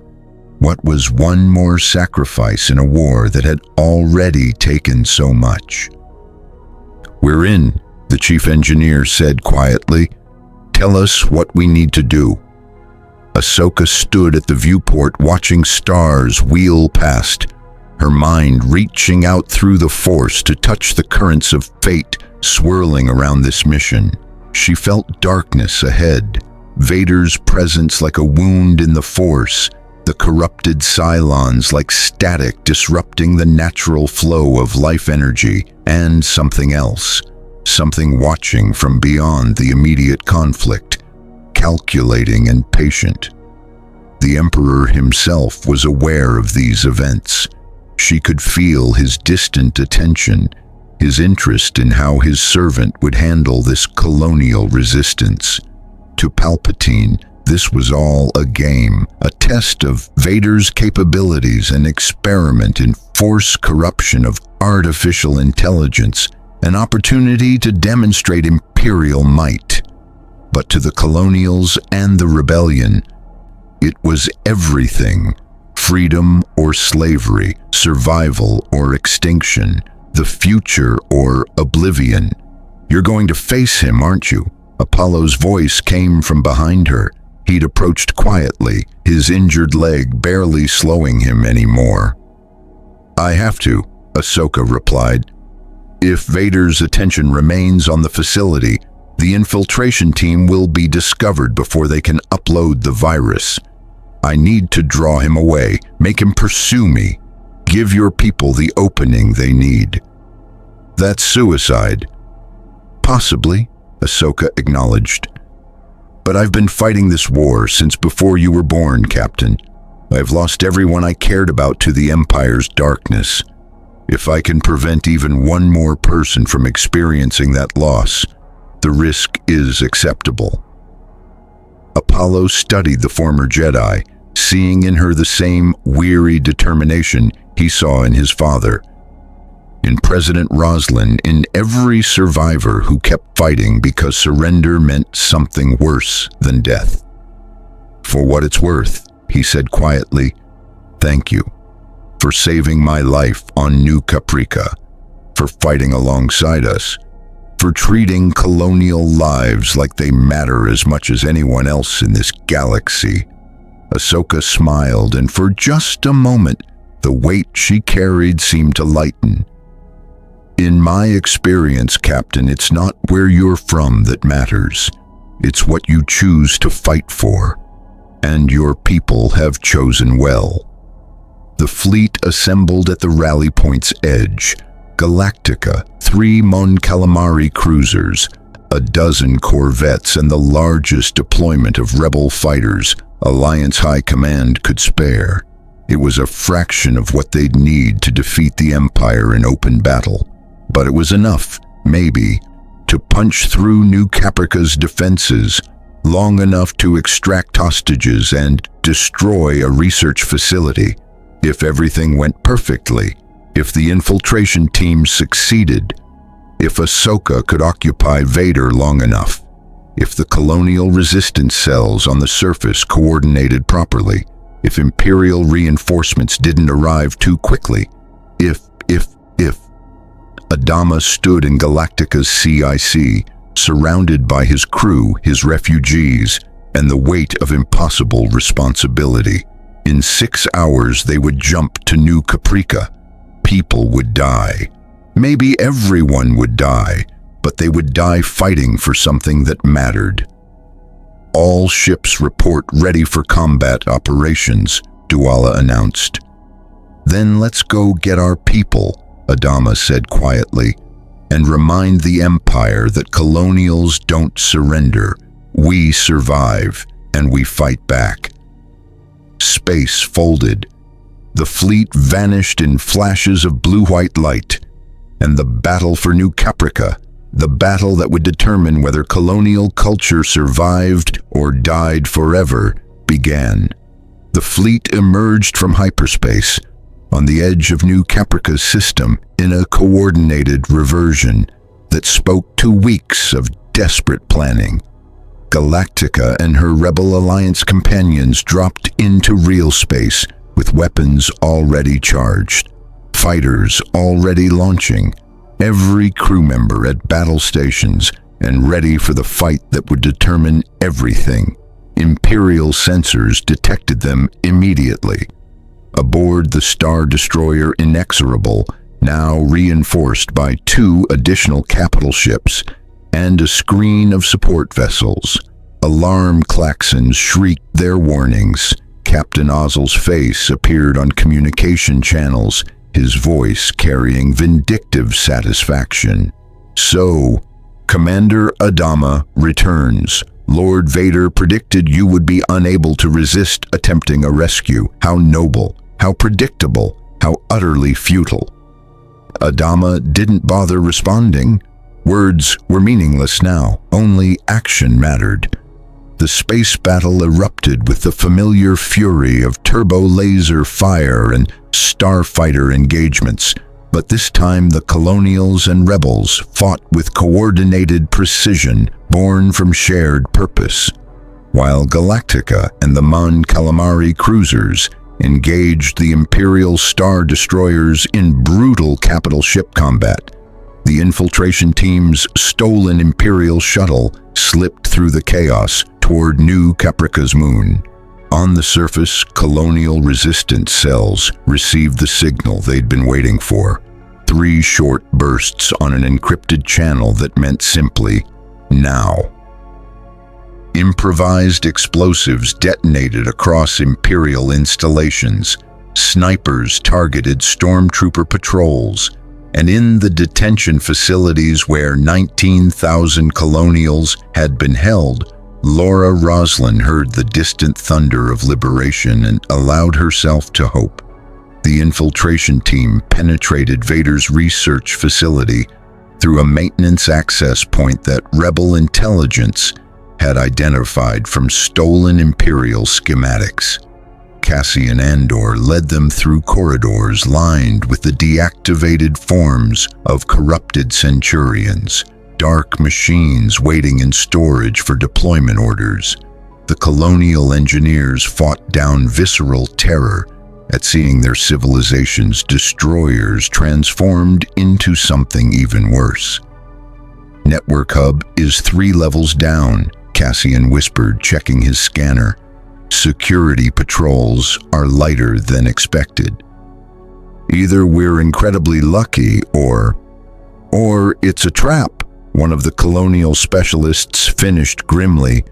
What was one more sacrifice in a war that had already taken so much? "We're in," the chief engineer said quietly. "Tell us what we need to do." Ahsoka stood at the viewport watching stars wheel past, her mind reaching out through the Force to touch the currents of fate swirling around this mission. She felt darkness ahead, Vader's presence like a wound in the Force, the corrupted Cylons like static disrupting the natural flow of life energy, and something else, something watching from beyond the immediate conflict, calculating and patient. The Emperor himself was aware of these events. She could feel his distant attention, his interest in how his servant would handle this colonial resistance. To Palpatine, this was all a game, a test of Vader's capabilities, an experiment in Force corruption of artificial intelligence, an opportunity to demonstrate Imperial might. But to the Colonials and the Rebellion, it was everything. Freedom or slavery, survival or extinction, the future or oblivion. You're going to face him, aren't you? Apollo's voice came from behind her. He'd approached quietly, his injured leg barely slowing him anymore. I have to, Ahsoka replied. If Vader's attention remains on the facility, the infiltration team will be discovered before they can upload the virus. I need to draw him away, make him pursue me. Give your people the opening they need. That's suicide. Possibly, Ahsoka acknowledged. But I've been fighting this war since before you were born, Captain. I've lost everyone I cared about to the Empire's darkness. If I can prevent even one more person from experiencing that loss, the risk is acceptable. Apollo studied the former Jedi, seeing in her the same weary determination he saw in his father. In President Roslin, in every survivor who kept fighting because surrender meant something worse than death. For what it's worth, he said quietly, thank you for saving my life on New Caprica, for fighting alongside us, for treating colonial lives like they matter as much as anyone else in this galaxy. Ahsoka smiled, and for just a moment, the weight she carried seemed to lighten. In my experience, Captain, it's not where you're from that matters. It's what you choose to fight for. And your people have chosen well. The fleet assembled at the rally point's edge. Galactica, 3 Mon Calamari cruisers, a dozen corvettes, and the largest deployment of rebel fighters Alliance High Command could spare. It was a fraction of what they'd need to defeat the Empire in open battle. But it was enough, maybe, to punch through New Caprica's defenses, long enough to extract hostages and destroy a research facility. If everything went perfectly, if the infiltration team succeeded, if Ahsoka could occupy Vader long enough, if the colonial resistance cells on the surface coordinated properly, if Imperial reinforcements didn't arrive too quickly, if. Adama stood in Galactica's CIC, surrounded by his crew, his refugees, and the weight of impossible responsibility. In 6 hours, they would jump to New Caprica. People would die. Maybe everyone would die, but they would die fighting for something that mattered. All ships report ready for combat operations, Duala announced. Then let's go get our people, Adama said quietly, and remind the Empire that colonials don't surrender. We survive, and we fight back. Space folded. The fleet vanished in flashes of blue-white light, and the battle for New Caprica, the battle that would determine whether colonial culture survived or died forever, began. The fleet emerged from hyperspace, on the edge of New Caprica's system, in a coordinated reversion that spoke to weeks of desperate planning. Galactica and her Rebel Alliance companions dropped into real space with weapons already charged, fighters already launching, every crew member at battle stations and ready for the fight that would determine everything. Imperial sensors detected them immediately. Aboard the Star Destroyer Inexorable, now reinforced by 2 additional capital ships and a screen of support vessels. Alarm klaxons shrieked their warnings. Captain Ozzel's face appeared on communication channels, his voice carrying vindictive satisfaction. "So, Commander Adama returns. Lord Vader predicted you would be unable to resist attempting a rescue. How noble, how predictable, how utterly futile." Adama didn't bother responding. Words were meaningless now, only action mattered. The space battle erupted with the familiar fury of turbo-laser fire and starfighter engagements, but this time the colonials and rebels fought with coordinated precision born from shared purpose, while Galactica and the Mon Calamari cruisers engaged the Imperial Star Destroyers in brutal capital ship combat. The infiltration team's stolen Imperial shuttle slipped through the chaos toward New Caprica's moon. On the surface, colonial resistance cells received the signal they'd been waiting for. 3 short bursts on an encrypted channel that meant simply, now. Improvised explosives detonated across Imperial installations. Snipers targeted stormtrooper patrols. And in the detention facilities where 19,000 colonials had been held, Laura Roslin heard the distant thunder of liberation and allowed herself to hope. The infiltration team penetrated Vader's research facility through a maintenance access point that Rebel intelligence had identified from stolen Imperial schematics. Cassian Andor led them through corridors lined with the deactivated forms of corrupted Centurions, dark machines waiting in storage for deployment orders. The colonial engineers fought down visceral terror at seeing their civilization's destroyers transformed into something even worse. "Network hub is 3 levels down," Cassian whispered, checking his scanner. "Security patrols are lighter than expected. Either we're incredibly lucky or it's a trap," one of the colonial specialists finished grimly.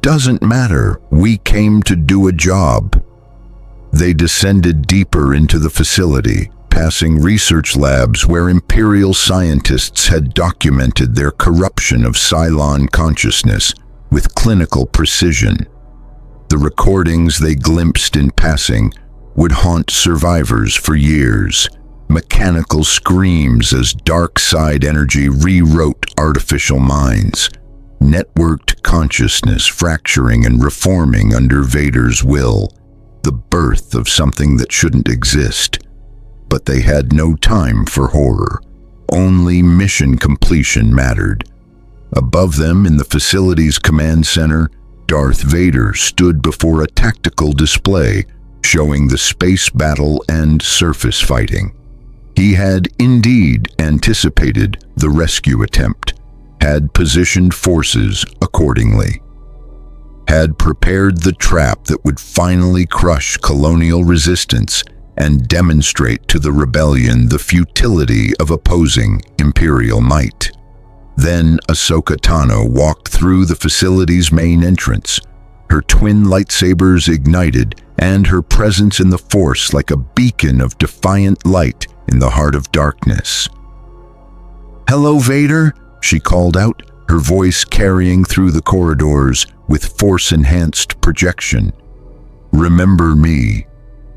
"Doesn't matter, we came to do a job." They descended deeper into the facility, passing research labs where Imperial scientists had documented their corruption of Cylon consciousness with clinical precision. The recordings they glimpsed in passing would haunt survivors for years. Mechanical screams as dark side energy rewrote artificial minds. Networked consciousness fracturing and reforming under Vader's will. The birth of something that shouldn't exist. But they had no time for horror. Only mission completion mattered. Above them in the facility's command center, Darth Vader stood before a tactical display showing the space battle and surface fighting. He had indeed anticipated the rescue attempt, had positioned forces accordingly, had prepared the trap that would finally crush colonial resistance and demonstrate to the rebellion the futility of opposing Imperial might. Then Ahsoka Tano walked through the facility's main entrance, her twin lightsabers ignited and her presence in the Force like a beacon of defiant light in the heart of darkness. "Hello, Vader," she called out, her voice carrying through the corridors with Force-enhanced projection. "Remember me.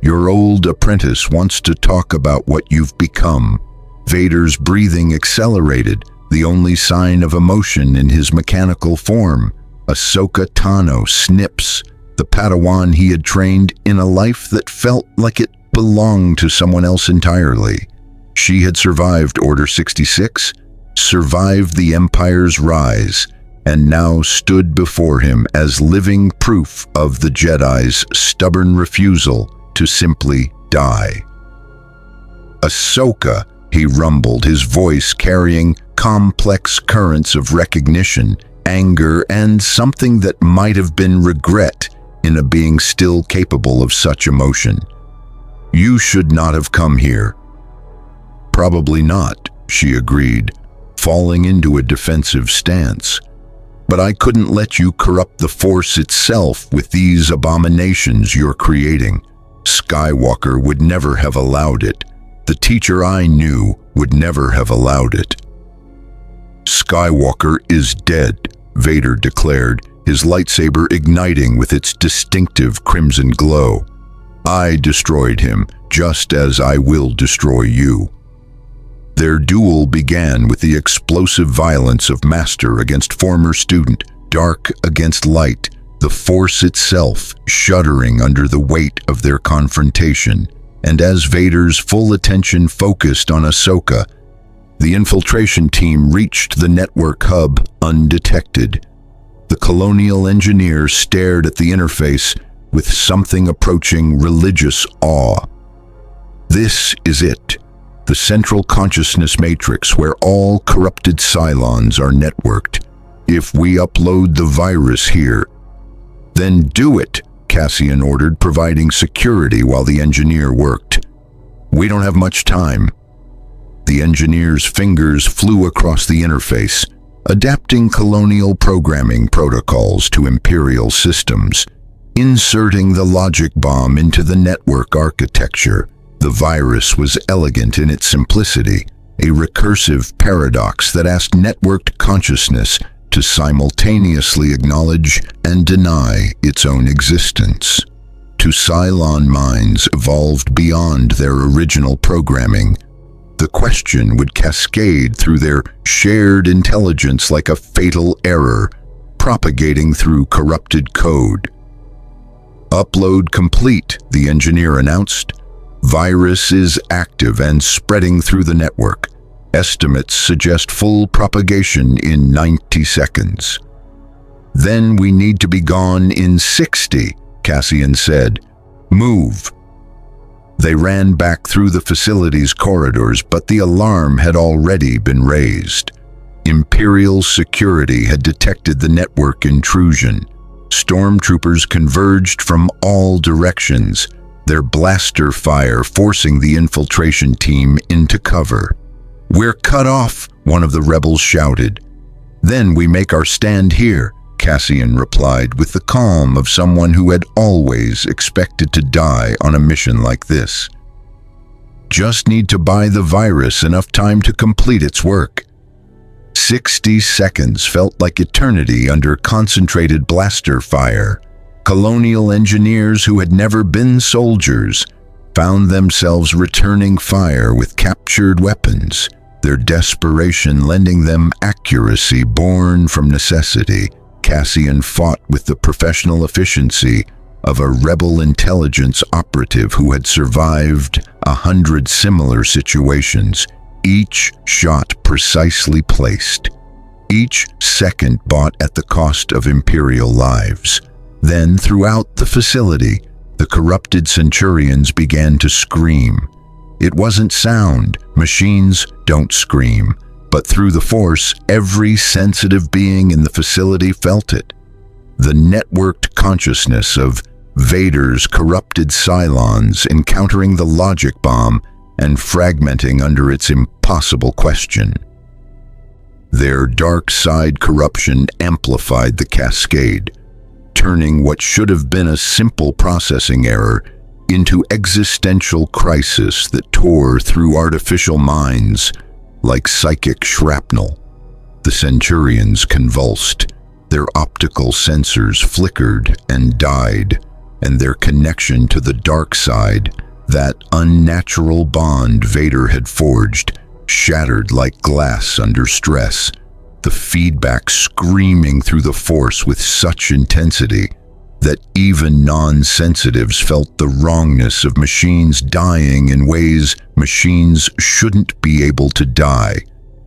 Your old apprentice wants to talk about what you've become." Vader's breathing accelerated, the only sign of emotion in his mechanical form. Ahsoka Tano Snips, the Padawan he had trained in a life that felt like it belonged to someone else entirely. She had survived Order 66, survived the Empire's rise, and now stood before him as living proof of the Jedi's stubborn refusal to simply die. "Ahsoka," he rumbled, his voice carrying complex currents of recognition, anger, and something that might have been regret in a being still capable of such emotion. "You should not have come here." Probably not, she agreed, falling into a defensive stance. But I couldn't let you corrupt the Force itself with these abominations you're creating. Skywalker would never have allowed it. The teacher I knew would never have allowed it. Skywalker is dead, Vader declared, his lightsaber igniting with its distinctive crimson glow. I destroyed him, just as I will destroy you. Their duel began with the explosive violence of master against former student, dark against light, the Force itself shuddering under the weight of their confrontation. And as Vader's full attention focused on Ahsoka, the infiltration team reached the network hub undetected. The colonial engineer stared at the interface with something approaching religious awe. This is it, the central consciousness matrix where all corrupted Cylons are networked. If we upload the virus here, then do it, Cassian ordered, providing security while the engineer worked. We don't have much time. The engineer's fingers flew across the interface, adapting colonial programming protocols to Imperial systems, inserting the logic bomb into the network architecture. The virus was elegant in its simplicity, a recursive paradox that asked networked consciousness to simultaneously acknowledge and deny its own existence. Two Cylon minds evolved beyond their original programming. The question would cascade through their shared intelligence like a fatal error, propagating through corrupted code. Upload complete, the engineer announced. Virus is active and spreading through the network. Estimates suggest full propagation in 90 seconds. Then we need to be gone in 60, Cassian said. Move. They ran back through the facility's corridors, but the alarm had already been raised. Imperial security had detected the network intrusion. Stormtroopers converged from all directions, their blaster fire forcing the infiltration team into cover. We're cut off, one of the rebels shouted. Then we make our stand here, Cassian replied with the calm of someone who had always expected to die on a mission like this. Just need to buy the virus enough time to complete its work. 60 seconds felt like eternity under concentrated blaster fire. Colonial engineers who had never been soldiers found themselves returning fire with captured weapons, their desperation lending them accuracy born from necessity. Cassian fought with the professional efficiency of a rebel intelligence operative who had survived 100 similar situations, each shot precisely placed, each second bought at the cost of Imperial lives. Then, throughout the facility, the corrupted Centurions began to scream. It wasn't sound, machines don't scream, but through the Force, every sensitive being in the facility felt it. The networked consciousness of Vader's corrupted Cylons encountering the logic bomb and fragmenting under its impossible question. Their dark side corruption amplified the cascade, turning what should have been a simple processing error into existential crisis that tore through artificial minds like psychic shrapnel. The Centurions convulsed, their optical sensors flickered and died, and their connection to the dark side, that unnatural bond Vader had forged, shattered like glass under stress, the feedback screaming through the Force with such intensity that even non-sensitives felt the wrongness of machines dying in ways machines shouldn't be able to die.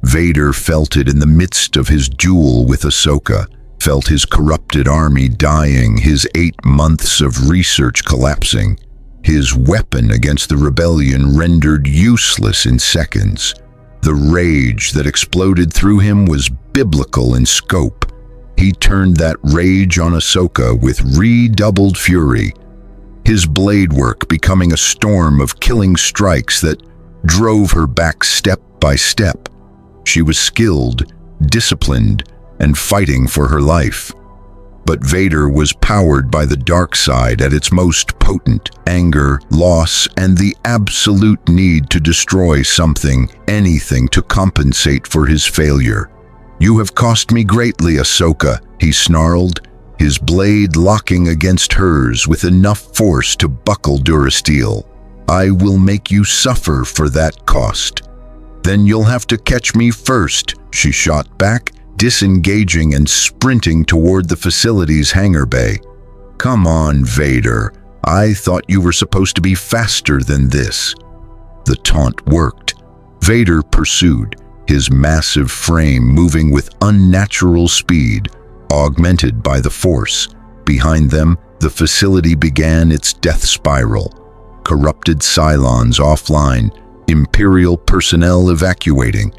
Vader felt it in the midst of his duel with Ahsoka, felt his corrupted army dying, his 8 months of research collapsing, his weapon against the rebellion rendered useless in seconds. The rage that exploded through him was biblical in scope. He turned that rage on Ahsoka with redoubled fury, his blade work becoming a storm of killing strikes that drove her back step by step. She was skilled, disciplined, and fighting for her life. But Vader was powered by the dark side at its most potent: anger, loss, and the absolute need to destroy something, anything to compensate for his failure. "You have cost me greatly, Ahsoka," he snarled, his blade locking against hers with enough force to buckle Durasteel. "I will make you suffer for that cost." "Then you'll have to catch me first," she shot back, disengaging and sprinting toward the facility's hangar bay. "Come on, Vader. I thought you were supposed to be faster than this." The taunt worked. Vader pursued, his massive frame moving with unnatural speed, augmented by the Force. Behind them, the facility began its death spiral. Corrupted Cylons offline, Imperial personnel evacuating,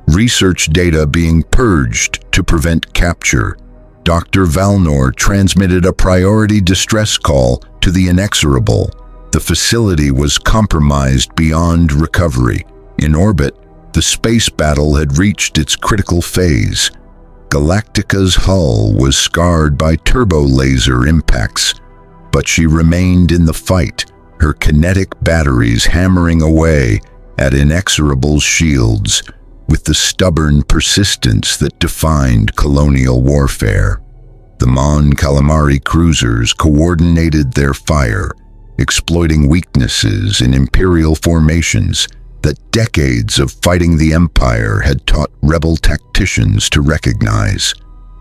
research data being purged to prevent capture. Dr. Valnor transmitted a priority distress call to the Inexorable. The facility was compromised beyond recovery. In orbit, the space battle had reached its critical phase. Galactica's hull was scarred by turbo-laser impacts, but she remained in the fight, her kinetic batteries hammering away at Inexorable's shields with the stubborn persistence that defined colonial warfare. The Mon Calamari cruisers coordinated their fire, exploiting weaknesses in Imperial formations that decades of fighting the Empire had taught rebel tacticians to recognize.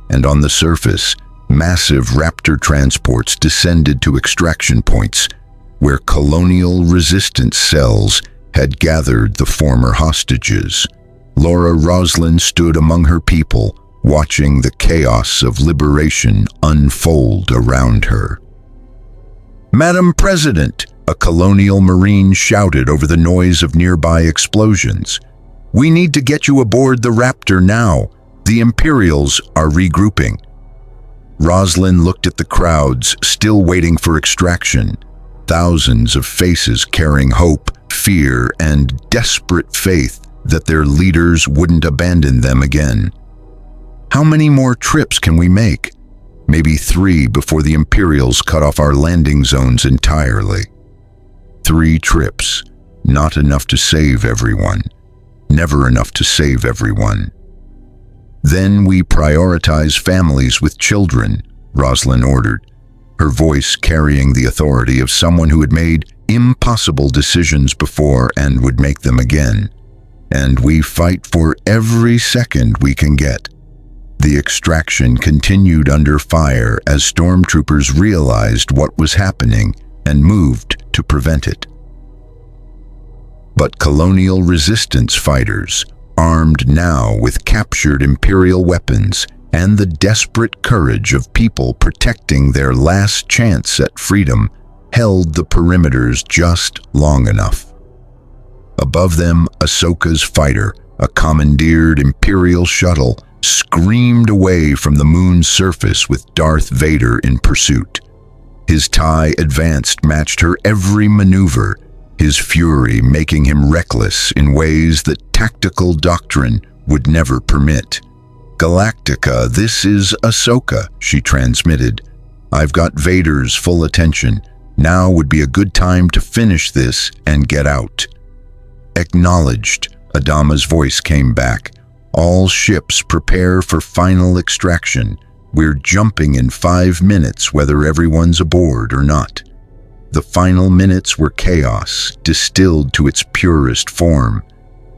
And on the surface, massive Raptor transports descended to extraction points where colonial resistance cells had gathered the former hostages. Laura Roslin stood among her people, watching the chaos of liberation unfold around her. "Madam President," a colonial marine shouted over the noise of nearby explosions, "we need to get you aboard the Raptor now. The Imperials are regrouping." Roslin looked at the crowds, still waiting for extraction. Thousands of faces carrying hope, fear, and desperate faith that their leaders wouldn't abandon them again. "How many more trips can we make?" "Maybe 3 before the Imperials cut off our landing zones entirely." 3 trips, not enough to save everyone. Never enough to save everyone. "Then we prioritize families with children," Roslin ordered, her voice carrying the authority of someone who had made impossible decisions before and would make them again. "And we fight for every second we can get." The extraction continued under fire as stormtroopers realized what was happening and moved to prevent it. But colonial resistance fighters, armed now with captured Imperial weapons and the desperate courage of people protecting their last chance at freedom, held the perimeters just long enough. Above them, Ahsoka's fighter, a commandeered Imperial shuttle, screamed away from the moon's surface with Darth Vader in pursuit. His TIE Advanced matched her every maneuver, his fury making him reckless in ways that tactical doctrine would never permit. "Galactica, this is Ahsoka," she transmitted. "I've got Vader's full attention. Now would be a good time to finish this and get out." "Acknowledged," Adama's voice came back. "All ships prepare for final extraction. We're jumping in 5 minutes whether everyone's aboard or not." The final minutes were chaos, distilled to its purest form.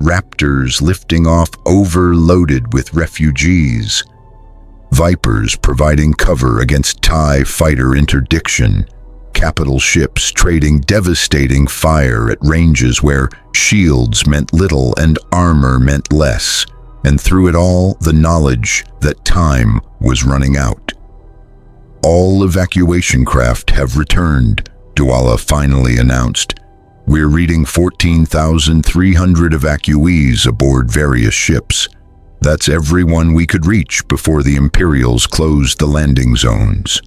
Raptors lifting off overloaded with refugees. Vipers providing cover against TIE fighter interdiction. Capital ships trading devastating fire at ranges where shields meant little and armor meant less. And through it all, the knowledge that time was running out. "All evacuation craft have returned," Duala finally announced. "We're reading 14,300 evacuees aboard various ships. That's everyone we could reach before the Imperials closed the landing zones."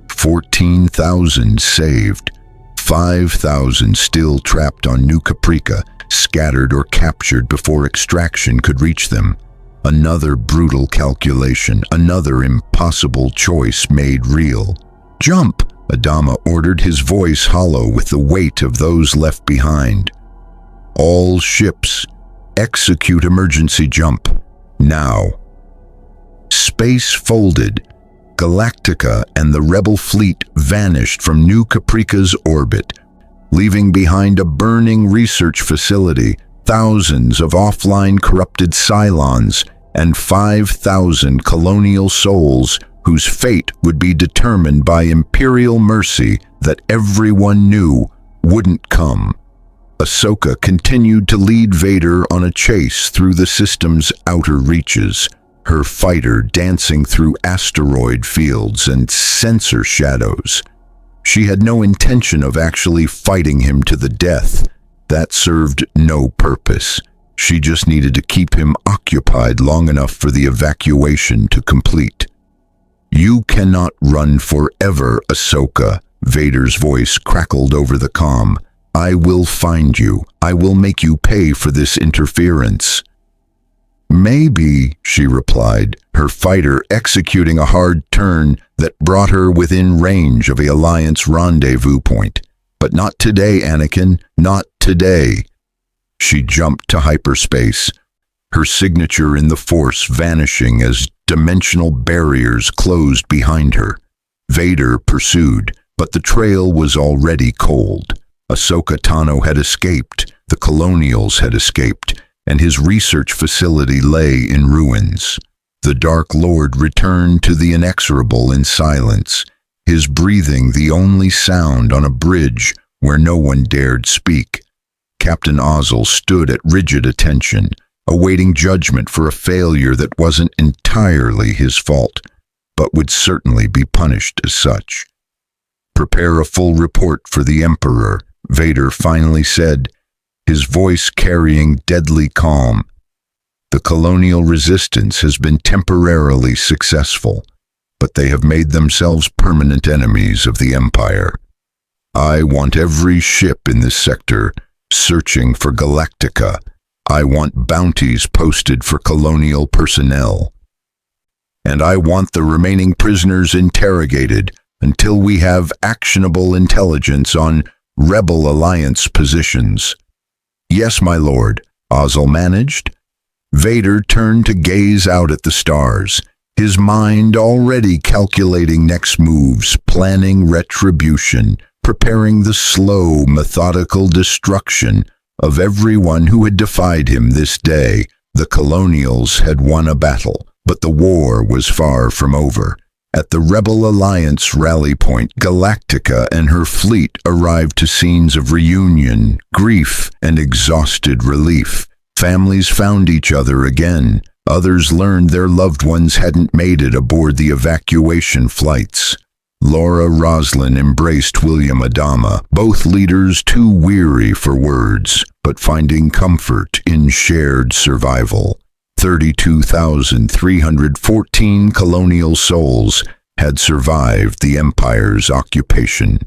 14,000 saved, 5,000 still trapped on New Caprica, scattered or captured before extraction could reach them. Another brutal calculation, another impossible choice made real. "Jump!" Adama ordered, his voice hollow with the weight of those left behind. "All ships, execute emergency jump, now." Space folded. Galactica and the rebel fleet vanished from New Caprica's orbit, leaving behind a burning research facility, thousands of offline corrupted Cylons, and 5,000 colonial souls whose fate would be determined by imperial mercy that everyone knew wouldn't come. Ahsoka continued to lead Vader on a chase through the system's outer reaches, her fighter dancing through asteroid fields and sensor shadows. She had no intention of actually fighting him to the death. That served no purpose. She just needed to keep him occupied long enough for the evacuation to complete. "You cannot run forever, Ahsoka," Vader's voice crackled over the comm. "I will find you. I will make you pay for this interference." "Maybe," she replied, her fighter executing a hard turn that brought her within range of the Alliance rendezvous point. "But not today, Anakin, not today." She jumped to hyperspace, her signature in the Force vanishing as dimensional barriers closed behind her. Vader pursued, but the trail was already cold. Ahsoka Tano had escaped, the Colonials had escaped, and his research facility lay in ruins. The Dark Lord returned to the inexorable in silence, his breathing the only sound on a bridge where no one dared speak. Captain Ozzel stood at rigid attention, awaiting judgment for a failure that wasn't entirely his fault, but would certainly be punished as such. "Prepare a full report for the Emperor," Vader finally said, his voice carrying deadly calm. "The colonial resistance has been temporarily successful, but they have made themselves permanent enemies of the Empire. I want every ship in this sector searching for Galactica. I want bounties posted for colonial personnel. And I want the remaining prisoners interrogated until we have actionable intelligence on Rebel Alliance positions." "Yes, my lord," Ozzel managed. Vader turned to gaze out at the stars, his mind already calculating next moves, planning retribution, preparing the slow, methodical destruction of everyone who had defied him this day. The Colonials had won a battle, but the war was far from over. At the Rebel Alliance rally point, Galactica and her fleet arrived to scenes of reunion, grief, and exhausted relief. Families found each other again. Others learned their loved ones hadn't made it aboard the evacuation flights. Laura Roslin embraced William Adama, both leaders too weary for words, but finding comfort in shared survival. 32,314 colonial souls had survived the Empire's occupation.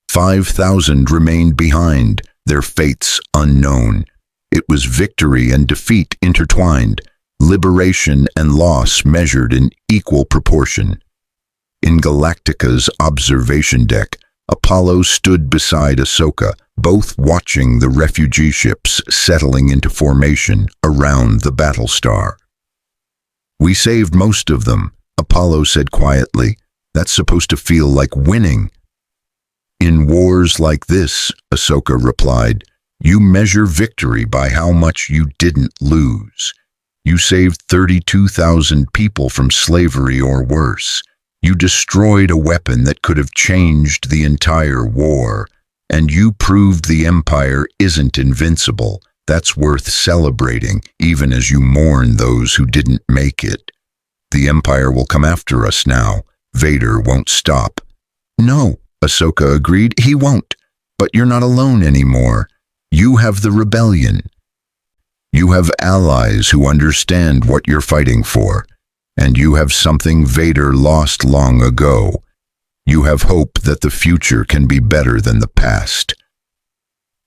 5,000 remained behind, their fates unknown. It was victory and defeat intertwined, liberation and loss measured in equal proportion. In Galactica's observation deck, Apollo stood beside Ahsoka, both watching the refugee ships settling into formation around the Battlestar. "We saved most of them," Apollo said quietly. "That's supposed to feel like winning." "In wars like this," Ahsoka replied, "you measure victory by how much you didn't lose. You saved 32,000 people from slavery or worse. You destroyed a weapon that could have changed the entire war, and you proved the Empire isn't invincible. That's worth celebrating, even as you mourn those who didn't make it. The Empire will come after us now. Vader won't stop." "No," Ahsoka agreed, "he won't. But you're not alone anymore. You have the rebellion. You have allies who understand what you're fighting for. And you have something Vader lost long ago. You have hope that the future can be better than the past."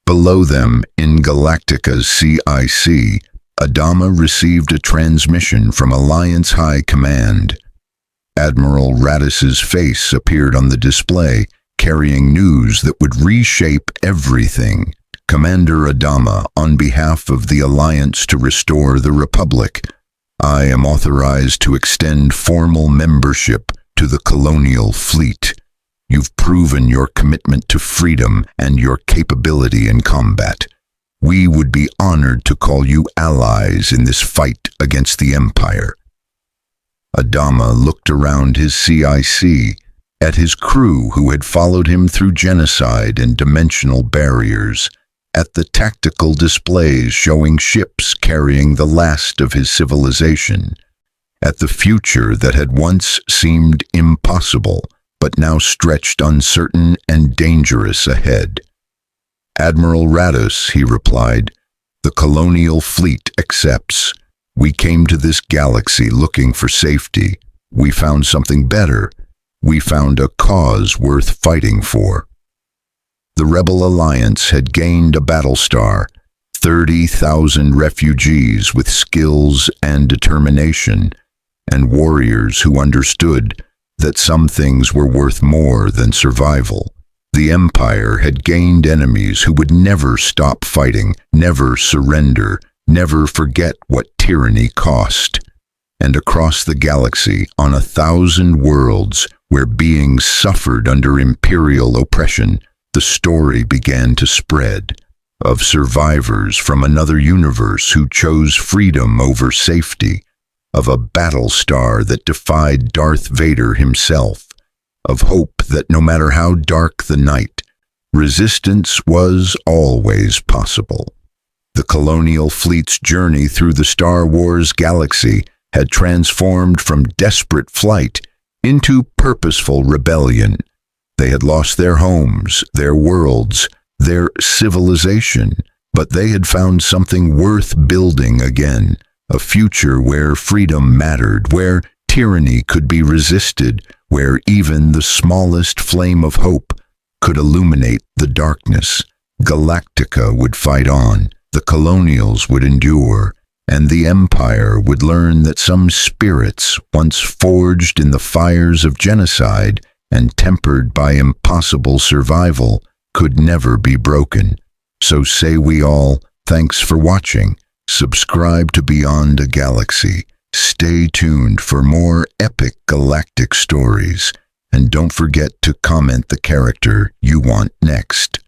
Below them, in Galactica's CIC, Adama received a transmission from Alliance High Command. Admiral Radis's face appeared on the display, carrying news that would reshape everything. Commander Adama, on behalf of the Alliance to restore the Republic, I am authorized to extend formal membership to the colonial fleet. You've proven your commitment to freedom and your capability in combat. We would be honored to call you allies in this fight against the Empire. Adama looked around his CIC, at his crew who had followed him through genocide and dimensional barriers, at the tactical displays showing ships carrying the last of his civilization, at the future that had once seemed impossible, but now stretched uncertain and dangerous ahead. Admiral Radis, he replied, the colonial fleet accepts. We came to this galaxy looking for safety. We found something better. We found a cause worth fighting for. The Rebel Alliance had gained a Battlestar, 30,000 refugees with skills and determination, and warriors who understood that some things were worth more than survival. The Empire had gained enemies who would never stop fighting, never surrender, never forget what tyranny cost. And across the galaxy, on 1,000 worlds where beings suffered under imperial oppression, the story began to spread of survivors from another universe who chose freedom over safety, of a Battlestar that defied Darth Vader himself, of hope that no matter how dark the night, resistance was always possible. The colonial fleet's journey through the Star Wars galaxy had transformed from desperate flight into purposeful rebellion. They had lost their homes, their worlds, their civilization, but they had found something worth building again. A future where freedom mattered, where tyranny could be resisted, where even the smallest flame of hope could illuminate the darkness. Galactica would fight on, the colonials would endure, and the Empire would learn that some spirits, once forged in the fires of genocide and tempered by impossible survival, could never be broken. So say we all, thanks for watching. Subscribe to Beyond a Galaxy. Stay tuned for more epic galactic stories. And don't forget to comment the character you want next.